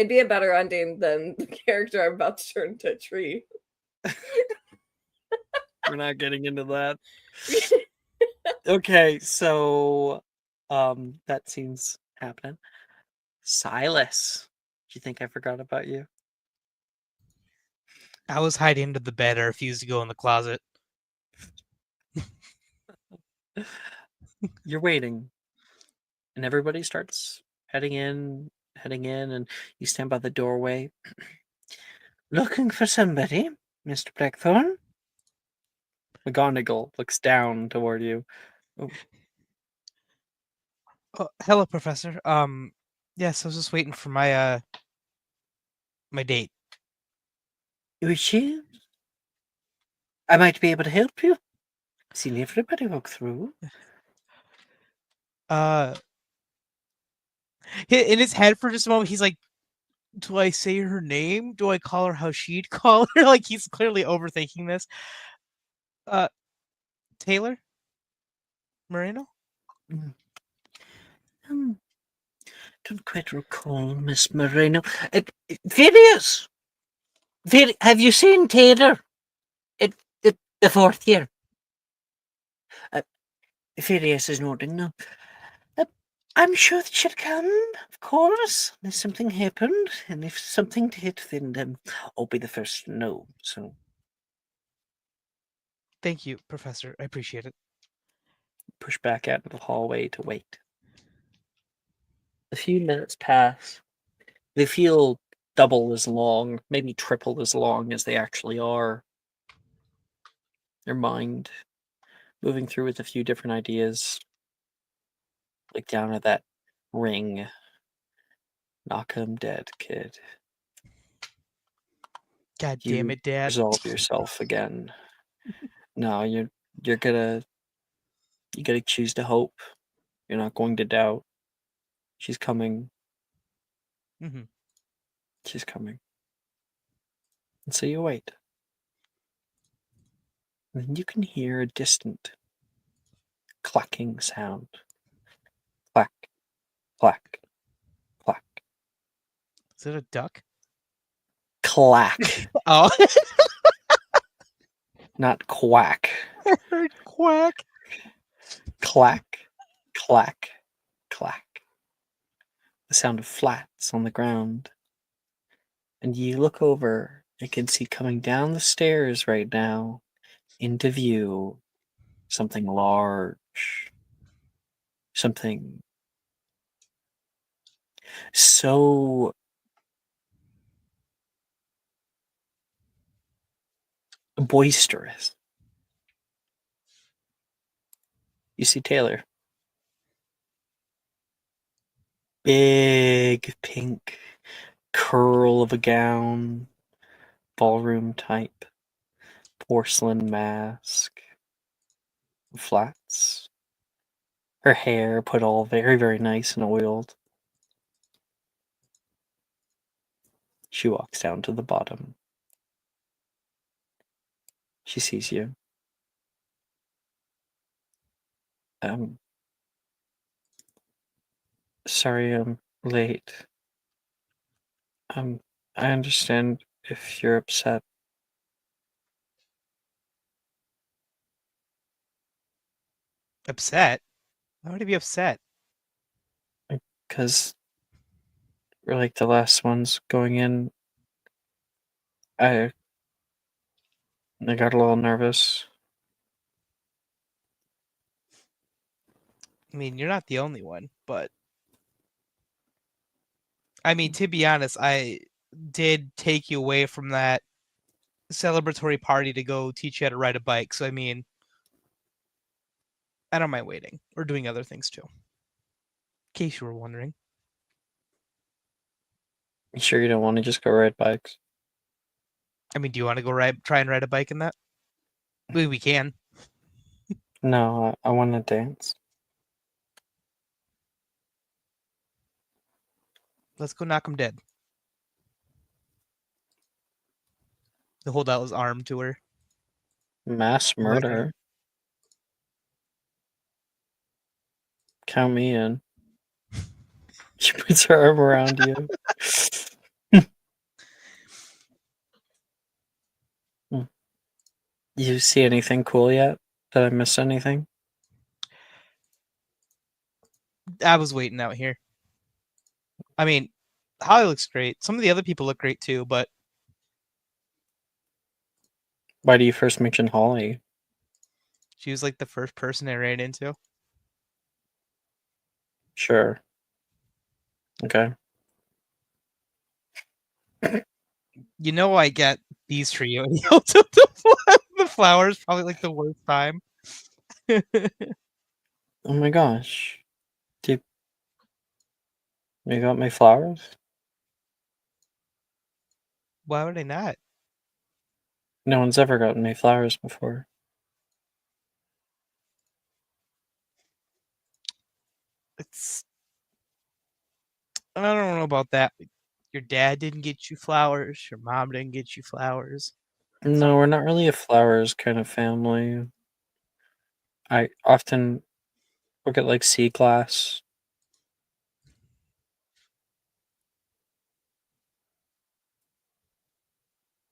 be a better ending than the character I'm about to turn into a tree. We're not getting into that. Okay, so that scene's happening. Silas, do you think I forgot about you? I was hiding under the bed. I refused to go in the closet. You're waiting, and everybody starts heading in, and you stand by the doorway. Looking for somebody, Mr. Blackthorn? McGonagall looks down toward you. Oh. Oh, hello, Professor. Yes, I was just waiting for my my date. Is she? I might be able to help you. I've seen everybody walk through. In his head for just a moment, he's like, do I say her name? Do I call her how she'd call her? Like, he's clearly overthinking this. Taylor? Moreno? Don't quite recall, Miss Moreno. Various. Have you seen Taylor? The fourth year. Various is nodding now. I'm sure that she'll come, of course, unless something happened. And if something did, then I'll be the first to know. So, thank you, Professor. I appreciate it. Push back out of the hallway to wait. A few minutes pass. They feel double as long, maybe triple as long as they actually are. Their mind moving through with a few different ideas. Like down at that ring. Knock him dead, kid. God damn it, Dad. Resolve yourself again. No, you gotta choose to hope. You're not going to doubt. She's coming. Mm-hmm. She's coming. And so you wait. And then you can hear a distant clacking sound. Clack, clack, clack. Is it a duck? Clack. Oh. Not quack. Quack. Clack, clack, clack. The sound of flats on the ground. And you look over and can see coming down the stairs right now into view something large, something so boisterous. You see Taylor. Big pink curl of a gown, ballroom type, porcelain mask, flats. Her hair put all very, very nice and oiled. She walks down to the bottom. She sees you. Sorry I'm late. I understand if you're upset. Upset? Why would I be upset? Because we're like the last ones going in. I got a little nervous. I mean, you're not the only one, but I mean, to be honest, I did take you away from that celebratory party to go teach you how to ride a bike. So I mean, I don't mind waiting or doing other things too. In case you were wondering. You sure you don't want to just go ride bikes? I mean, do you want to go try and ride a bike in that? We can. No, I want to dance. Let's go knock him dead. He'll hold out his arm to her. Mass murder. Count me in. She puts her arm around you. You see anything cool yet? Did I miss anything? I was waiting out here. I mean, Holly looks great. Some of the other people look great too, but Why do you first mention Holly? she was like the first person I ran into. Sure. Okay. You know, I get these for you. The flowers probably like the worst time. Oh my gosh. You got me flowers? Why would I not? No one's ever gotten me flowers before. It's I don't know about that. Your dad didn't get you flowers. Your mom didn't get you flowers. No, we're not really a flowers kind of family. I often look at like sea glass.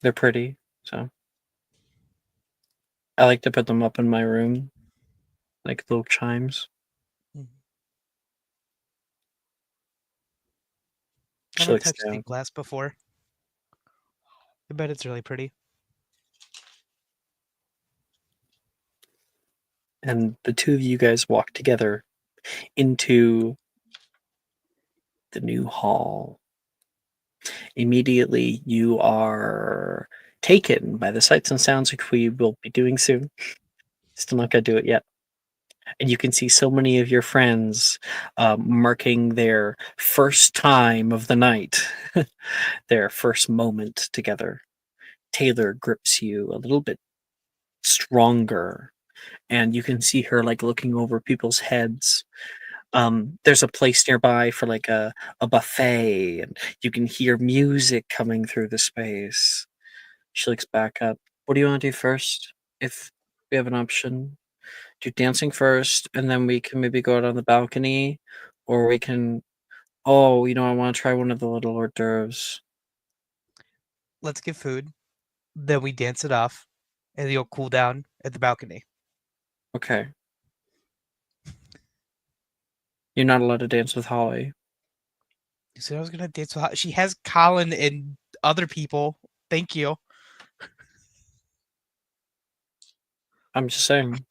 They're pretty, so I like to put them up in my room, like little chimes. I She haven't looks touched down. stained glass before. I bet it's really pretty. And the two of you guys walk together into the new hall. Immediately, you are taken by the sights and sounds, which we will be doing soon. Still not going to do it yet. And you can see so many of your friends marking their first time of the night, their first moment together. Taylor grips you a little bit stronger, and you can see her like looking over people's heads. There's a place nearby for like a buffet, and you can hear music coming through the space. She looks back up. What do you want to do first? If we have an option, do dancing first, and then we can maybe go out on the balcony, or we can. Oh, I want to try one of the little hors d'oeuvres. Let's get food. Then we dance it off, and you'll cool down at the balcony. Okay. You're not allowed to dance with Holly. You said I was gonna dance with her. She has Colin and other people. Thank you. I'm just saying.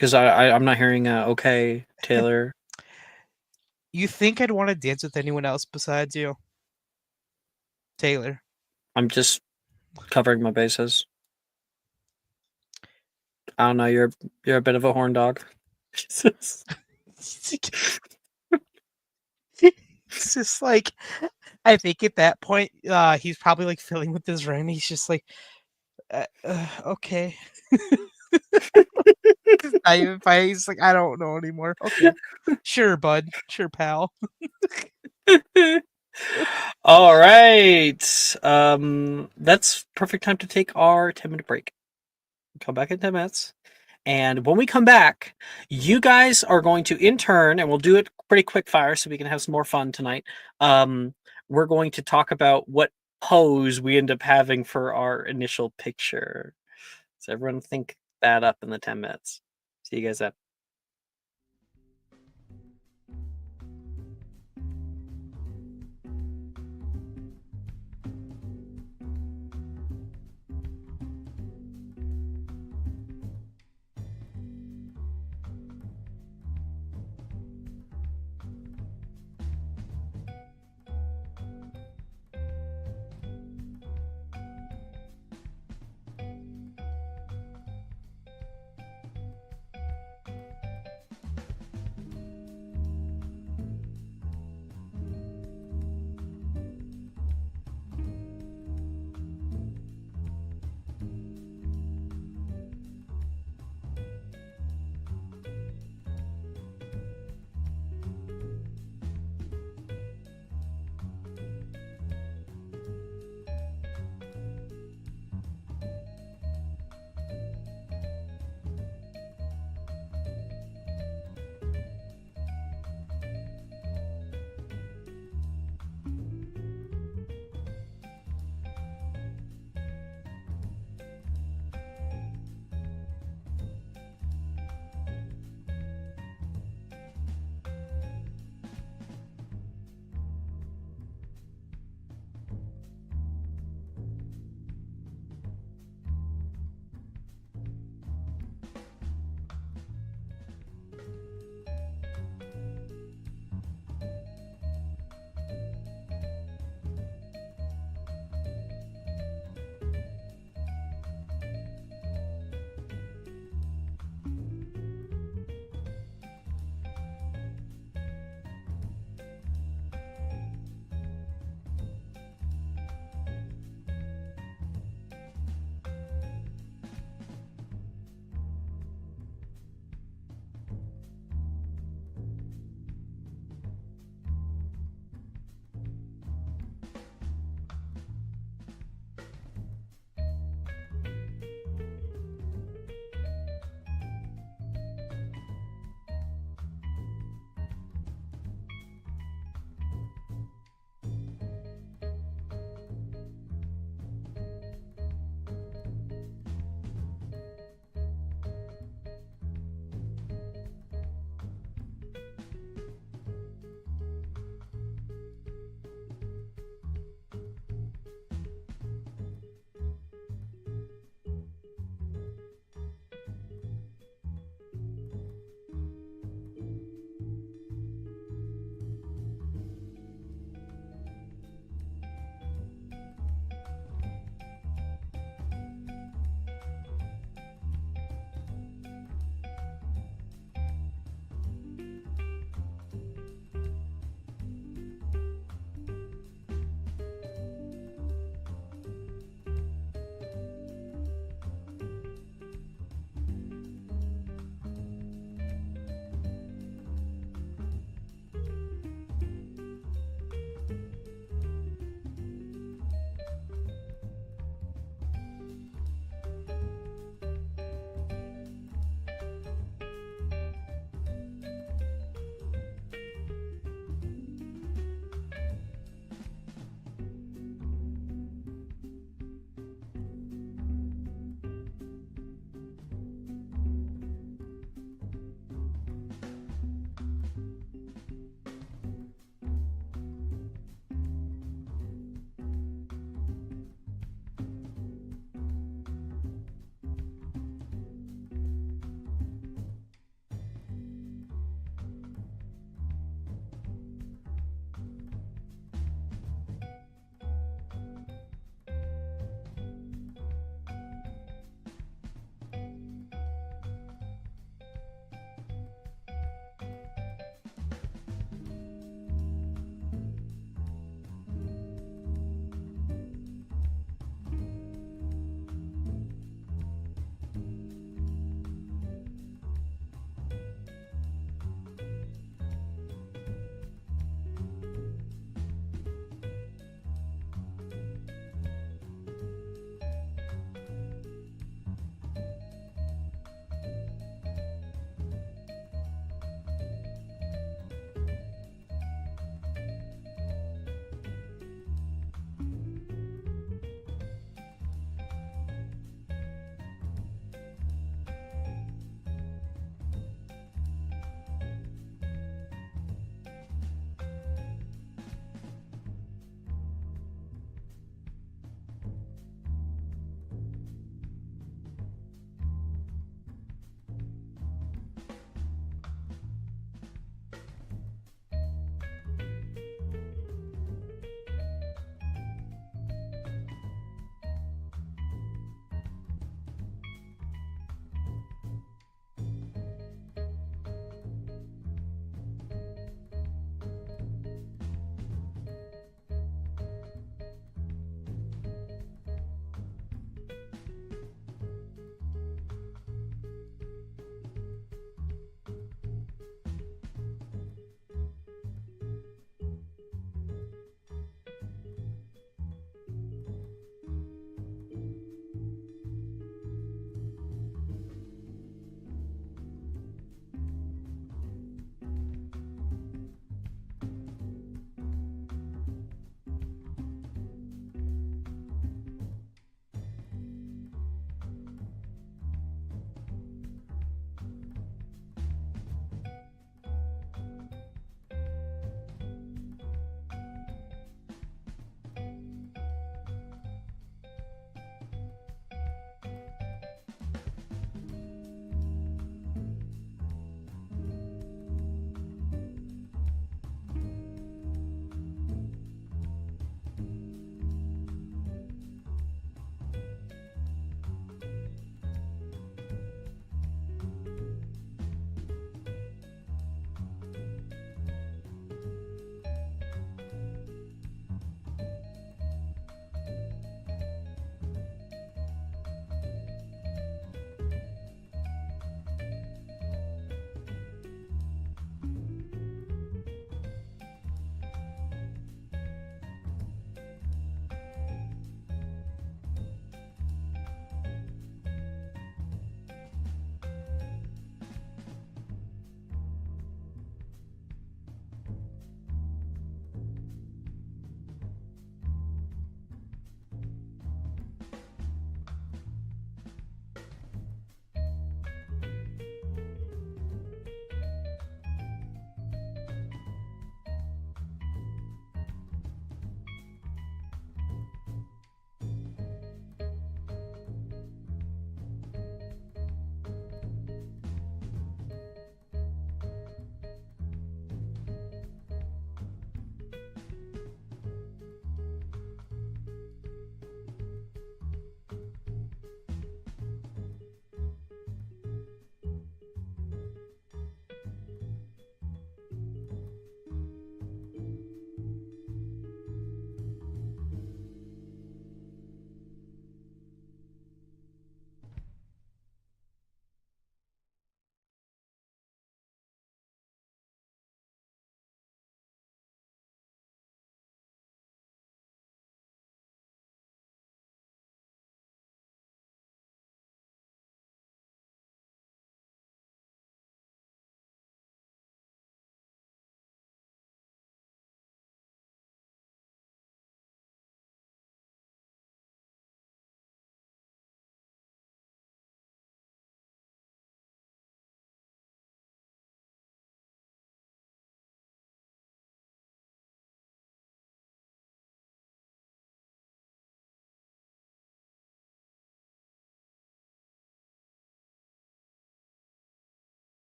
Because I'm not hearing okay, Taylor. You think I'd want to dance with anyone else besides you? Taylor. I'm just covering my bases. I don't know. You're a bit of a horn dog. It's just like, I think at that point, he's probably like filling with his ring. He's just like, okay. He's like, I don't know anymore. Okay, sure, bud. Sure, pal. All right. That's perfect time to take our 10-minute break. Come back in 10 minutes. And when we come back, you guys are going to, in turn, and we'll do it pretty quick fire so we can have some more fun tonight. We're going to talk about what pose we end up having for our initial picture. So everyone think that up in the 10 minutes. See you guys then.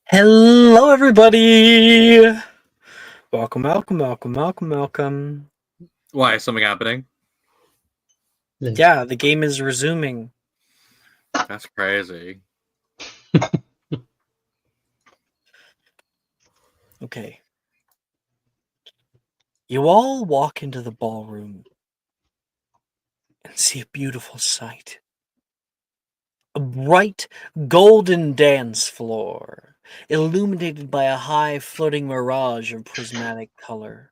Hello, everybody. Welcome. Why is something happening? Yeah, the game is resuming. That's crazy. Okay. You all walk into the ballroom and see a beautiful sight. A bright golden dance floor, illuminated by a high floating mirage of prismatic color.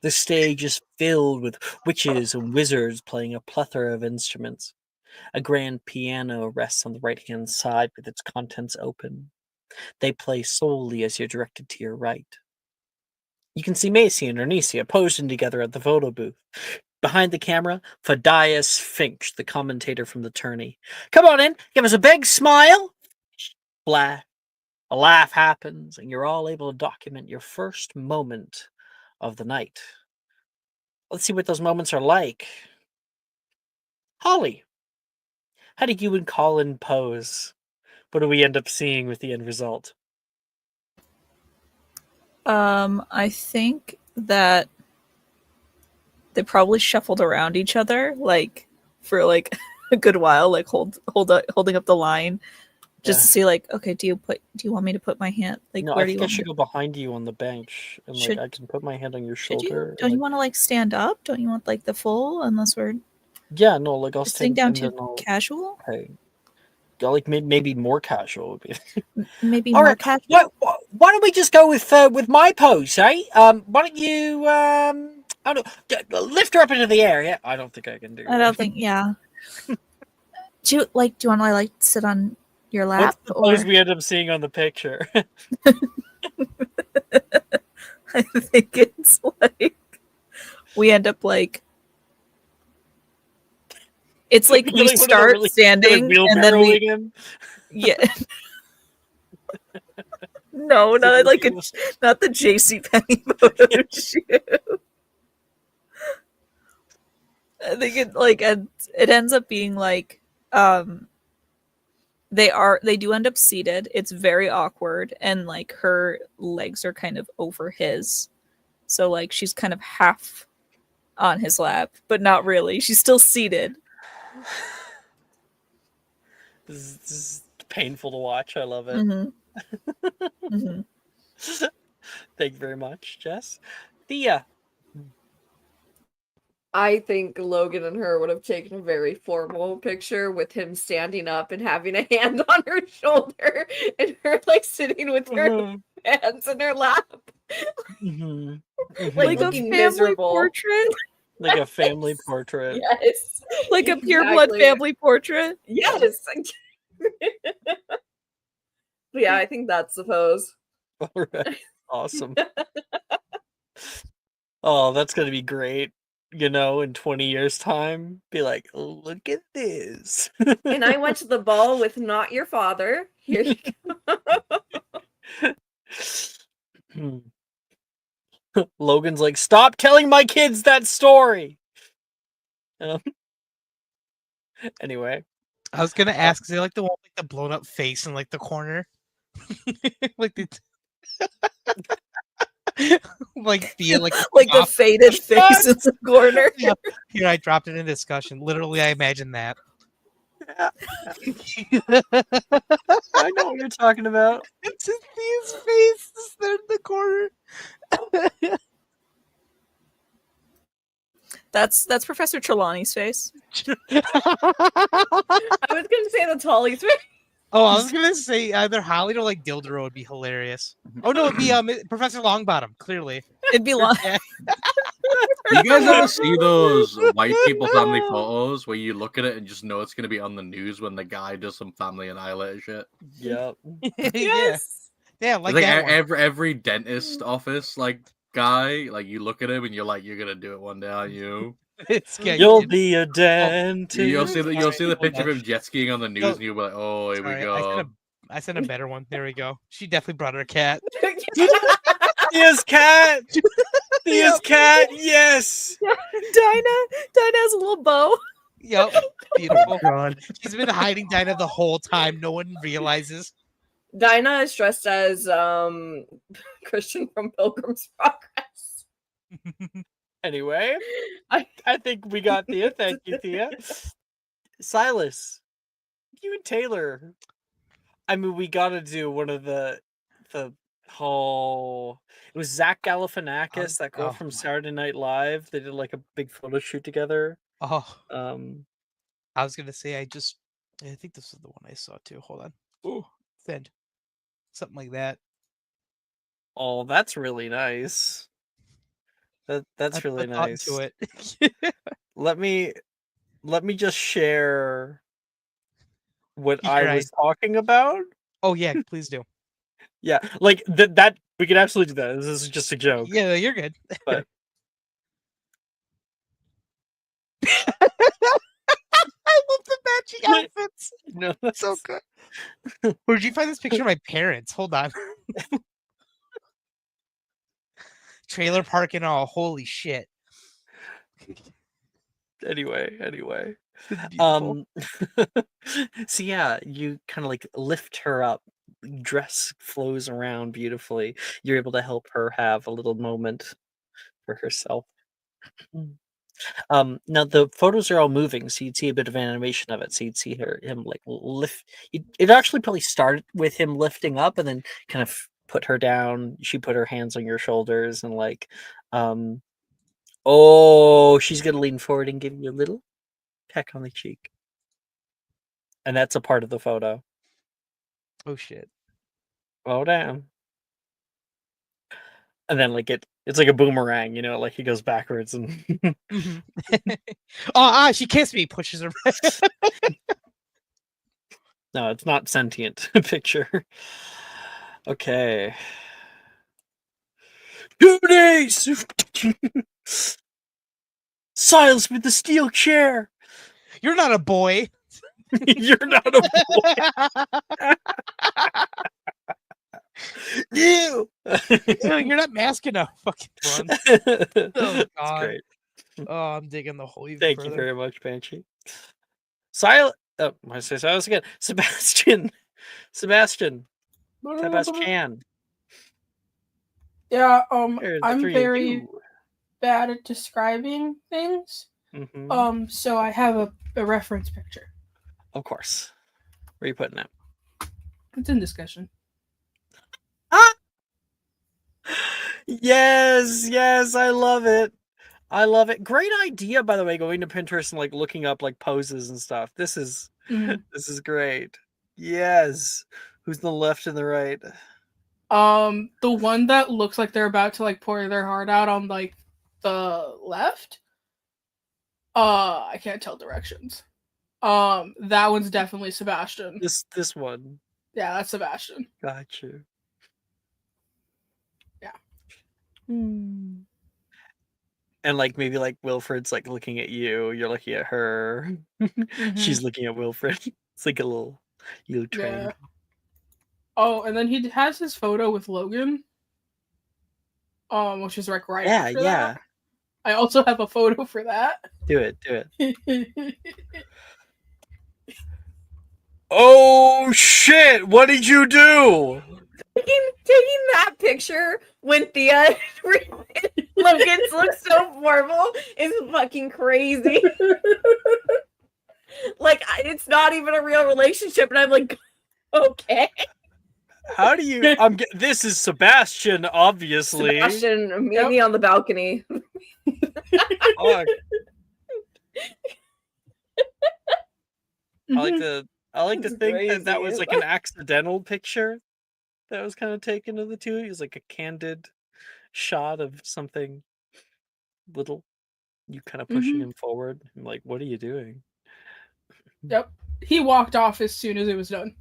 The stage is filled with witches and wizards playing a plethora of instruments. A grand piano rests on the right-hand side with its contents open. They play solely as you're directed to your right. You can see Macy and Ernesia posing together at the photo booth. Behind the camera, Phidias Finch, the commentator from the tourney. Come on in, give us a big smile. Blah. A laugh happens, and you're all able to document your first moment of the night. Let's see what those moments are like. Holly, how do you and Colin pose? What do we end up seeing with the end result? I think that they probably shuffled around each other like for like a good while, like holding up the line, just to see like, okay, do you want me to put my hand like No, where I do you think I want me should to? go behind you on the bench, and Should- like I can put my hand on your Should shoulder. you? Don't you want to like stand up? Don't you want like the full? Unless we're Yeah, no, like I'll sitting stand down and too then I'll. casual. Okay. Like maybe more casual would be. Maybe All more right. casual. Why don't we just go with my pose, eh? Why don't you I don't know, lift her up into the air? Yeah, I don't think I can do I that. don't think. Yeah. Do you want to like sit on your lap What's the or? pose we end up seeing on the picture? I think it's like we end up like it's like we Like one of the start really- standing like and then we wheelbarrowing him. yeah. No, It's not like ridiculous. not the JC Penney photo shoot. I think it ends up being like they do end up seated. It's very awkward, and like her legs are kind of over his, so like she's kind of half on his lap, but not really. She's still seated. This is painful to watch. I love it. Mm-hmm. Mm-hmm. Thank you very much, Jess. Thea. I think Logan and her would have taken a very formal picture with him standing up and having a hand on her shoulder and her like sitting with her hands in her lap. Like a looking family miserable. portrait, Like a family portrait. Yes. like a pure blood Exactly. family portrait. Yes. Yeah, I think that's the pose. All right. Awesome. Oh, that's going to be great. You know, in 20 years' time, be like, look at this. And I went to the ball with not your father. Here you go. Logan's like, stop telling my kids that story. Anyway. I was gonna ask, is they like the one with like the blown up face in like the corner? Like the like the like the faded face in the corner. Yeah. Here, I dropped it in discussion. Literally, I imagine that. I know what you're talking about. It's just his face is there in the corner. That's Professor Trelawney's face. I was gonna say that's Holly's face. Oh, I was gonna say either Holly or like Dildero would be hilarious. Oh no, it'd be Professor Longbottom. Clearly, it'd be long. Yeah. You guys ever see those white people family photos where you look at it and just know it's gonna be on the news when the guy does some family annihilator shit? Yep. Yes. Yeah, I like think that one. every dentist office like guy, like you look at him and you're like, you're gonna do it one day, aren't you? It's You'll be a dentist. You'll see the Sorry, picture of him jet skiing on the news, and you'll be like, "Oh, here we Sorry, go." I sent a better one. There we go. She definitely brought her cat. Thea's cat. Thea's cat. Yes. Dinah has a little bow. Yep, beautiful. God. She's been hiding Dinah the whole time. No one realizes. Dinah is dressed as Christian from Pilgrim's Progress. Anyway, I think we got Thea. Thank you, Thea. Silas, you and Taylor. I mean, we gotta do one of the whole. It was Zach Galifianakis, that girl from Saturday Night Live. They did like a big photo shoot together. Oh, I was gonna say I think this is the one I saw too. Hold on. Ooh, thin. Something like that. Oh, that's really nice. That's really nice. To it. Let me just share what I was talking about. Oh yeah, please do. Yeah, like that we could absolutely do that. This is just a joke. Yeah, you're good. But I love the matching outfits. No, that's so good. Where did you find this picture of my parents? Hold on. Trailer park and all. Holy shit. Anyway. So yeah, you kind of like lift her up. Dress flows around beautifully. You're able to help her have a little moment for herself. Now the photos are all moving, so you'd see a bit of animation of it. So you'd see him like lift. It actually probably started with him lifting up, and then kind of put her down. She put her hands on your shoulders, and like, oh, she's gonna lean forward and give you a little peck on the cheek, and that's a part of the photo. Oh shit! Oh damn! And then like it's like a boomerang, you know, like he goes backwards and. She kissed me. Pushes her. No, it's not sentient picture. Okay. 2 days. Silence with the steel chair. You're not a boy. You're not a boy. You. You're not mask enough. Fucking run. Oh god. That's great. Oh, I'm digging the hole even Thank further. you very much, Banshee. Silent. Oh, I say Silas again. Sebastian. Sebastian. Yeah. I'm very bad at describing things. Mm-hmm. So I have a reference picture. Of course. Where are you putting it? It's in discussion. Ah! Yes, I love it. I love it. Great idea, by the way, going to Pinterest and like looking up like poses and stuff. This is great. Yes. Who's the left and the right? The one that looks like they're about to like pour their heart out on like the left. I can't tell directions. That one's definitely Sebastian. This one. Yeah, that's Sebastian. Got you. Yeah. And like maybe like Wilfred's like looking at you, you're looking at her. She's looking at Wilfred. It's like a little triangle. Yeah. Oh, and then he has his photo with Logan. Which is like right after that. I also have a photo for that. Do it. Oh shit! What did you do? Taking that picture when Thea Logan's look so horrible is fucking crazy. Like it's not even a real relationship, and I'm like, okay. How do you? This is Sebastian, obviously. Sebastian, meet me on the balcony. Fuck. I like to think that was like an accidental picture that was kind of taken of the two. It was like a candid shot of something little. You kind of pushing him forward. I'm like, what are you doing? Yep. He walked off as soon as it was done.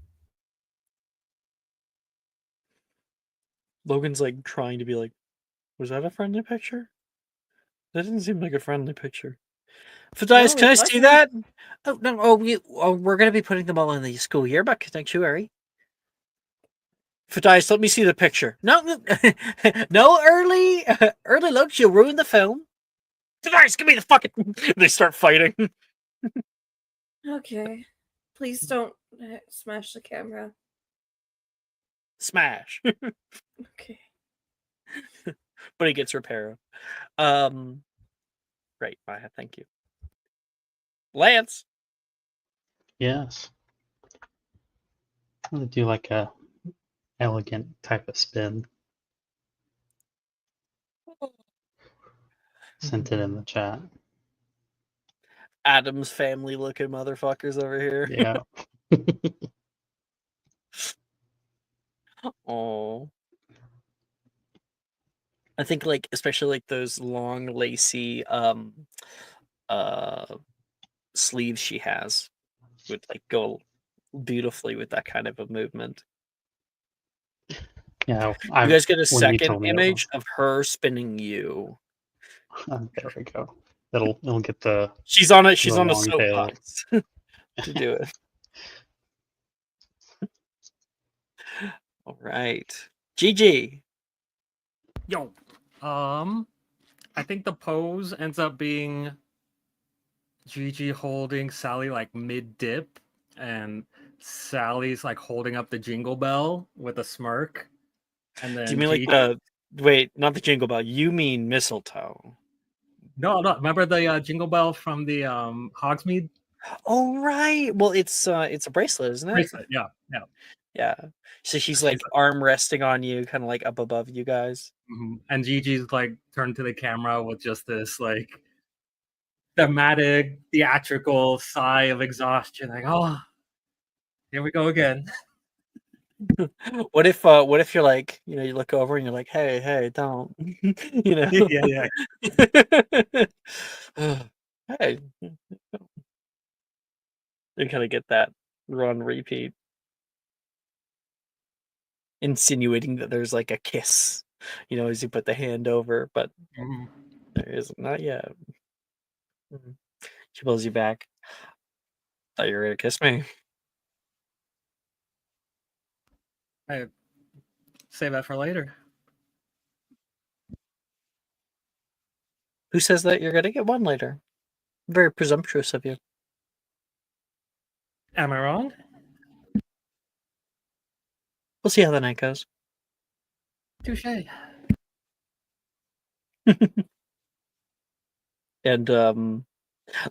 Logan's like trying to be like, was that a friendly picture? That didn't seem like a friendly picture. Fadias, can I see that? Oh no! We're gonna be putting them all in the school yearbook. Don't you worry. Fadias, let me see the picture. No, no early looks. You'll ruin the film. Fadias, give me the fucking. They start fighting. Okay, please don't smash the camera. Smash. Okay. But he gets repair. Great, Maya, thank you. Lance. Yes. I'm gonna do like a elegant type of spin. Sent it in the chat. Adam's family looking motherfuckers over here. Yeah. Oh. I think like especially like those long lacy sleeves she has would like go beautifully with that kind of a movement. Yeah. You guys get a when you second told me it image of her spinning you. there we go. It'll get the She's on a long tail. soapbox to do it. All right. GG. Yo. I think the pose ends up being Gigi holding Sally like mid dip, and Sally's like holding up the jingle bell with a smirk. And then Do you mean Gigi... like wait, not the jingle bell. You mean mistletoe. No, remember the jingle bell from the Hogsmeade? Oh right. Well, it's a bracelet, isn't it? Bracelet, yeah. Yeah. So she's like arm resting on you, kind of like up above you guys. Mm-hmm. And Gigi's like turned to the camera with just this like thematic, theatrical sigh of exhaustion, like, oh, here we go again. What if you're like, you know, you look over and you're like, hey, don't, you know? Yeah. Hey, you kind of get that run repeat, insinuating that there's like a kiss, you know, as you put the hand over, but there isn't, not yet. She pulls you back. Thought you were gonna kiss me. I save that for later. Who says that you're gonna get one later? Very presumptuous of you. Am I wrong? We'll see how the night goes. Touche. And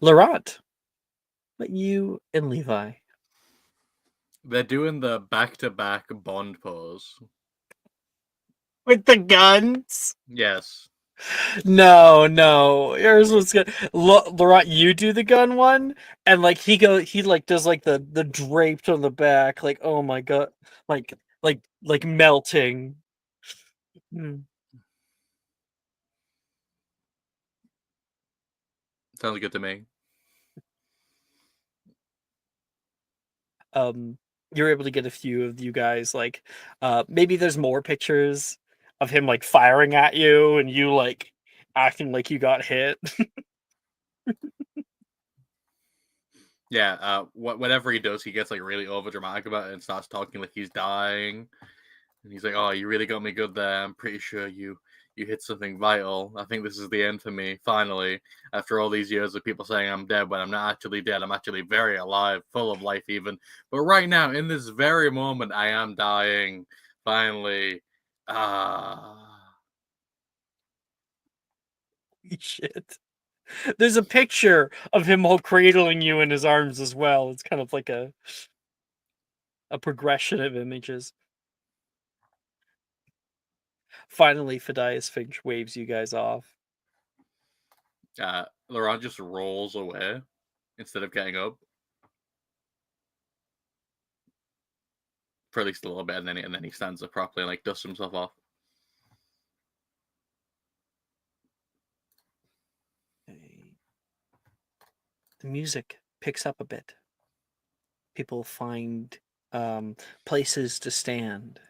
Laurent, but you and Levi. They're doing the back-to-back Bond pose. With the guns? Yes. No. Here's what's good. Laurent, you do the gun one, and like he like does like the draped on the back, like oh my god, like melting. Sounds good to me. You're able to get a few of you guys like maybe there's more pictures of him like firing at you and you like acting like you got hit. Yeah, whatever he does, he gets like really over dramatic about it and starts talking like he's dying. And he's like, "Oh, you really got me good there. I'm pretty sure you hit something vital. I think this is the end for me, finally. After all these years of people saying I'm dead when I'm not actually dead, I'm actually very alive, full of life even. But right now, in this very moment, I am dying. Finally. Shit. There's a picture of him all cradling you in his arms as well. It's kind of like a progression of images. Finally, Phidias Finch waves you guys off. Laurent just rolls away instead of getting up for at least a little bit, and then he stands up properly and like dusts himself off. The music picks up a bit. People find places to stand.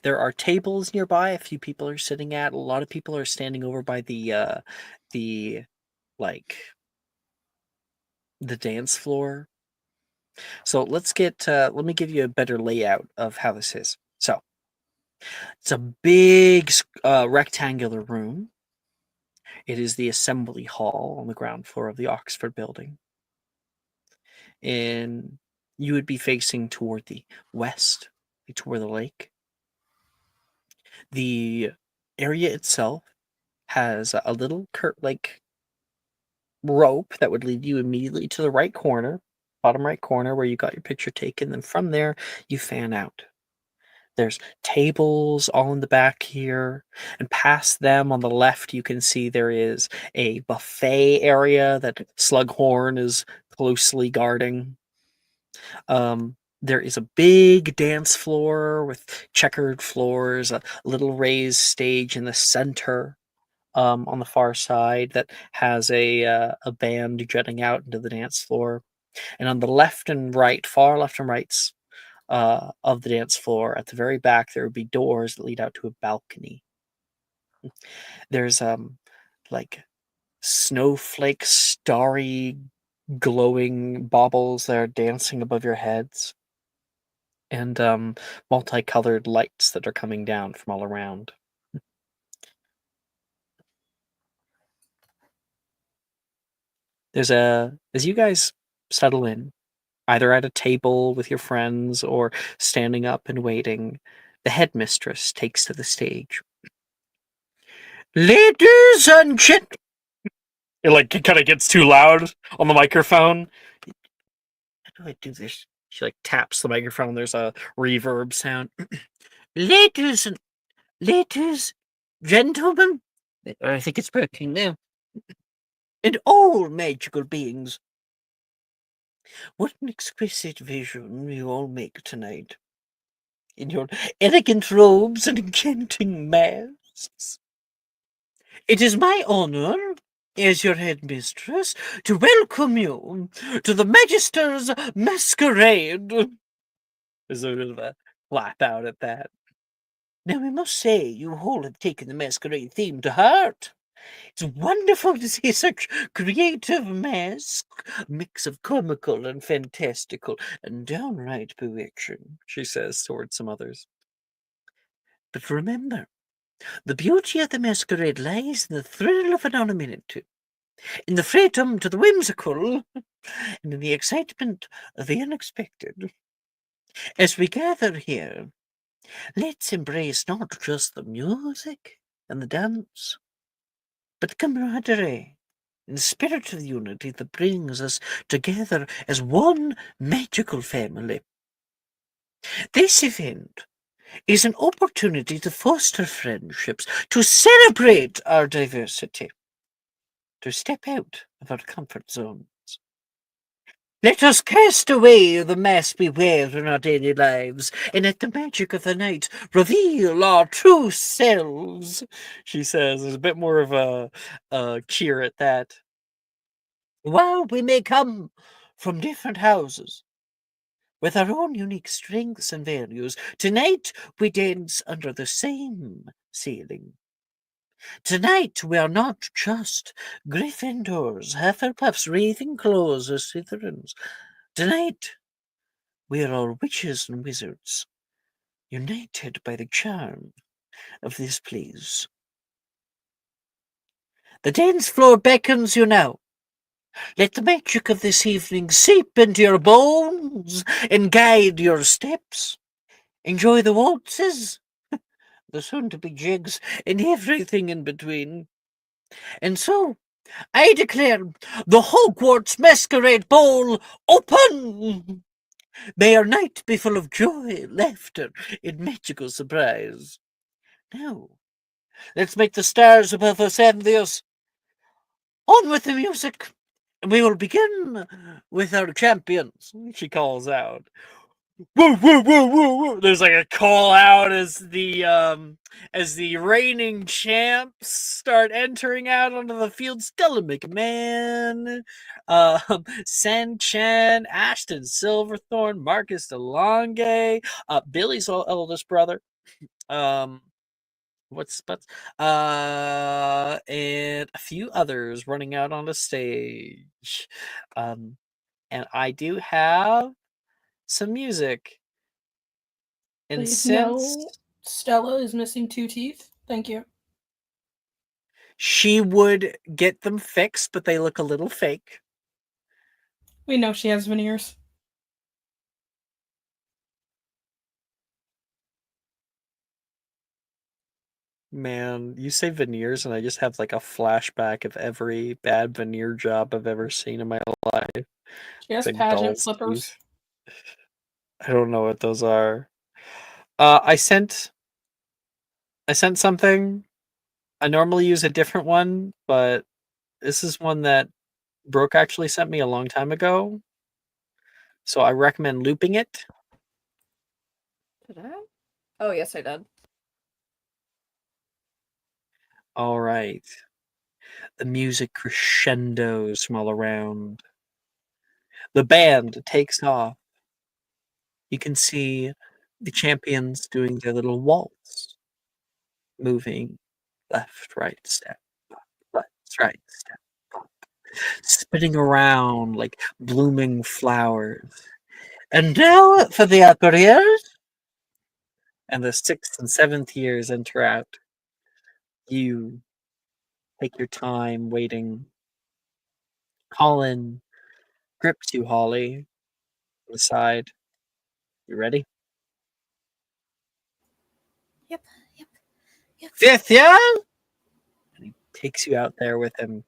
There are tables nearby. A few people are sitting at. A lot of people are standing over by the dance floor. So let's get. Let me give you a better layout of how this is. So it's a big rectangular room. It is the assembly hall on the ground floor of the Oxford building. And you would be facing toward the west, toward the lake. The area itself has a little rope that would lead you immediately to the right corner, bottom right corner where you got your picture taken. Then from there, you fan out. There's tables all in the back here, and past them on the left, you can see there is a buffet area that Slughorn is closely guarding. There is a big dance floor with checkered floors, a little raised stage in the center. On the far side, that has a band jutting out into the dance floor, and on the left and right, far left and rights of the dance floor, at the very back, there would be doors that lead out to a balcony. There's like snowflake, starry, glowing baubles that are dancing above your heads, and multicolored lights that are coming down from all around. As you guys settle in, either at a table with your friends or standing up and waiting, the headmistress takes to the stage. Ladies and gentlemen, it kind of gets too loud on the microphone. How do I do this? She taps the microphone. There's a reverb sound. Ladies, gentlemen, I think it's working now. And all magical beings, what an exquisite vision you all make tonight. In your elegant robes and enchanting masks. It is my honor, as your headmistress, to welcome you to the Magister's Masquerade. There's a bit of a laugh out at that. Now, I must say, you all have taken the Masquerade theme to heart. It's wonderful to see such creative masks, a mix of comical and fantastical, and downright bewitching, she says towards some others. But remember, the beauty of the Masquerade lies in the thrill of anonymity, in the freedom to the whimsical, and in the excitement of the unexpected. As we gather here, let's embrace not just the music and the dance, but the camaraderie and the spirit of unity that brings us together as one magical family. This event is an opportunity to foster friendships, to celebrate our diversity, to step out of our comfort zones. Let us cast away the mask we wear in our daily lives, and let the magic of the night reveal our true selves, she says. There's a bit more of a cheer at that. While we may come from different houses, with our own unique strengths and values, tonight we dance under the same ceiling. Tonight we are not just Gryffindors, Hufflepuffs, Ravenclaws, or Slytherins. Tonight we are all witches and wizards, united by the charm of this place. The dance floor beckons you now. Let the magic of this evening seep into your bones and guide your steps. Enjoy the waltzes, the soon-to-be jigs, and everything in between. And so, I declare the Hogwarts Masquerade Ball open! May our night be full of joy, laughter, and magical surprise. Now, let's make the stars above us envious. On with the music! We will begin with our champions, she calls out. Woo, woo, woo, woo, woo. There's a call out as the reigning champs start entering out onto the field. Scully McMahon, Sen Chen, Ashton Silverthorne, Marcus DeLonge, Billy's eldest brother, and a few others running out on the stage. And I do have some music. And Please since no, Stella is missing 2 teeth. Thank you. she would get them fixed, but they look a little fake. We know she has veneers. Man, you say veneers, and I just have like a flashback of every bad veneer job I've ever seen in my life. Yes, Big pageant dolls flippers. use. I don't know what those are. I sent something. I normally use a different one, but this is one that Brooke actually sent me a long time ago. So I recommend looping it. Did I? Oh, yes, I did. All right. The music crescendos from all around. The band takes off. You can see the champions doing their little waltz, moving left, right, step, left, right, step, spinning around like blooming flowers. And now for the upper years. And the 6th and 7th years enter out. You take your time waiting. Colin grips you, Holly, on the side. You ready? Yep. 5th year? And he takes you out there with him.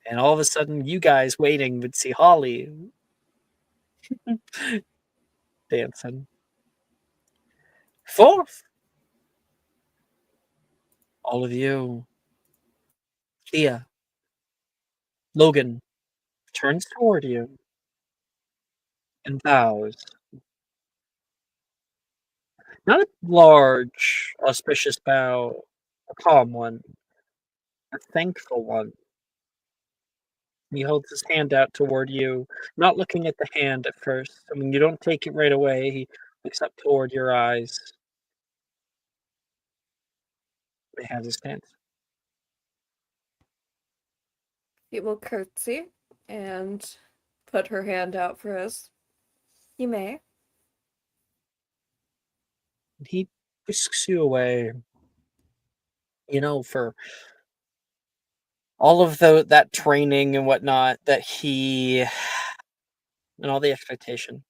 And all of a sudden, you guys waiting would see Holly dancing. 4th. All of you. Thea. Logan turns toward you and bows. Not a large, auspicious bow, a calm one, a thankful one. He holds his hand out toward you, not looking at the hand at first. I mean, you don't take it right away. He looks up toward your eyes. He has his hand. He will curtsy and put her hand out for us. You may. He whisks you away. You know, for all of that training and whatnot that he and all the expectation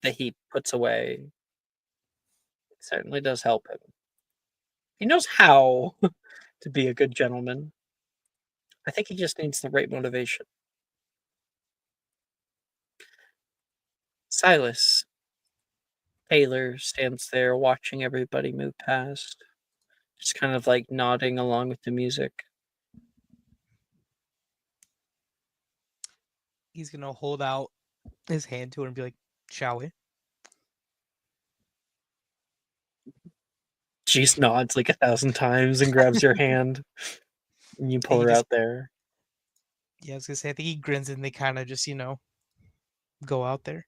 that he puts away, it certainly does help him. He knows how to be a good gentleman. I think he just needs the right motivation. Silas Taylor stands there watching everybody move past, just kind of like nodding along with the music. He's gonna hold out his hand to her and be like, "Shall we?" She just nods like 1,000 times and grabs your hand, and you pull he her just- out there. Yeah, I was gonna say, I think he grins and they kind of just, go out there.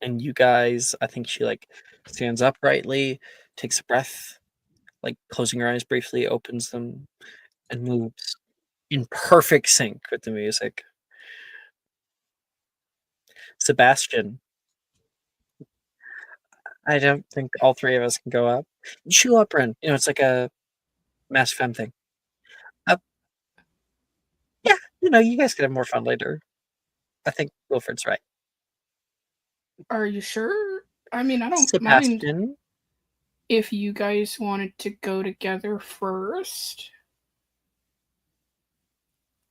And you guys, I think she like stands uprightly, takes a breath, like closing her eyes briefly, opens them, and moves in perfect sync with the music. Sebastian, I don't think all 3 of us can go up. You go up, Ren. It's like a mass femme thing. Yeah, you guys could have more fun later. I think Wilfred's right. Are you sure? I mean, I don't mind Sebastian, if you guys wanted to go together first.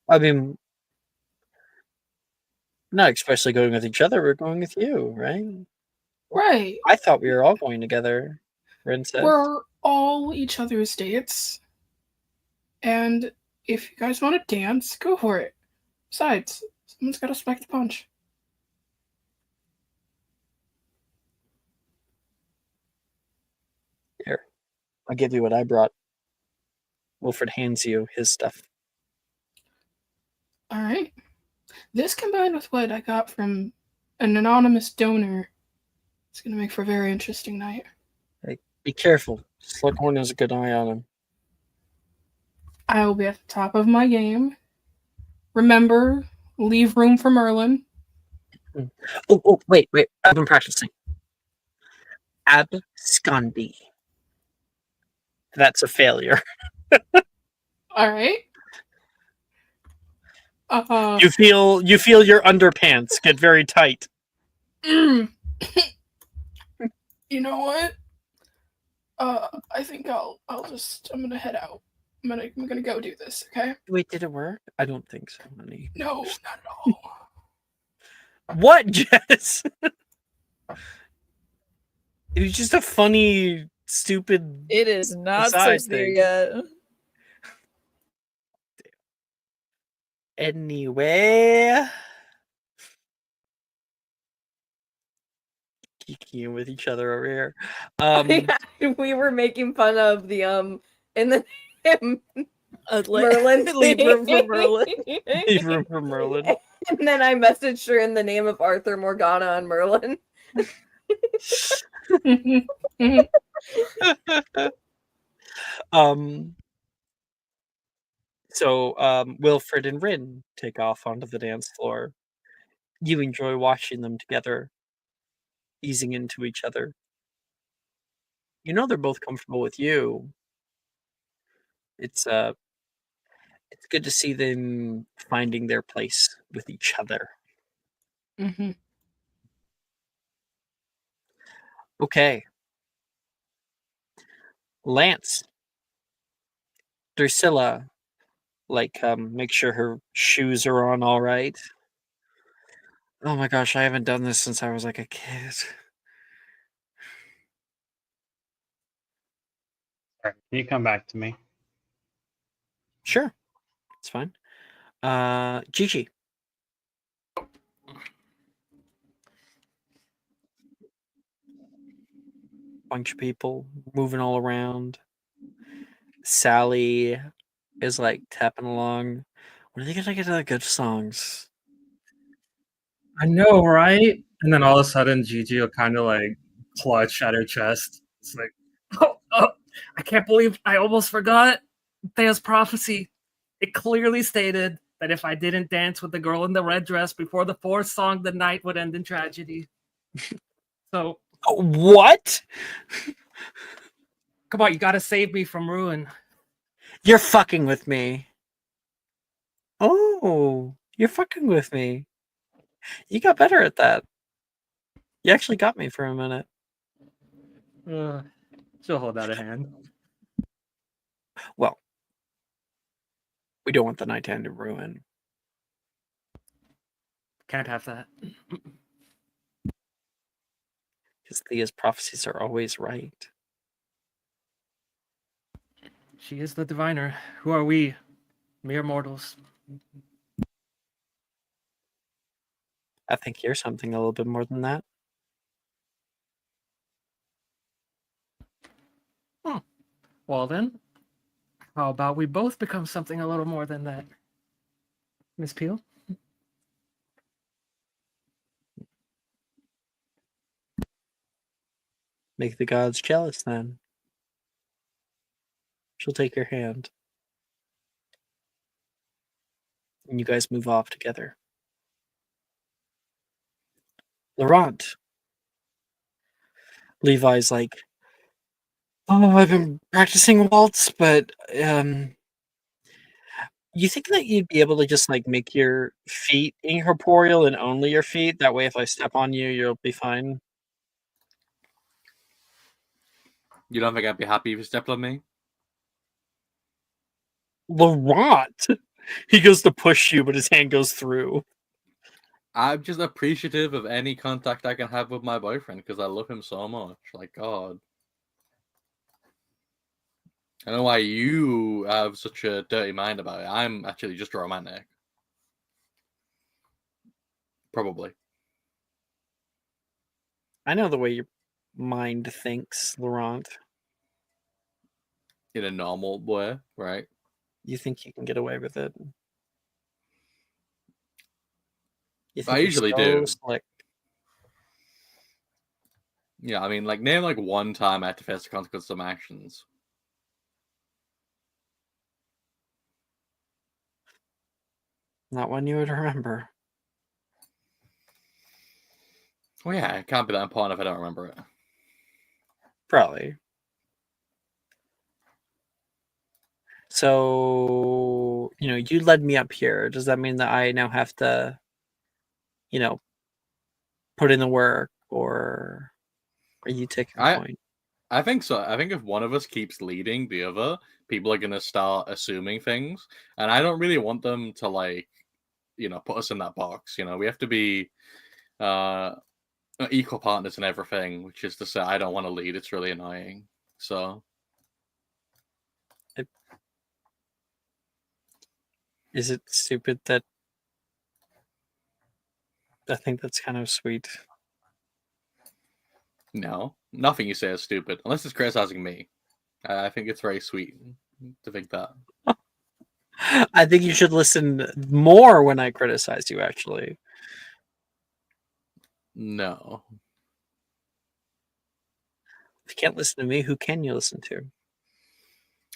I mean, not especially going with each other. We're going with you, right? Right. I thought we were all going together. Ren said. We're all each other's dates. And if you guys want to dance, go for it. Besides, someone's got to spike the punch. Here, I'll give you what I brought. Wilfred hands you his stuff. All right. This combined with what I got from an anonymous donor, it's going to make for a very interesting night. Hey, be careful. Slughorn has a good eye on him. I will be at the top of my game. Remember, leave room for Merlin. Oh, wait. I've been practicing. Abscondi. That's a failure. All right. You feel your underpants get very tight. You You know what? I think I'm gonna head out. I'm gonna go do this, okay? Wait, did it work? I don't think so, honey. No, not at all. What, Jess? It was just a funny, stupid. It is not so Aside severe thing. yet. Anyway, geeking with each other over here. We were making fun of the in the Like, Merlin leave room for Merlin. Leave room for Merlin. And then I messaged her in the name of Arthur, Morgana, and Merlin. So Wilfred and Rin take off onto the dance floor. You enjoy watching them together, easing into each other. You know they're both comfortable with you. It's good to see them finding their place with each other. Mm-hmm. Okay. Lance. Drusilla, make sure her shoes are on all right. Oh my gosh, I haven't done this since I was like a kid. Sorry, can you come back to me? Sure. It's fine. Gigi. Bunch of people moving all around. Sally is like tapping along. When are they gonna get to the good songs? I know, right? And then all of a sudden, Gigi will kind of like clutch at her chest. It's like, oh, I can't believe I almost forgot Thea's prophecy. It clearly stated that if I didn't dance with the girl in the red dress before the fourth song, the night would end in tragedy. So, What? come on, you gotta save me from ruin. You're fucking with me. Oh, you're fucking with me. You got better at that. You actually got me for a minute. She'll hold out a hand. Well, we don't want the night to end in ruin. Can't have that. Because Thea's prophecies are always right. She is the diviner. Who are we? Mere mortals. I think you're something a little bit more than that. Well then, how about we both become something a little more than that? Miss Peel? Make the gods jealous then. She'll take your hand. And you guys move off together. Laurent. Levi's like, oh, I've been practicing waltz, but you think that you'd be able to just like make your feet incorporeal and only your feet? That way if I step on you, you'll be fine. You don't think I'd be happy if you stepped on me? Laurent! He goes to push you, but his hand goes through. I'm just appreciative of any contact I can have with my boyfriend because I love him so much. Like, God. I don't know why you have such a dirty mind about it. I'm actually just a romantic. Probably. I know the way your mind thinks, Laurent. In a normal way, right? You think you can get away with it. You I you're usually so do. Slick. Yeah, I mean, like, name like one time I had to face the consequences of my actions. Not one you would remember. Well, yeah, it can't be that important if I don't remember it. Probably. So, you led me up here. Does that mean that I now have to, put in the work or... Are you taking I- point? I think so. I think if one of us keeps leading the other, people are gonna start assuming things, and I don't really want them to like, put us in that box. We have to be equal partners in everything, which is to say, I don't want to lead. It's really annoying. So Is it stupid that I think that's kind of sweet? no, nothing you say is stupid unless it's criticizing me. I think it's very sweet to think that. I think you should listen more when I criticize you, actually. No. If you can't listen to me, who can you listen to?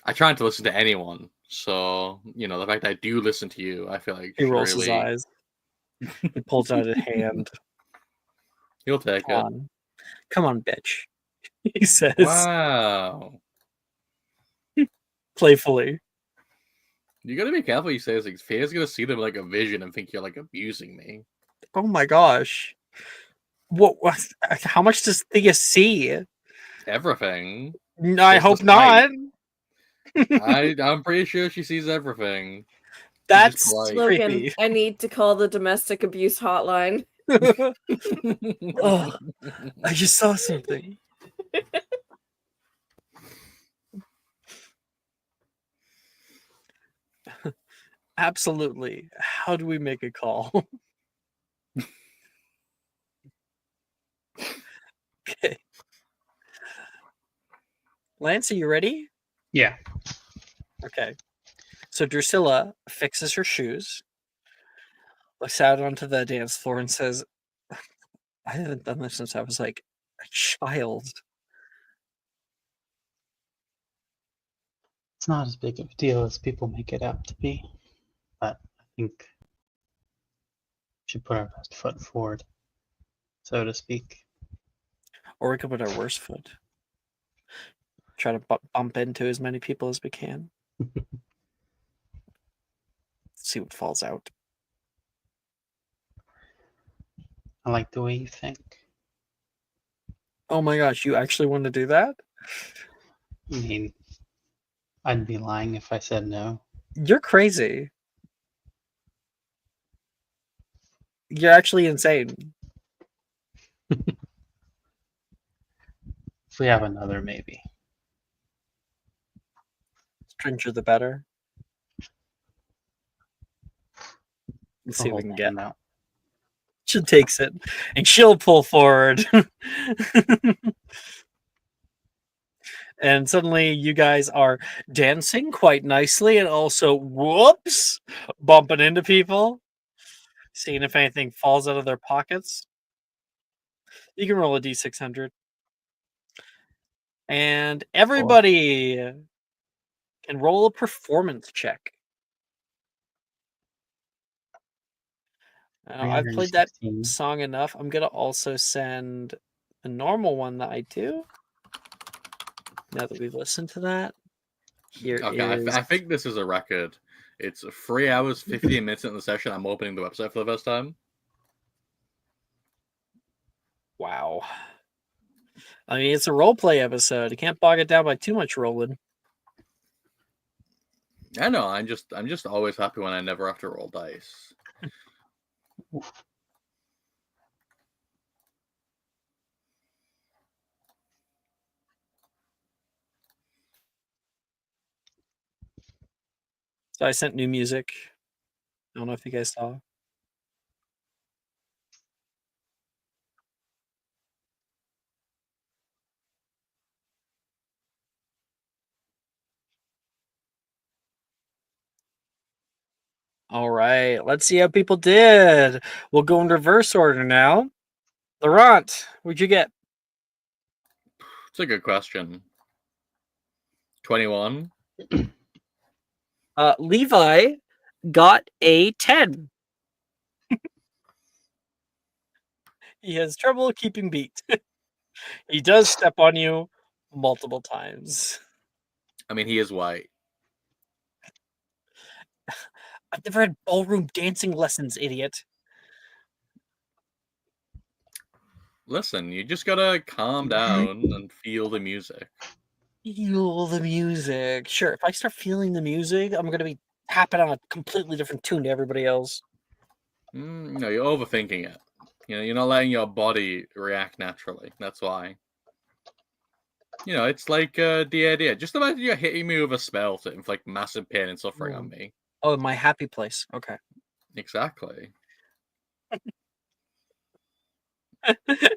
I try not to listen to anyone. So, the fact that I do listen to you, I feel like He rolls his surely eyes. He pulls out a hand. he'll take Come it. on. Come on, bitch. He says Wow. playfully. You gotta be careful you say this. Like, Fear's gonna see them like a vision and think you're like abusing me. Oh my gosh. What? How much does Thea see? Everything. I Just hope despite. not. I'm pretty sure she sees everything. That's Like- Logan, creepy. I need to call the domestic abuse hotline. Oh, I just saw something. Absolutely. How do we make a call? Okay. Lance, are you ready? Yeah. Okay. So Drusilla fixes her shoes, looks out onto the dance floor, and says, I haven't done this since I was like a child. It's not as big of a deal as people make it out to be, but I think we should put our best foot forward, so to speak. Or we could put our worst foot. Try to bump into as many people as we can. See what falls out. I like the way you think. Oh my gosh, you actually want to do that? I mean, I'd be lying if I said no. You're crazy. You're actually insane. If we have another, maybe. Stranger the better. Let's see I'll what we hold can my get. hand out. She takes it and she'll pull forward. And suddenly you guys are dancing quite nicely and also, whoops, bumping into people. Seeing if anything falls out of their pockets. You can roll a d600. And everybody can roll a performance check. Now, I've played that 316. song enough. I'm going to also send the normal one that I do. Now that we've listened to that. Here Okay, is... I think this is a record. It's 3 hours, 15 minutes in the session. I'm opening the website for the first time. Wow. I mean, it's a roleplay episode. You can't bog it down by too much rolling. I know. I'm just always happy when I never have to roll dice. So I sent new music. I don't know if you guys saw. All right, let's see how people did. We'll go in reverse order now. Laurent, what'd you get? It's a good question. 21. Levi got a 10. He has trouble keeping beat. He does step on you multiple times. I mean, he is white. I've never had ballroom dancing lessons, idiot. Listen, you just gotta calm down and feel the music. Feel the music. Sure, if I start feeling the music, I'm gonna be tapping on a completely different tune to everybody else. No, you're overthinking it. You're not letting your body react naturally. That's why. It's like the idea. Just imagine you're hitting me with a spell to inflict massive pain and suffering on me. Oh, my happy place. Okay. Exactly.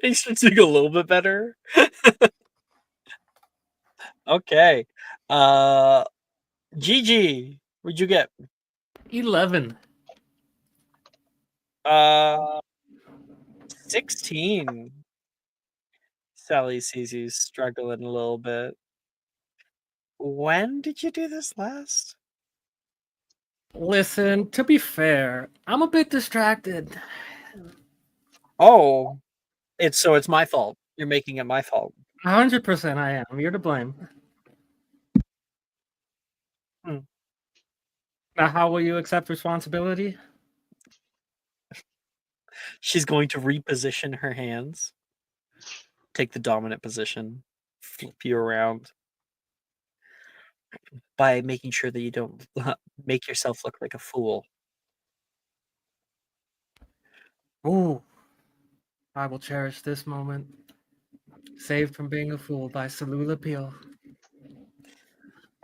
He starts doing a little bit better. Okay. Gigi, what'd you get? 11. 16. Sally sees you struggling a little bit. When did you do this last? Listen, to be fair, I'm a bit distracted. Oh, it's my fault. You're making it my fault. 100% I am. You're to blame. Now, how will you accept responsibility? She's going to reposition her hands, take the dominant position, flip you around by making sure that you don't make yourself look like a fool. Ooh. I will cherish this moment. Saved from being a fool by Salula Peel.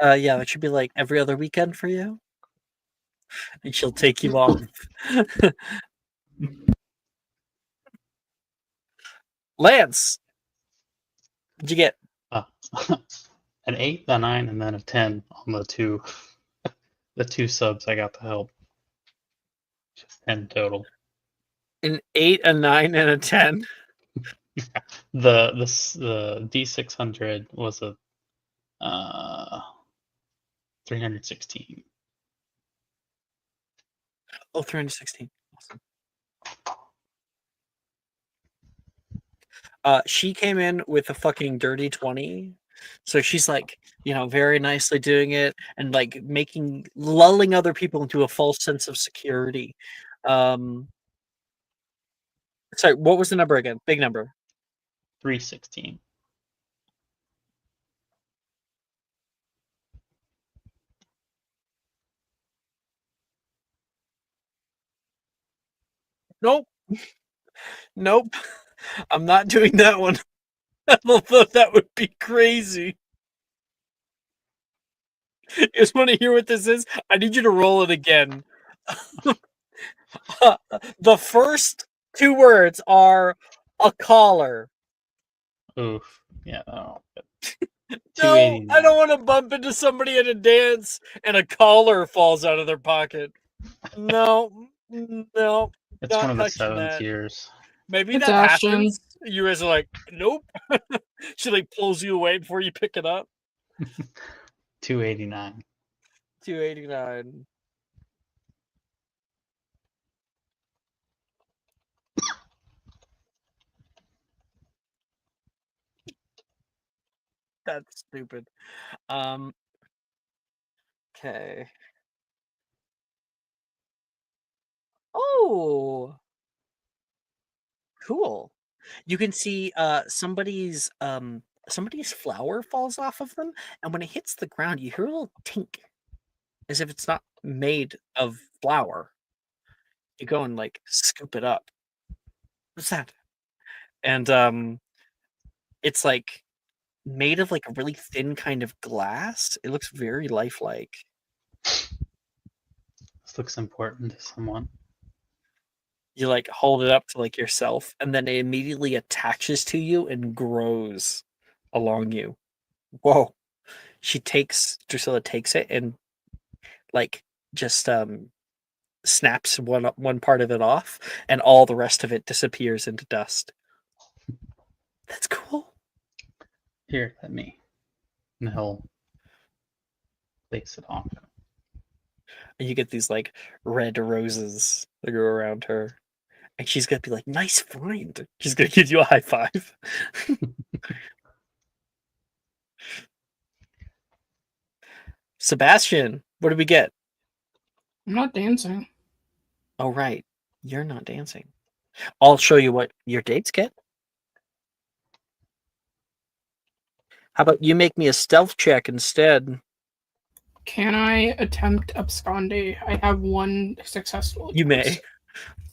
Yeah, that should be like every other weekend for you. And she'll take you off. Lance, what'd you get? An 8, a 9, and then a 10 on the two subs I got to help. Just 10 total. An 8, a 9, and a 10. The D600 was a 316. Oh, 316. Awesome. She came in with a fucking dirty 20. So she's like, very nicely doing it and like lulling other people into a false sense of security. Sorry, what was the number again? Big number. 316. Nope. Nope. I'm not doing that one. Although that would be crazy. You just want to hear what this is? I need you to roll it again. The first 2 words are a collar. Oof. Yeah. Oh. No, I don't want to bump into somebody at a dance and a collar falls out of their pocket. No. It's not one of the touching 7 that. tiers. Maybe That happens. You guys are like, nope. She like pulls you away before you pick it up. 289. 289. That's stupid. Okay. Oh, cool. You can see somebody's flower falls off of them, and when it hits the ground, you hear a little tink, as if it's not made of flour. You go and like scoop it up. What's that? And it's like made of like a really thin kind of glass. It looks very lifelike. This looks important to someone. You like hold it up to like yourself, and then it immediately attaches to you and grows along you. Whoa. Drusilla takes it and like just snaps one part of it off, and all the rest of it disappears into dust. That's cool. Here, let me. And he'll place it on. And you get these like red roses that go around her. And she's gonna be like, nice find. She's gonna give you a high five. Sebastian, what did we get? I'm not dancing. Oh, right. You're not dancing. I'll show you what your dates get. How about you make me a stealth check instead? Can I attempt absconde? I have one successful. You may.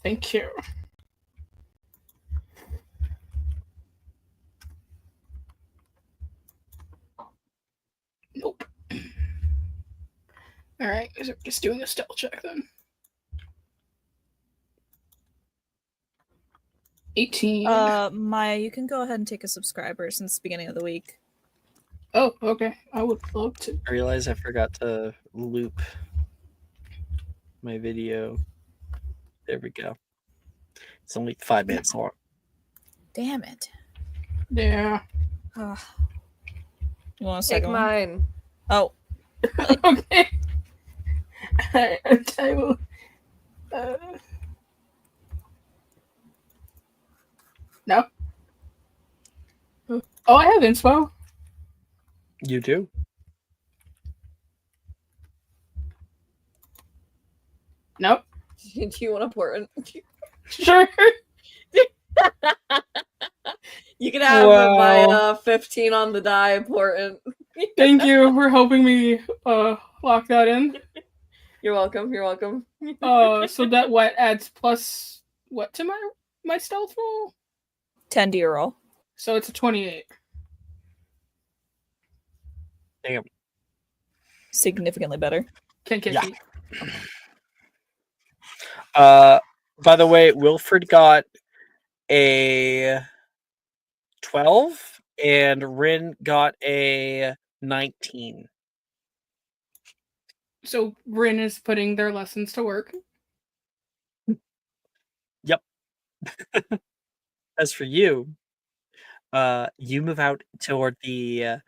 Thank you. Nope. All right, so just doing a stealth check then. 18. Maya, you can go ahead and take a subscriber since the beginning of the week. Oh, okay. I would love to. I realize I forgot to loop my video. There we go. It's only 5 minutes long. Damn it. Yeah. Ugh. You want a Take second one? mine. Oh, Okay. I will. No. Oh, I have inspo. You do? Nope. Do you want to pour it? Sure. You can have it by 15 on the die, important. Thank you for helping me lock that in. You're welcome. You're welcome. So that what adds plus what to my stealth roll? 10 to your roll. So it's a 28. Damn. Significantly better. Can't get Yeah. me. By the way, Wilfred got a 12 and Rin got a 19. So Rin is putting their lessons to work. Yep. As for you, you move out toward the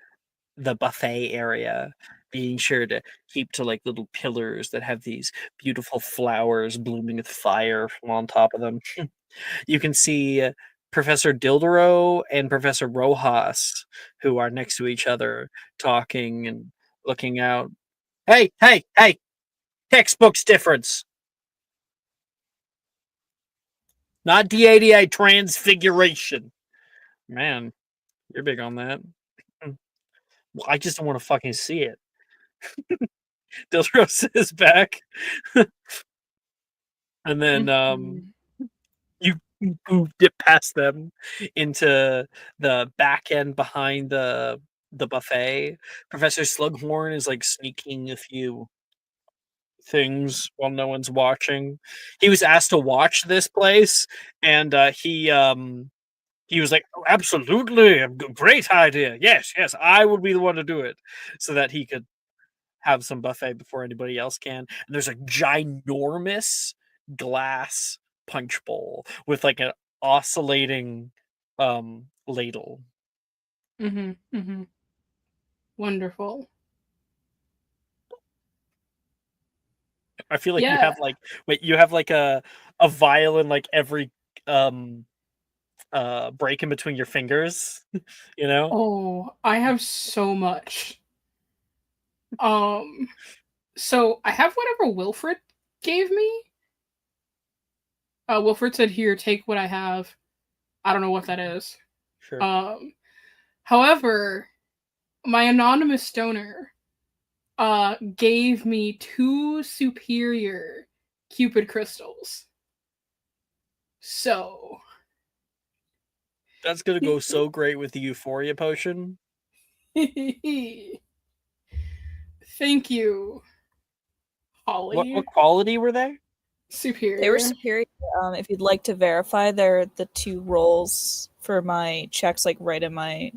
buffet area, being sure to keep to like little pillars that have these beautiful flowers blooming with fire from on top of them. You can see Professor Dildero and Professor Rojas, who are next to each other, talking and looking out. Hey, hey, hey! Textbooks difference. Not D88 transfiguration. Man, you're big on that. Well, I just don't want to fucking see it. Dildero says back. And then you dip past them into the back end behind the buffet. Professor Slughorn is like sneaking a few things while no one's watching. He was asked to watch this place, and he was like, oh, absolutely, great idea. Yes, I would be the one to do it, so that he could have some buffet before anybody else can. And there's a ginormous glass punch bowl with like an oscillating ladle. Wonderful. I feel like you have like you have like a violin like every break in between your fingers, you know? Oh, I have so much. So I have whatever Wilfred gave me. Wilfred said, "Here, take what I have." I don't know what that is. Sure. However, my anonymous donor gave me 2 superior Cupid crystals. So that's gonna go so great with the Euphoria potion. Thank you, Holly. What quality were they? Superior. They were superior. If you'd like to verify, they're the 2 rolls for my checks, like right in my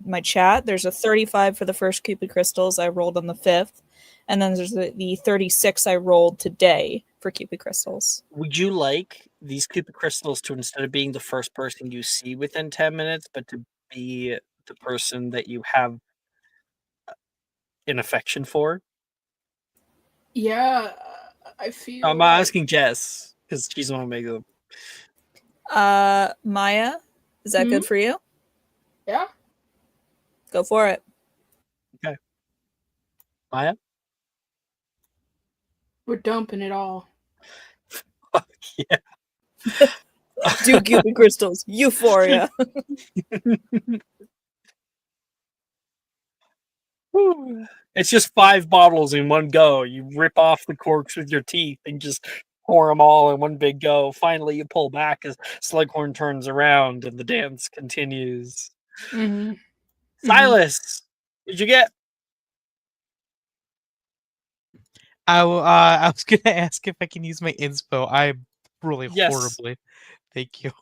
my chat. There's a 35 for the first Cupid crystals I rolled on the 5th, and then there's the 36 I rolled today for Cupid crystals. Would you like these Cupid crystals to, instead of being the first person you see within 10 minutes, but to be the person that you have an affection for? Yeah, I feel. I'm asking Jess because she's the one who makes them. Maya, is that good for you? Yeah. Go for it. Okay. Maya? We're dumping it all. Yeah. 2 Cupid crystals. Euphoria. It's just 5 bottles in one go. You rip off the corks with your teeth and just pour them all in one big go. Finally, you pull back as Slughorn turns around and the dance continues. Mm-hmm. Silas, what'd you get? I was gonna ask if I can use my inspo. I really Yes. horribly. Thank you.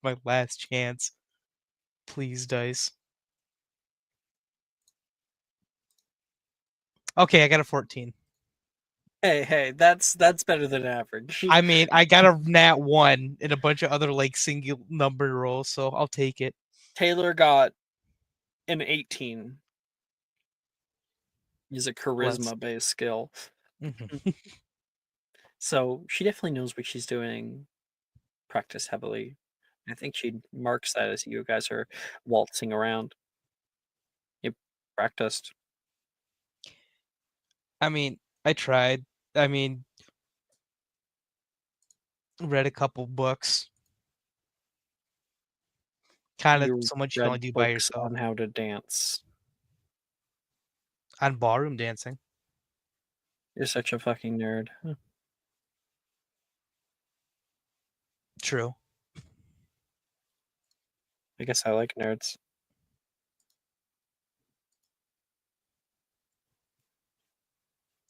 My last chance. Please, dice. Okay, I got a 14. Hey, that's better than average. I mean, I got a nat 1 and a bunch of other like single number rolls, so I'll take it. Taylor got an 18. Is a Let's- charisma-based skill. Mhm. So she definitely knows what she's doing. Practice heavily. I think she marks that as you guys are waltzing around. You practiced. I mean, I tried. I mean, read a couple books. Kind of You so much you can read only do by books yourself. on how to dance. On ballroom dancing. You're such a fucking nerd. True. I guess I like nerds.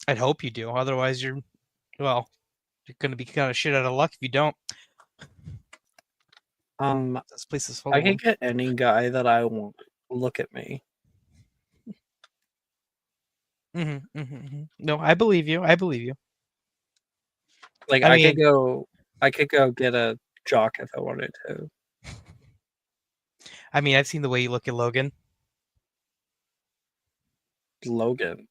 I'd hope you do. Otherwise, you're going to be kind of shit out of luck if you don't. This place is full I of can them. get any guy that I want. Look at me. No, I believe you. I believe you. Like I I could mean- go get a jock if I wanted to. I mean, I've seen the way you look at Logan. Logan.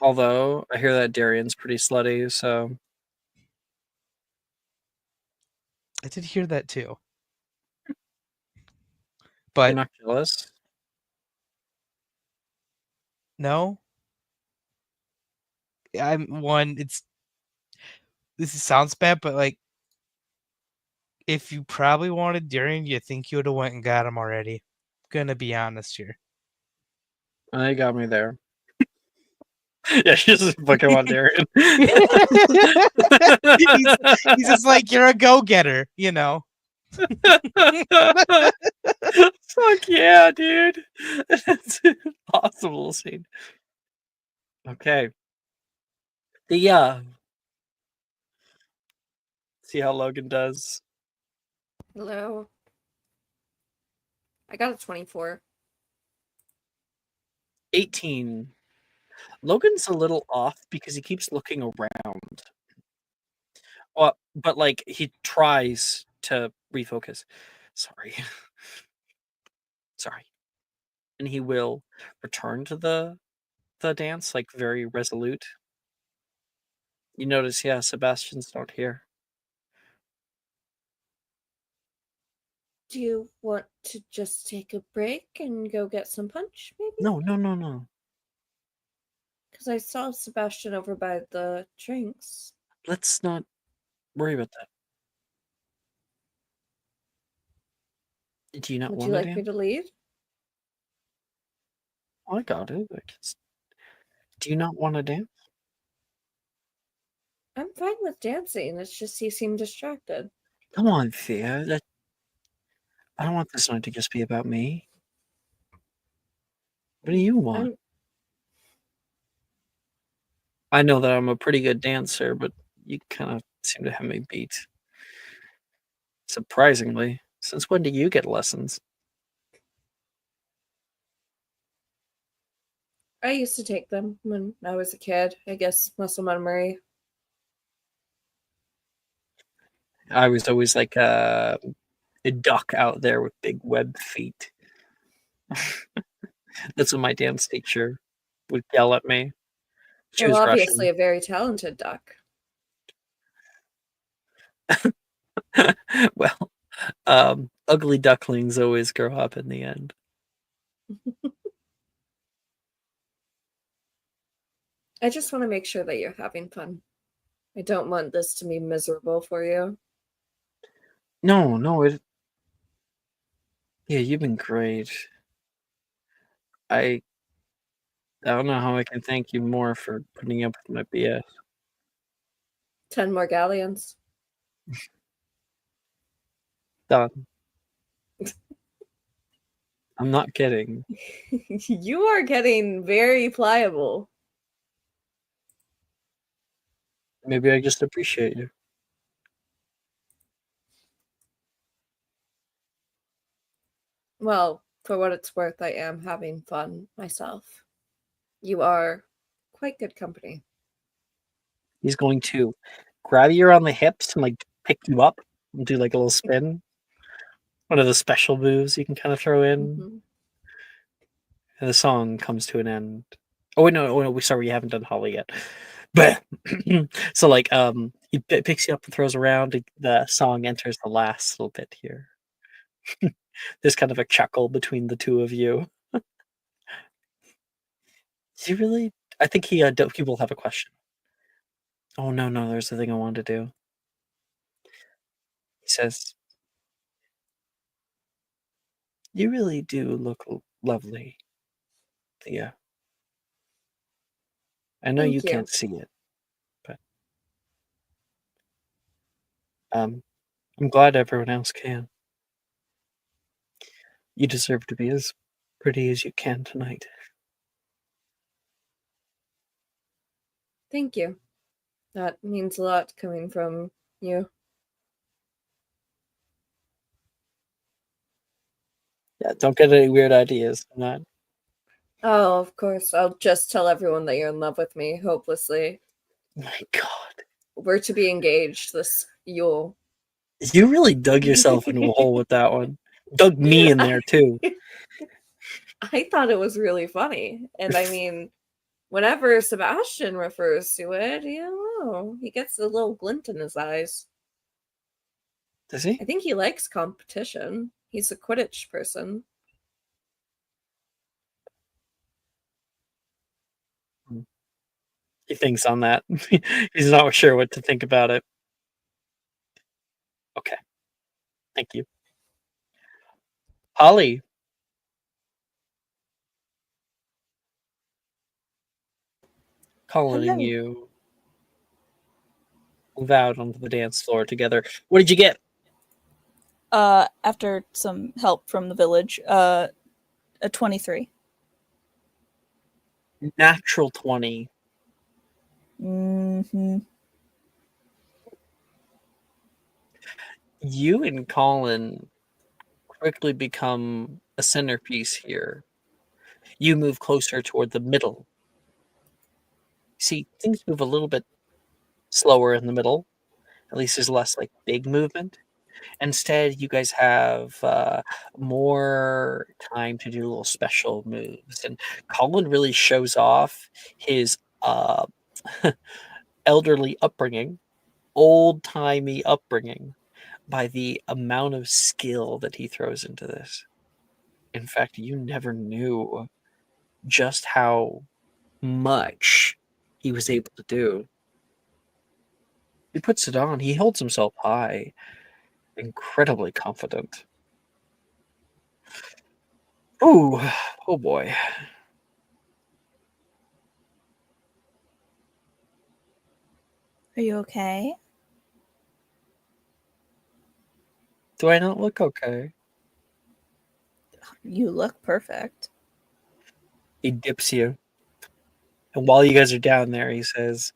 Although I hear that Darian's pretty slutty, so I did hear that too. you're But not jealous. no. I'm one. Sounds bad, but like, if you probably wanted Darian, you think you would have went and got him already. Gonna be honest here. They got me there. Yeah, she's just fucking want Darian. He's just like, you're a go-getter, you know. Fuck yeah, dude. That's impossible scene. Okay. See how Logan does. Hello. I got a 24. 18. Logan's a little off because he keeps looking around. But like he tries to refocus. Sorry. Sorry. And he will return to the dance, like very resolute. You notice, yeah, Sebastian's not here. Do you want to just take a break and go get some punch, maybe? No. Because I saw Sebastian over by the drinks. Let's not worry about that. Do you not Would want you to like dance? me to lead? I got it. Do you not want to dance? I'm fine with dancing. It's just he seemed distracted. Come on, Thea. I don't want this night to just be about me. What do you want? I know that I'm a pretty good dancer, but you kind of seem to have me beat. Surprisingly. Since when do you get lessons? I used to take them when I was a kid. I guess muscle memory. I was always like a duck out there with big webbed feet. That's what my dance teacher would yell at me. She was Well, obviously Russian. a very talented duck. Well, ugly ducklings always grow up in the end. I just want to make sure that you're having fun. I don't want this to be miserable for you. No, yeah, you've been great. I don't know how I can thank you more for putting up with my BS. 10 more galleons. Done. I'm not kidding. You are getting very pliable. Maybe I just appreciate you. Well, for what it's worth, I am having fun myself. You are quite good company. He's going to grab you around the hips and like pick you up and do like a little spin. One of the special moves you can kind of throw in. Mhm. And the song comes to an end. Oh wait, no, sorry, we haven't done Holly yet. But so like he picks you up and throws around. The song enters the last little bit here. There's kind of a chuckle between the two of you. You really? I think he will have a question. Oh no, there's the thing I wanted to do. He says, "You really do look lovely, Thea. I know you Thank you. can't see it, but I'm glad everyone else can. You deserve to be as pretty as you can tonight." Thank you. That means a lot coming from you. Yeah, don't get any weird ideas. I'm not. Oh, of course. I'll just tell everyone that you're in love with me, hopelessly. My God, We're to be engaged this Yule. you really dug yourself into a hole with that one. Dug me in there too. I thought it was really funny. And I mean, whenever Sebastian refers to it, you know, he gets a little glint in his eyes. Does he? I think he likes competition. He's a Quidditch person. He thinks on that. He's not sure what to think about it. Okay, thank you, Holly. Colin and Hello. you move out onto the dance floor together. What did you get? After some help from the village, a 23. Natural 20. Mm-hmm. You and Colin quickly become a centerpiece here. You move closer toward the middle. See, things move a little bit slower in the middle. At least there's less like big movement. Instead, you guys have more time to do little special moves. And Colin really shows off his elderly upbringing, old timey upbringing, by the amount of skill that he throws into this. In fact, you never knew just how much he was able to do. He puts it on, he holds himself high, incredibly confident. Ooh, oh boy. Are you okay? Do I not look okay? You look perfect. He dips you. And while you guys are down there, he says,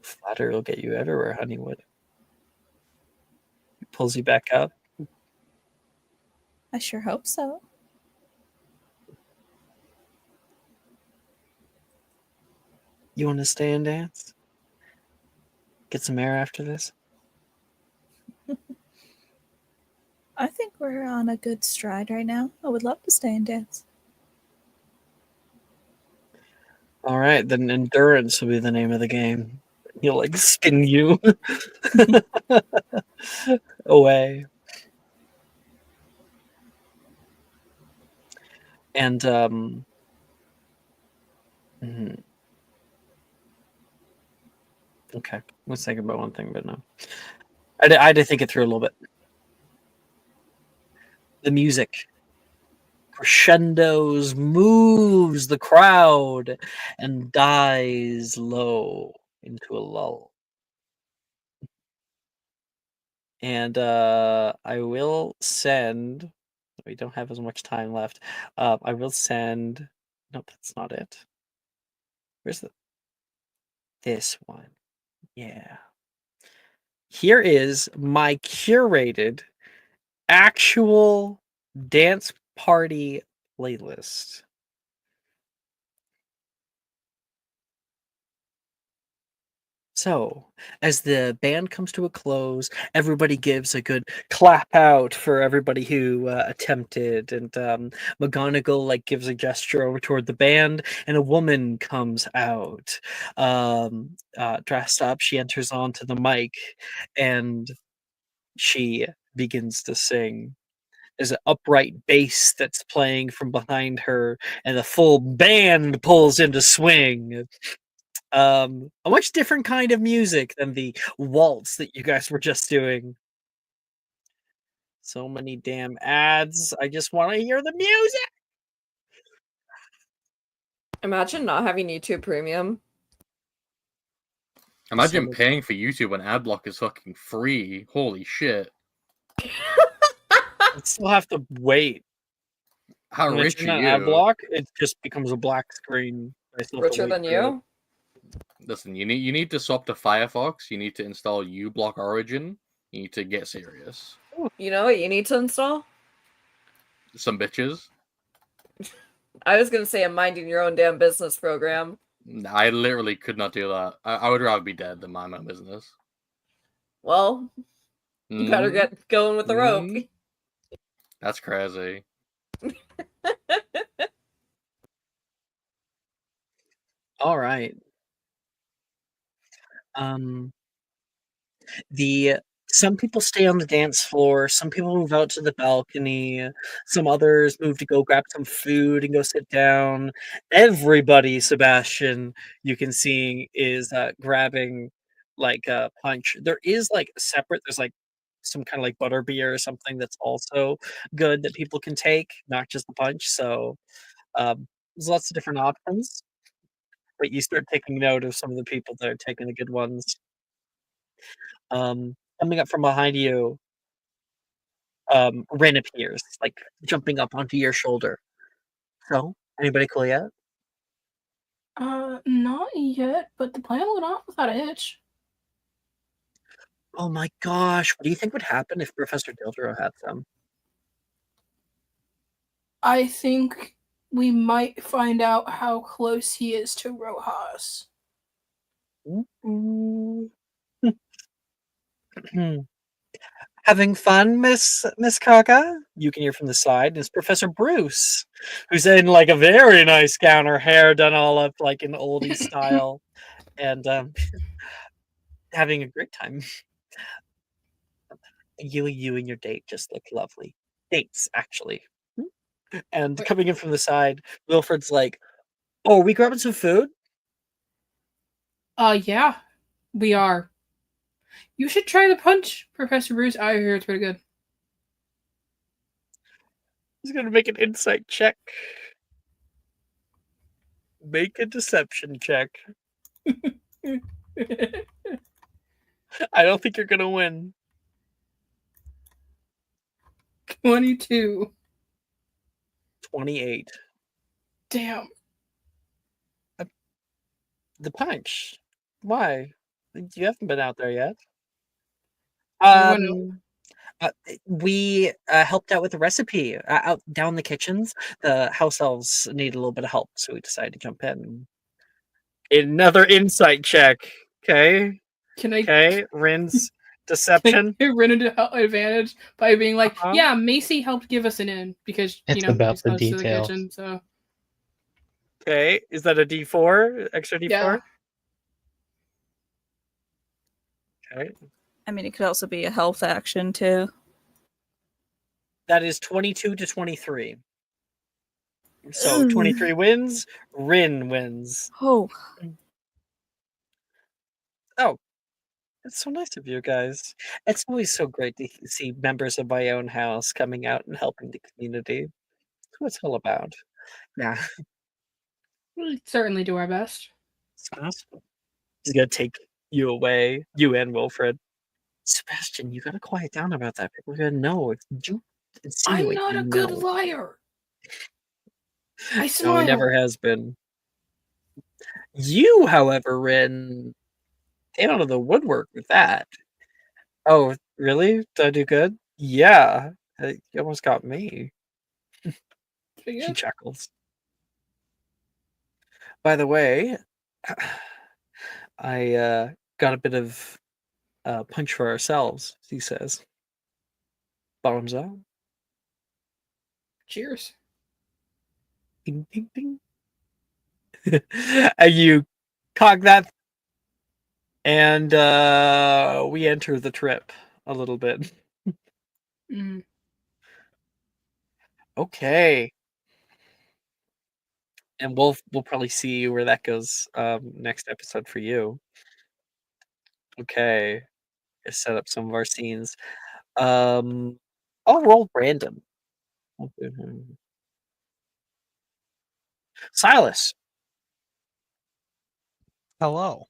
"Flattery will get you everywhere, Honeywood." He pulls you back up. I sure hope so. You want to stay and dance? Get some air after this? I think we're on a good stride right now. I would love to stay and dance. All right, then endurance will be the name of the game. He'll like spin you away. And mhm. Okay, I was thinking about one thing, but no. I had to think it through a little bit. The music crescendos, moves the crowd, and dies low into a lull. And I will send. We don't have as much time left. I will send. Nope, that's not it. Where's this one? Yeah. Here is my curated actual dance party playlist. So, as the band comes to a close, everybody gives a good clap out for everybody who attempted, and McGonagall gives a gesture over toward the band, and a woman comes out, dressed up. She enters onto the mic, and she begins to sing. There's an upright bass that's playing from behind her, and the full band pulls into swing. A much different kind of music than the waltz that you guys were just doing. So many damn ads. I just want to hear the music. Imagine not having YouTube Premium. Imagine paying for YouTube when ad block is fucking free. Holy shit. I still have to wait. How When rich it's in are an you? ad block, it just becomes a black screen. I still have to Richer wait than for you? Listen, you need to swap to Firefox. You need to install uBlock Origin. You need to get serious. You know what you need to install? Some bitches. I was gonna say a minding your own damn business program. I literally could not do that. I would rather be dead than mind my own business. Well, you better Mm, get going with the rope. mm. That's crazy. All right. Some people stay on the dance floor, some people move out to the balcony, some others move to go grab some food and go sit down. Everybody, Sebastian, you can see is grabbing a punch. There is separate, there's some kind of butterbeer or something that's also good that people can take, not just the punch. So there's lots of different options, but you start taking note of some of the people that are taking the good ones. Coming up from behind you, Rin appears, jumping up onto your shoulder. So, anybody cool yet? Not yet, but the plan went off without a hitch. Oh my gosh, what do you think would happen if Professor Dildro had some? I think we might find out how close he is to Rojas. Having fun, Miss Kaka? You can hear from the side is Professor Bruce, who's in a very nice gown, her hair done all up in oldie style, and having a great time. You and your date just look lovely. Dates, actually. And coming in from the side, Wilfred's like, "Oh, are we grabbing some food?" Yeah, we are. You should try the punch, Professor Bruce. I hear it's pretty good. He's gonna make an insight check. Make a deception check. I don't think you're gonna win. 22. 28. Damn. The punch. Why? You haven't been out there yet. We helped out with the recipe out down the kitchens. The house elves need a little bit of help, so we decided to jump in. Another insight check. Okay. Can I? Okay. Rin's deception. Can I run into advantage by being like, yeah, Macy helped give us an in because It's about he's the close to the details. kitchen. So. Okay. Is that a D4? Extra D4? Yeah. Okay. I mean, it could also be a health action too. That is 22 to 23. So 23 wins. Rin wins. Oh. Oh, It's so nice of you guys. It's always so great to see members of my own house coming out and helping the community. That's what it's all about. Yeah. We certainly do our best. Sebastian. He's gonna take you away, you and Wilfred. Sebastian, you gotta quiet down about that. People are gonna know if you I'm insinuate. not a you good know. liar. I No, smile. he never has been. You, however, Rin, came out of the woodwork with that. Oh, really? Did I do good? Yeah. You almost got me. She chuckles. By the way, I got a bit of punch for ourselves, he says. Bottoms up. Cheers. Ding, ding, ding. And you cock that, and we enter the trip a little bit. Mm. Okay. And we'll probably see where that goes next episode for you. Okay. Let's set up some of our scenes. I'll roll random. Silas. Hello.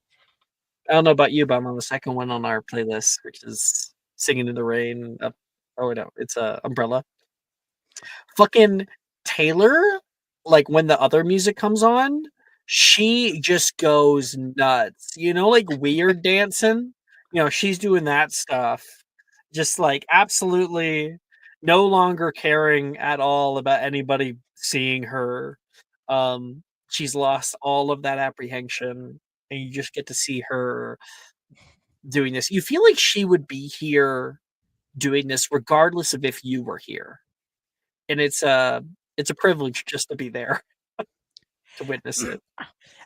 I don't know about you, but I'm on the second one on our playlist, which is Singing in the Rain. Oh no, it's Umbrella. Fucking Taylor, like when the other music comes on, she just goes nuts. You know, like weird dancing. You know, she's doing that stuff. Just like absolutely no longer caring at all about anybody seeing her. She's lost all of that apprehension, and you just get to see her doing this. You feel like she would be here doing this regardless of if you were here. And it's a privilege just to be there to witness it.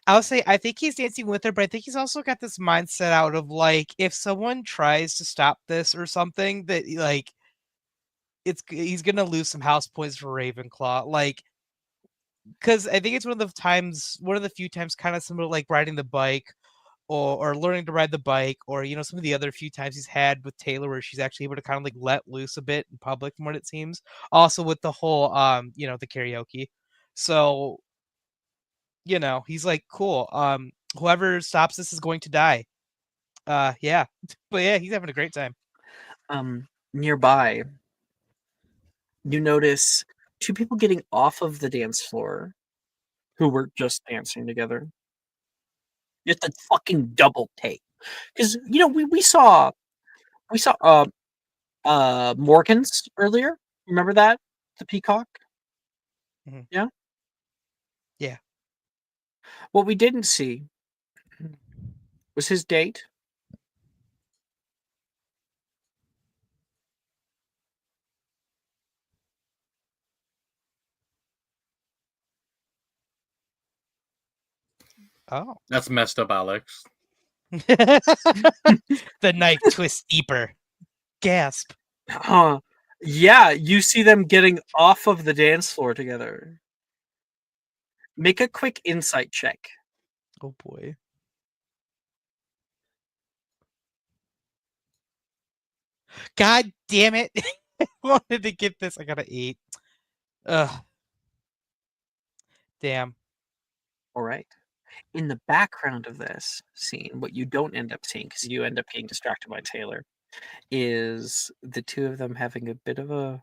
I'll say I think he's dancing with her, but I think he's also got this mindset out of like if someone tries to stop this or something that like he's gonna lose some house points for Ravenclaw. Like because I think it's one of the few times kind of similar like riding the bike or learning to ride the bike, or some of the other few times he's had with Taylor where she's actually able to kind of like let loose a bit in public from what it seems. Also with the whole the karaoke. So he's like, cool. Whoever stops this is going to die. Yeah. But yeah, he's having a great time. Nearby, you notice two people getting off of the dance floor who were just dancing together. Just a fucking double take. Because we saw Morgan's earlier. Remember that? The peacock? Mhm. Yeah? Yeah. What we didn't see was his date. Oh. That's messed up, Alex. The knife twists deeper. Gasp. Huh. Yeah, you see them getting off of the dance floor together. Make a quick insight check. Oh boy. God damn it. I wanted to get this. I got an 8. Ugh. Damn. All right. In the background of this scene, what you don't end up seeing, because you end up being distracted by Taylor, is the two of them having a bit of a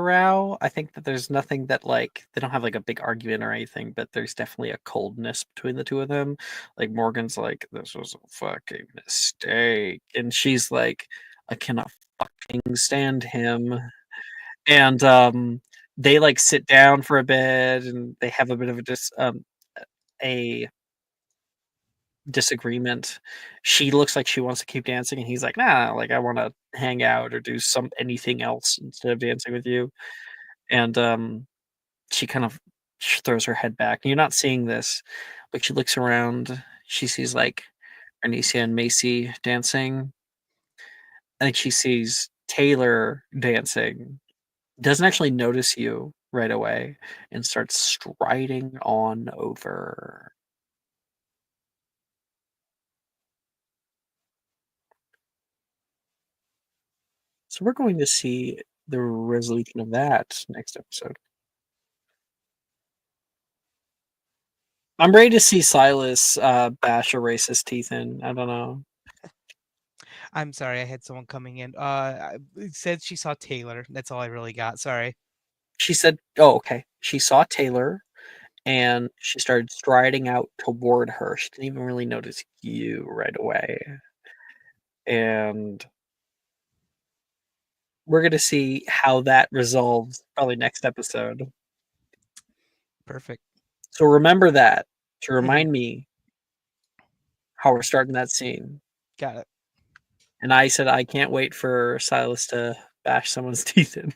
row. I think that there's nothing that like they don't have like a big argument or anything, but there's definitely a coldness between the two of them. Like Morgan's like, this was a fucking mistake. And she's like, I cannot fucking stand him. And they like sit down for a bit and they have a bit of a disagreement. She looks like she wants to keep dancing and he's like, nah, like I want to hang out or do anything else instead of dancing with you. And she kind of throws her head back. You're not seeing this, but she looks around. She sees like Anicia and Macy dancing. I think she sees Taylor dancing. Doesn't actually notice you right away and starts striding on over. So we're going to see the resolution of that next episode. I'm ready to see Silas bash a racist teeth in. I don't know. I'm sorry, I had someone coming in. It said she saw Taylor. That's all I really got. Sorry. She said, "Oh, okay." She saw Taylor, and she started striding out toward her. She didn't even really notice you right away. And we're going to see how that resolves probably next episode. Perfect. So remember that to remind me how we're starting that scene. Got it. And I said I can't wait for Silas to bash someone's teeth in.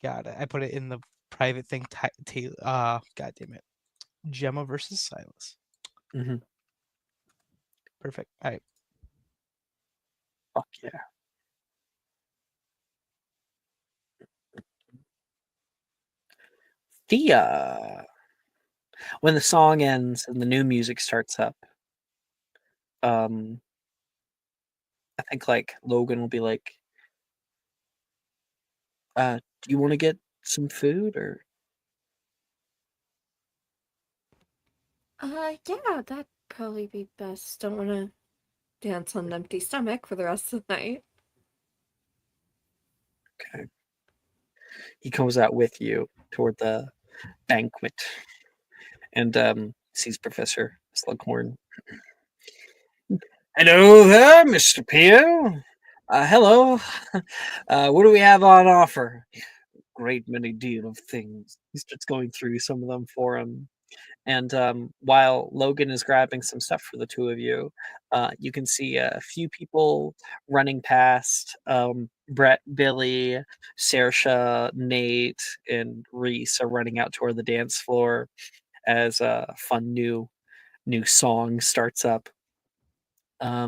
Got it. I put it in the private thing. God damn it. Gemma versus Silas. Mm-hmm. Perfect. All right. Fuck yeah. Thea. When the song ends and the new music starts up, I think like Logan will be like, do you want to get some food or? Yeah, that'd probably be best. Don't want to dance on an empty stomach for the rest of the night. Okay. He comes out with you toward the banquet and sees Professor Slughorn. Hello there, Mr. Peel. Hello. What do we have on offer? Great many deal of things. He starts going through some of them for him. And while Logan is grabbing some stuff for the two of you, you can see a few people running past. Brett, Billy, Saoirse, Nate, and Reese are running out toward the dance floor as a fun new song starts up. I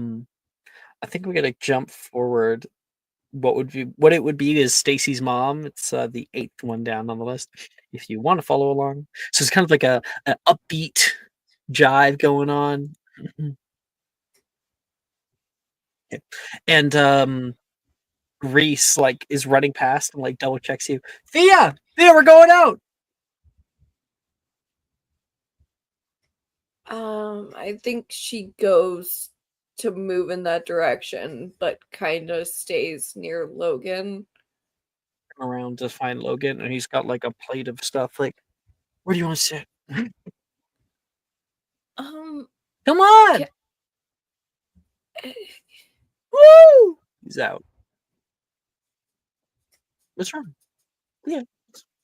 think we're gonna jump forward. What it would be is Stacy's mom. It's the 8th one down on the list. If you want to follow along, so it's kind of like an upbeat jive going on. Yeah. And Reese like is running past and like double checks you. Thea, we're going out. I think she goes to move in that direction, but kind of stays near Logan. Around to find Logan, and he's got like a plate of stuff. Like, where do you want to sit? Come on. Woo! He's out. What's wrong? Yeah.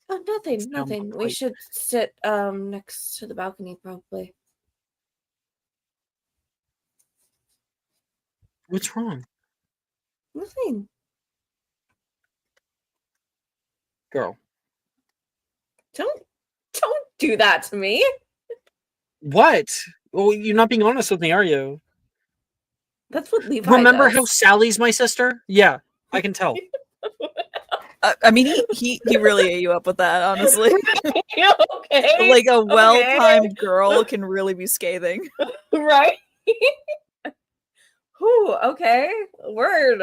Oh, nothing, It's down the nothing. We plate. should sit next to the balcony, probably. What's wrong? Nothing. Girl. Don't do that to me. What? Well, you're not being honest with me, are you? That's what Levi Remember does. how Sally's my sister? Yeah, I can tell. I mean, he really ate you up with that, honestly. Okay. Like a well-timed girl can really be scathing. Right? Whew, okay. Word.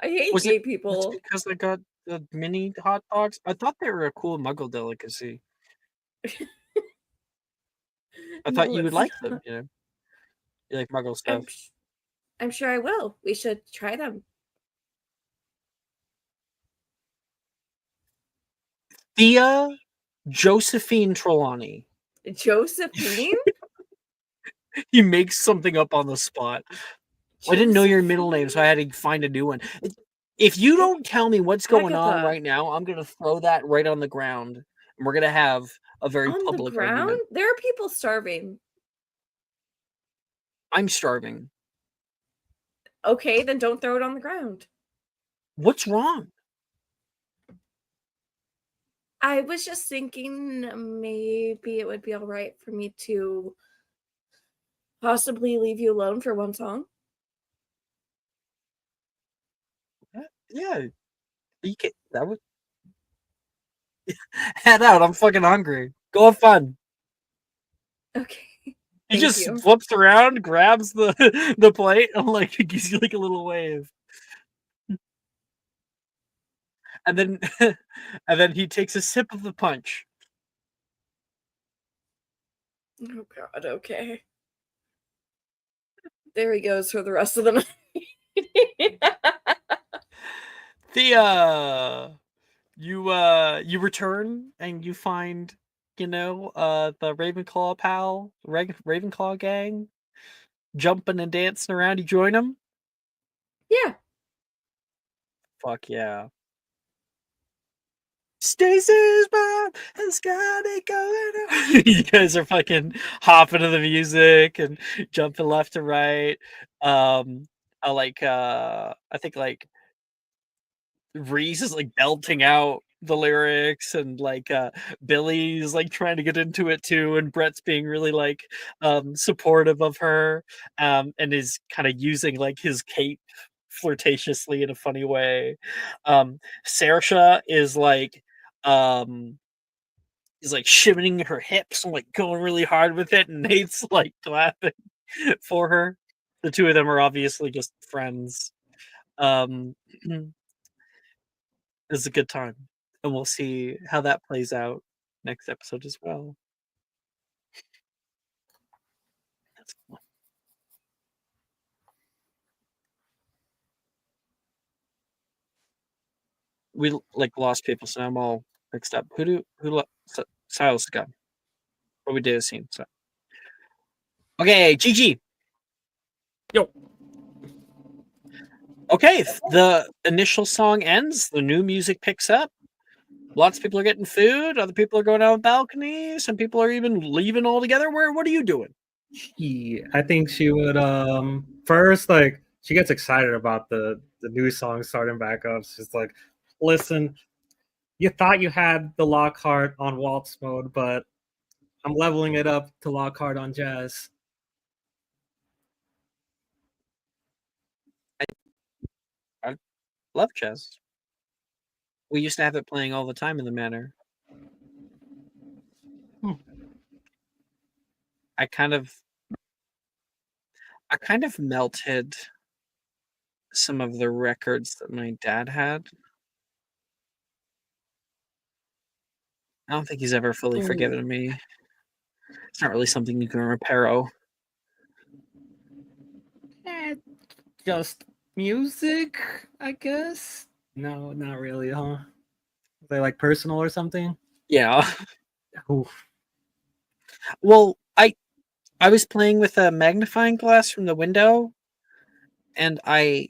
I hate Was gay it people. because I got the mini hot dogs? I thought they were a cool Muggle delicacy. I thought No, you would it's like not. them, you know. You like Muggle stuff. I'm sure I will. We should try them. Thea Josephine Trelawney. Josephine? He makes something up on the spot. I didn't know your middle name, so I had to find a new one. If you don't tell me what's going on Agatha. right now, I'm going to throw that right on the ground. And we're going to have a very On the public ground? argument. There are people starving. I'm starving. Okay, then don't throw it on the ground. What's wrong? I was just thinking maybe it would be all right for me to possibly leave you alone for one song. Yeah. You can, that was head out. I'm fucking hungry. Go have fun. Okay. He Thank just you. flips around, grabs the plate, and like gives you like a little wave. And then and then he takes a sip of the punch. Oh god, okay. There he goes for the rest of the night. You return and you find, the Ravenclaw Ravenclaw gang jumping and dancing around. You join them? Yeah. Fuck yeah. Stacy's mom has got it going on. You guys are fucking hopping to the music and jumping left to right. I think like Reese is like belting out the lyrics, and like Billy's like trying to get into it too, and Brett's being really like supportive of her, and is kind of using like his cape flirtatiously in a funny way. Saoirse um is like shimming her hips and like going really hard with it, and Nate's like clapping for her. The two of them are obviously just friends. um It's a good time, and we'll see how that plays out next episode as well. That's cool. We like lost people, so now I'm all mixed up. Silas got? What we did a scene. So okay, GG. Yo. Okay, the initial song ends. The new music picks up. Lots of people are getting food. Other people are going out on balconies. Some people are even leaving altogether. What are you doing? I think she would first, like, she gets excited about the new song starting back up. She's like, listen, you thought you had the Lockhart on waltz mode, but I'm leveling it up to Lockhart on jazz. I love jazz. We used to have it playing all the time in the manor. I kind of melted some of the records that my dad had. I don't think he's ever fully forgiven me. It's not really something you can reparo. Just music, I guess. No, not really, huh? Are they like personal or something? Yeah. Oof. Well, I was playing with a magnifying glass from the window, and I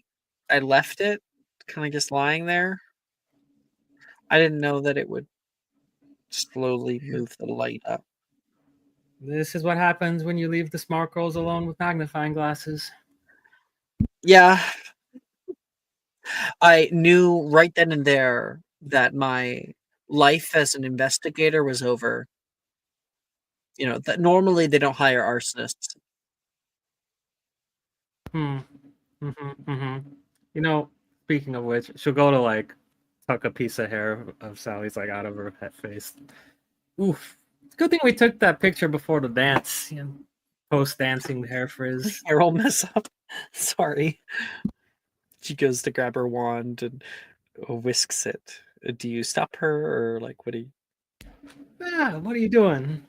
left it kind of just lying there. I didn't know that it would slowly move the light up. This is what happens when you leave the smart girls alone with magnifying glasses. Yeah. I knew right then and there that my life as an investigator was over. That normally they don't hire arsonists. Speaking of which, she'll go to like tuck a piece of hair of Sally's like out of her head face. Oof. It's a good thing we took that picture before the dance. Post dancing hair frizz. Hair will mess up. Sorry. She goes to grab her wand and whisks it. Do you stop her, or like what do you? What are you doing?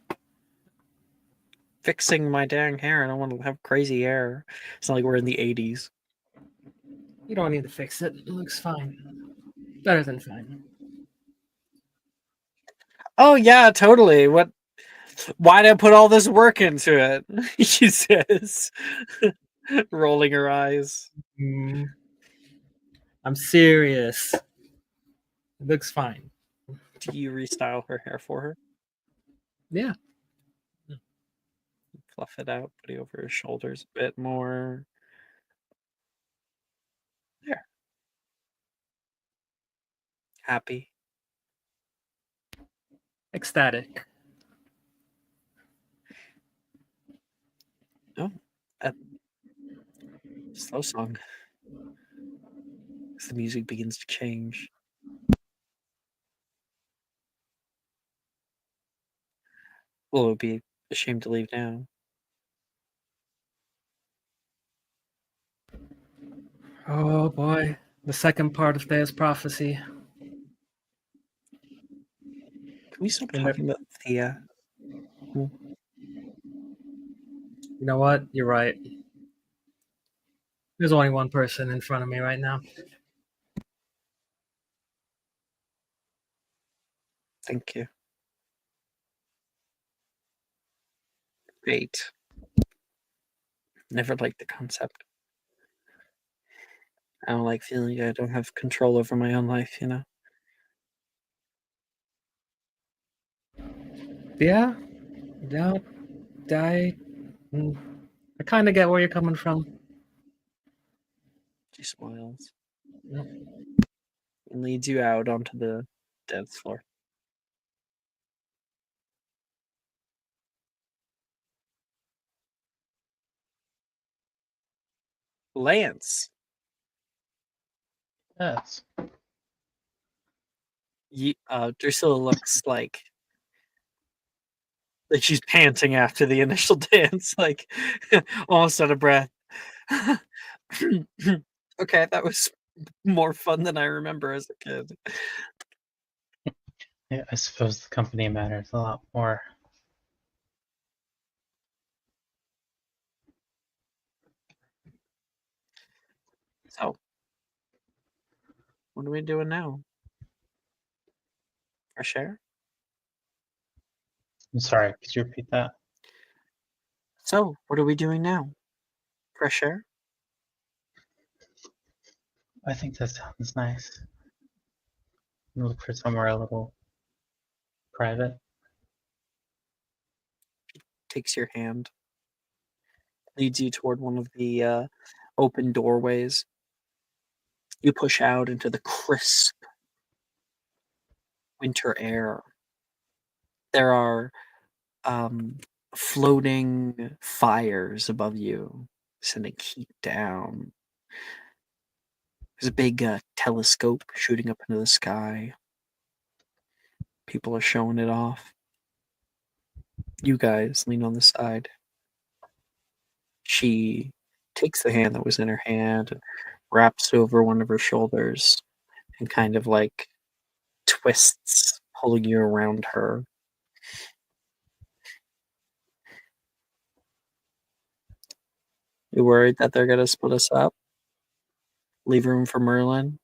Fixing my dang hair. I don't want to have crazy hair. It's not like we're in the 80s. You don't need to fix it. It looks fine. Better than fine. Oh yeah, totally. Why did I put all this work into it? She says, rolling her eyes. I'm serious. It looks fine. Do you restyle her hair for her? Yeah. Fluff it out, put it over her shoulders a bit more. There. Happy. Ecstatic. Oh, slow song. As the music begins to change. Well, it would be a shame to leave now. Oh boy, the second part of Thea's prophecy. Can we stop And there- talking about Thea? You know what? You're right. There's only one person in front of me right now. Thank you. Great. Never liked the concept. I don't like feeling I don't have control over my own life, you know? Yeah, yeah, I kind of get where you're coming from. She smiles Yep. and leads you out onto the dance floor. Lance, Yes. Drusilla looks like she's panting after the initial dance, like almost out of breath. Okay, that was more fun than I remember as a kid. Yeah, I suppose the company matters a lot more. So, what are we doing now? Fresh air? I'm sorry, could you repeat that? So, what are we doing now? Fresh air? I think that sounds nice. Look for somewhere a little private. Takes your hand, leads you toward one of the open doorways. You push out into the crisp winter air. There are floating fires above you, sending heat down. There's a big telescope shooting up into the sky. People are showing it off. You guys lean on the side. She takes the hand that was in her hand and wraps it over one of her shoulders and kind of like twists, pulling you around her. You worried that they're gonna split us up? Leave room for Merlin?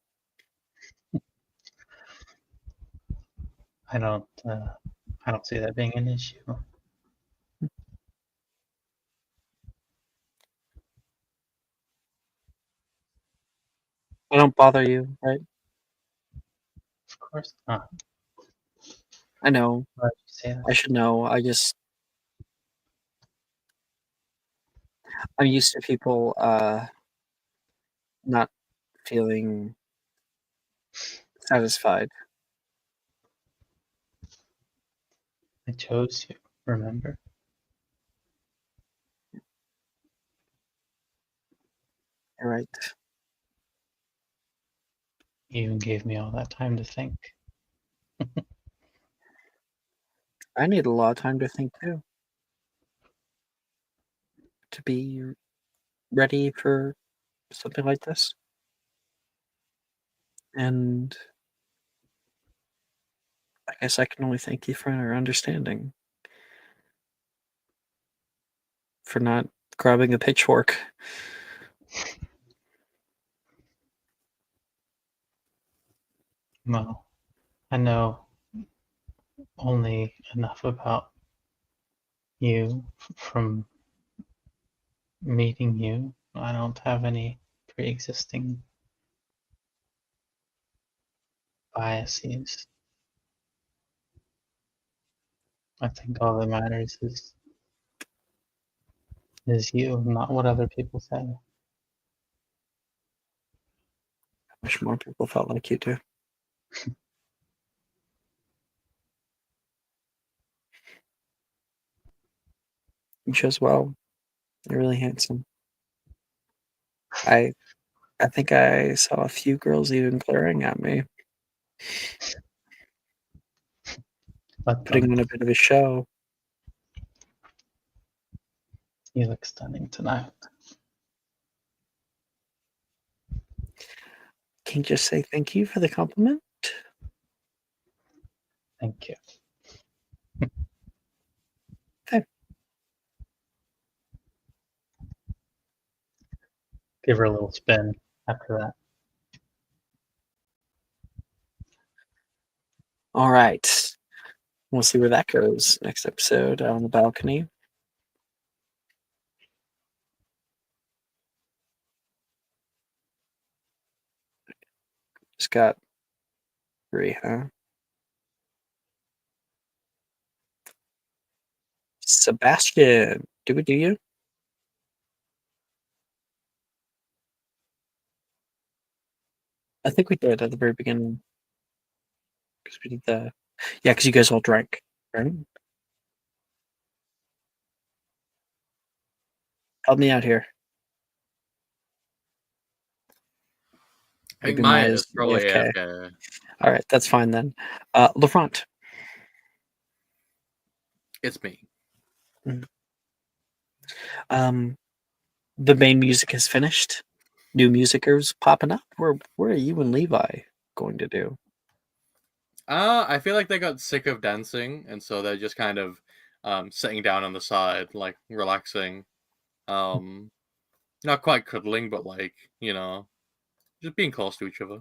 I don't see that being an issue. I don't bother you, right? Of course not. I know. Why would you say that? I should know. I'm used to people not feeling satisfied. I chose you, remember? You're right. You even gave me all that time to think. I need a lot of time to think too. To be ready for something like this. And I guess I can only thank you for your understanding. For not grabbing a pitchfork. Well, I know only enough about you from meeting you. I don't have any pre-existing biases. I think all that matters is you, not what other people say. I wish more people felt like you do. You chose well. You're really handsome. I think I saw a few girls even glaring at me, Let putting them. on a bit of a show. You look stunning tonight. can just say thank you for the compliment. Thank you. Okay. Give her a little spin after that. All right. We'll see where that goes next episode on the balcony. Just got 3, huh? Sebastian, do you? I think we did at the very beginning. Because we did the... Yeah, because you guys all drank, right? Help me out here. I think Maybe Maya Maya's is probably AFK. AFK. All right, that's fine then. LaFront. It's me. The main music is finished. New music is popping up. What are you and Levi going to do? I feel like they got sick of dancing, and so they're just kind of sitting down on the side, like relaxing. Not quite cuddling, but like, just being close to each other.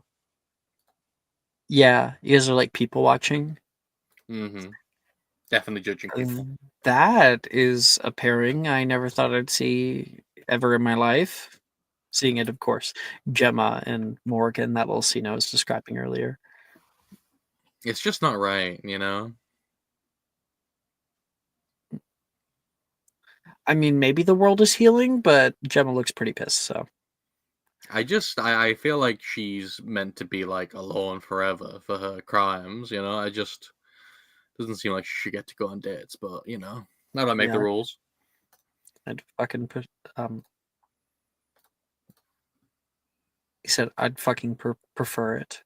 Yeah, you guys are like people watching. Mm-hmm. Definitely judging people. That is a pairing I never thought I'd see ever in my life. Seeing it, of course, Gemma and Morgan, that little scene I was describing earlier. It's just not right, I mean, maybe the world is healing, but Gemma looks pretty pissed, so. I feel like she's meant to be like alone forever for her crimes, I just doesn't seem like she should get to go on dates, but how do I make the Yeah. rules? I'd fucking put, he said, I'd fucking prefer it.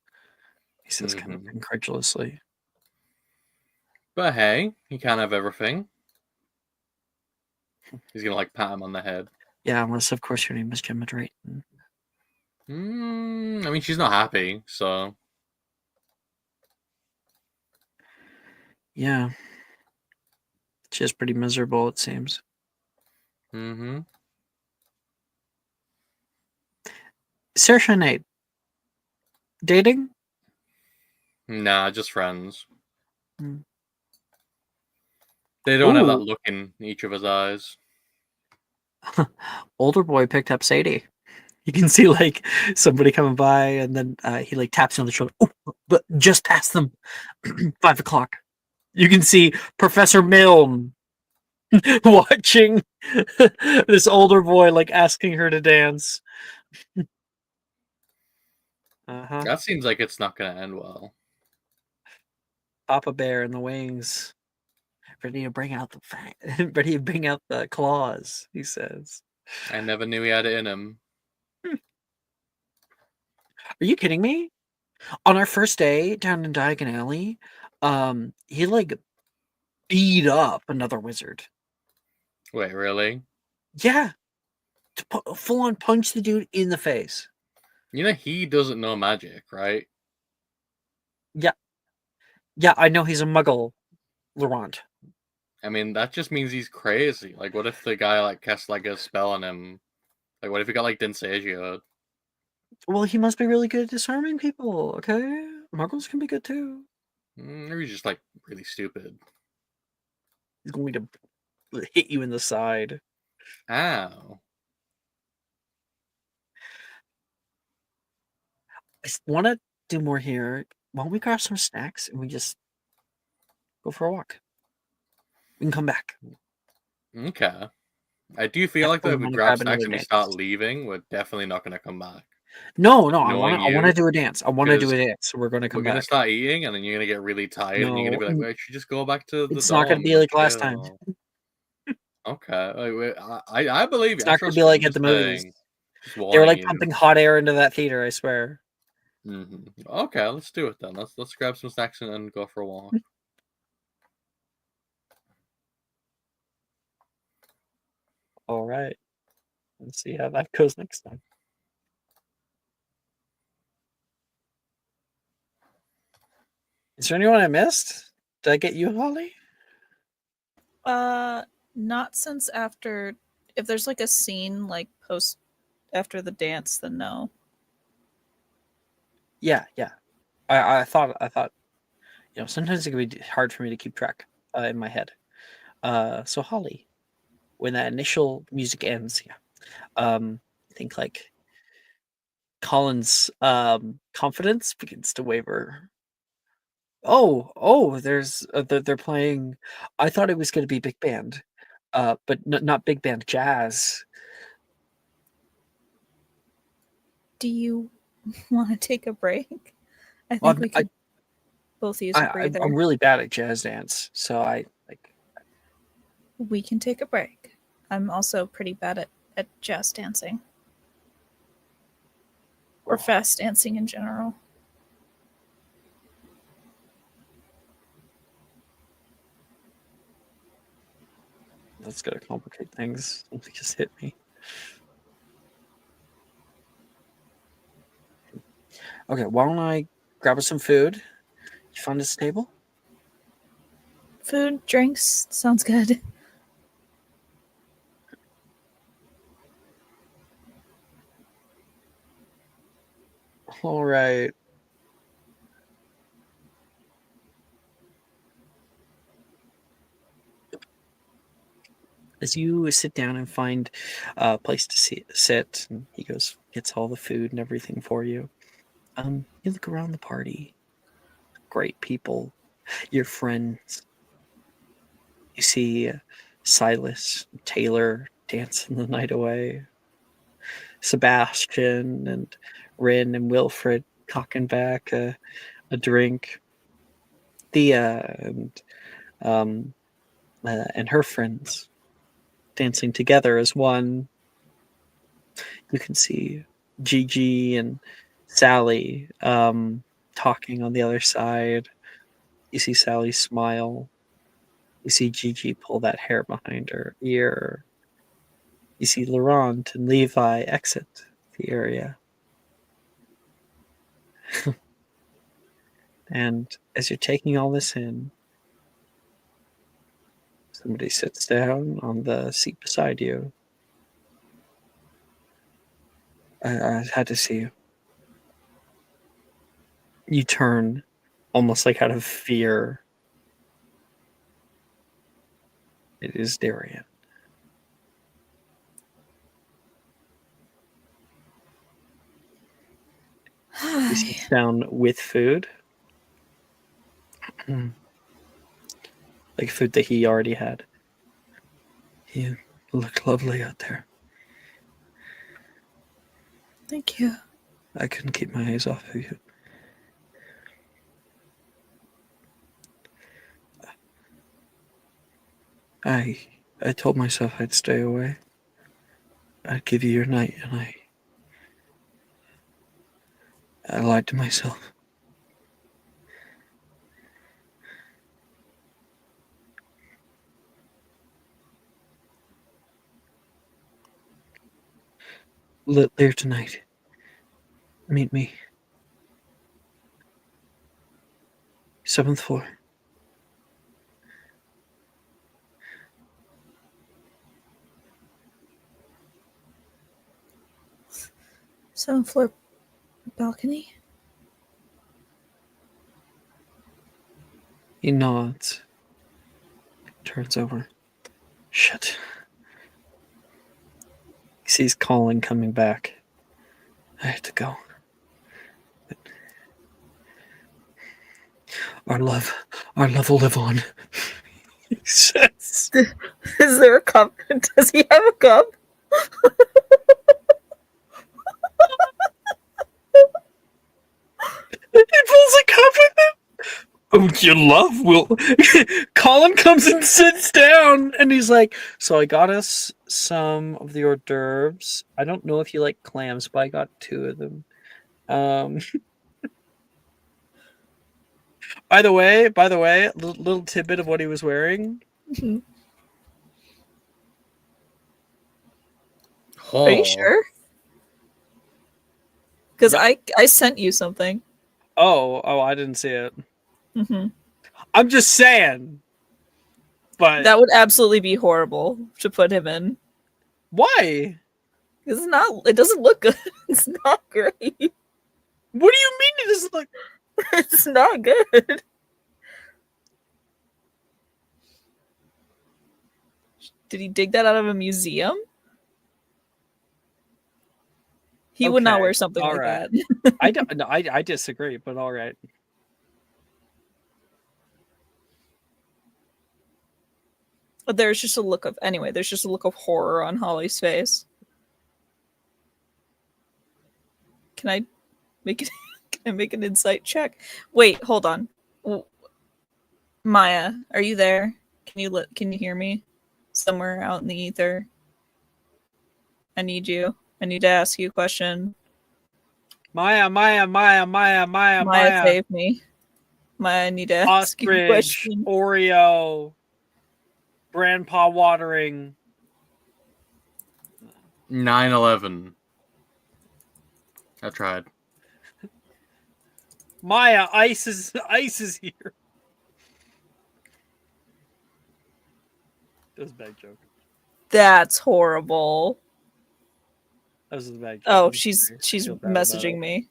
He says kind of incredulously. But hey, he can't have everything. He's gonna like pat him on the head. Yeah, unless of course your name is Gemma Drayton. I mean, she's not happy, so. Yeah. She's pretty miserable, it seems. Sarah Sinead. Dating? Nah, just friends. Hmm. They don't have that look in each of his eyes. Older boy picked up Sadie. You can see like somebody coming by, and then he like taps you on the shoulder. Oh, but just past them, 5 o'clock. You can see Professor Milne watching this older boy like asking her to dance. That seems like it's not gonna end well. Papa Bear in the wings, ready to bring out ready to bring out the claws. He says. I never knew he had it in him. Are you kidding me? On our first day down in Diagon Alley, he like beat up another wizard. Wait, really? Yeah, full on punch the dude in the face. He doesn't know magic, right? Yeah, I know he's a muggle, Laurent. I mean, that just means he's crazy. Like, what if the guy like cast like a spell on him? Like, what if he got like Densagio? Well, he must be really good at disarming people. Okay, muggles can be good too. Maybe he's just like really stupid. He's going to hit you in the side. Ow. I want to do more here. Why don't we grab some snacks and we just go for a walk? We can come back. Okay. I do feel like that if we grab snacks and we start leaving, we're definitely not going to come back. No, I want to do a dance. I want to do a dance. So we're going to come back. We're going to start eating, and then you're going to get really tired, and you're going to be like, "Wait, I should just go back to the It's not going to be like last time. Okay, I believe you. It's not going to be like at the movies. They were like pumping hot air into that theater. I swear. Okay, let's do it then. Let's grab some snacks and go for a walk. All right. Let's see how that goes next time. Is there anyone I missed? Did I get you, Holly? Not since after. If there's like a scene like post after the dance, then no. Yeah. I thought sometimes it can be hard for me to keep track in my head. So Holly, when that initial music ends, I think like Colin's confidence begins to waver. There's they're playing. I thought it was going to be big band, but not big band jazz. Do you want to take a break? I Well, think we could both use a breather. I'm really bad at jazz dance, so I like. We can take a break. I'm also pretty bad at jazz dancing. Or fast dancing in general. That's gonna complicate things. Something just hit me. Okay, why don't I grab us some food? You find us a table? Food, drinks, sounds good. All right. As you sit down and find a place to sit, and he gets all the food and everything for you. You look around the party. Great people, your friends. You see Silas, Taylor dancing the night away. Sebastian and Rin and Wilfred cocking back a drink. Thea and her friends dancing together as one. You can see Gigi and Sally talking on the other side. You see Sally smile. You see Gigi pull that hair behind her ear. You see Laurent and Levi exit the area. And as you're taking all this in, somebody sits down on the seat beside you. I had to see you. You turn almost like out of fear. It is Darian. He sits down with food. Like food that he already had. You look lovely out there. Thank you. I couldn't keep my eyes off of you. I told myself I'd stay away. I'd give you your night, and I lied to myself. Later tonight, meet me. 7th floor. Seventh floor balcony. He nods. Turns over. Shit. He sees Colin coming back. I have to go. But our love will live on. He says. Is there a cup? Does he have a cup? He pulls a cup with him. Oh, your love will. Colin comes and sits down, and he's like, "So I got us some of the hors d'oeuvres. I don't know if you like clams, but I got 2 of them. By the way, little tidbit of what he was wearing. Are you sure? Because I sent you something. Oh, I didn't see it. Hmm. I'm just saying. But That would absolutely be horrible to put him in. why? It's not. It doesn't look good. It's not great. What do you mean it doesn't look? It's not good. Did he dig that out of a museum? He would not Okay, wear something all like right. that. I don't. No, I disagree, but all right. But there's just a look of there's just a look of horror on Holly's face. Can I make it? Can I make an insight check? Wait, hold on. Maya, are you there? Can you hear me? Somewhere out in the ether. I need you. I need to ask you a question. Maya, Save me. Maya, I need to ask you a ostrich, question. Oreo, grandpa watering. 9/11. I tried. Maya, ice is here. That was a bad joke. That's horrible. That was a bad joke. Oh, I'm she's sorry. I feel bad about messaging it. me.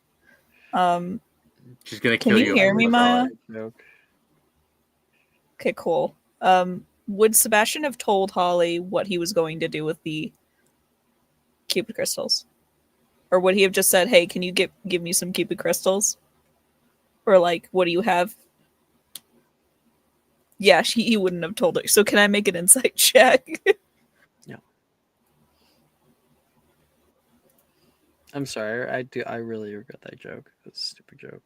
She's gonna Can kill you you. hear me, Maya? Joke. Okay, cool. Would Sebastian have told Holly what he was going to do with the Cupid crystals? Or would he have just said, "Hey, can you give me some Cupid crystals?" Or like, "What do you have?" Yeah, he wouldn't have told her. So can I make an insight check? No. I'm sorry. I really regret that joke. That's a stupid joke.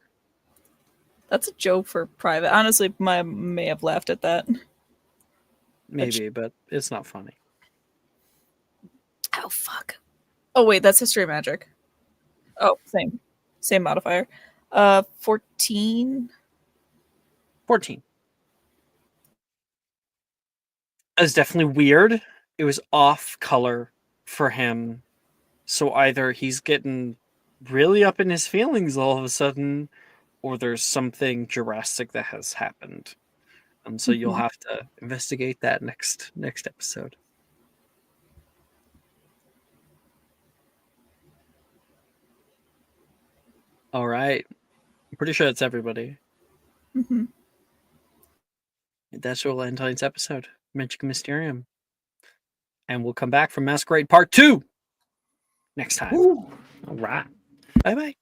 That's a joke for private. Honestly, I may have laughed at that. Maybe, but it's not funny. Oh fuck. Oh wait, that's history magic. Oh, same modifier. 14. 14. It was definitely weird. It was off color for him. So either he's getting really up in his feelings all of a sudden, or there's something drastic that has happened. So you'll have to investigate that next episode. All right. I'm pretty sure that's everybody. Mm-hmm. That's what will end tonight's episode. Magic Mysterium. And we'll come back from Masquerade Part 2 next time. All right. Bye-bye.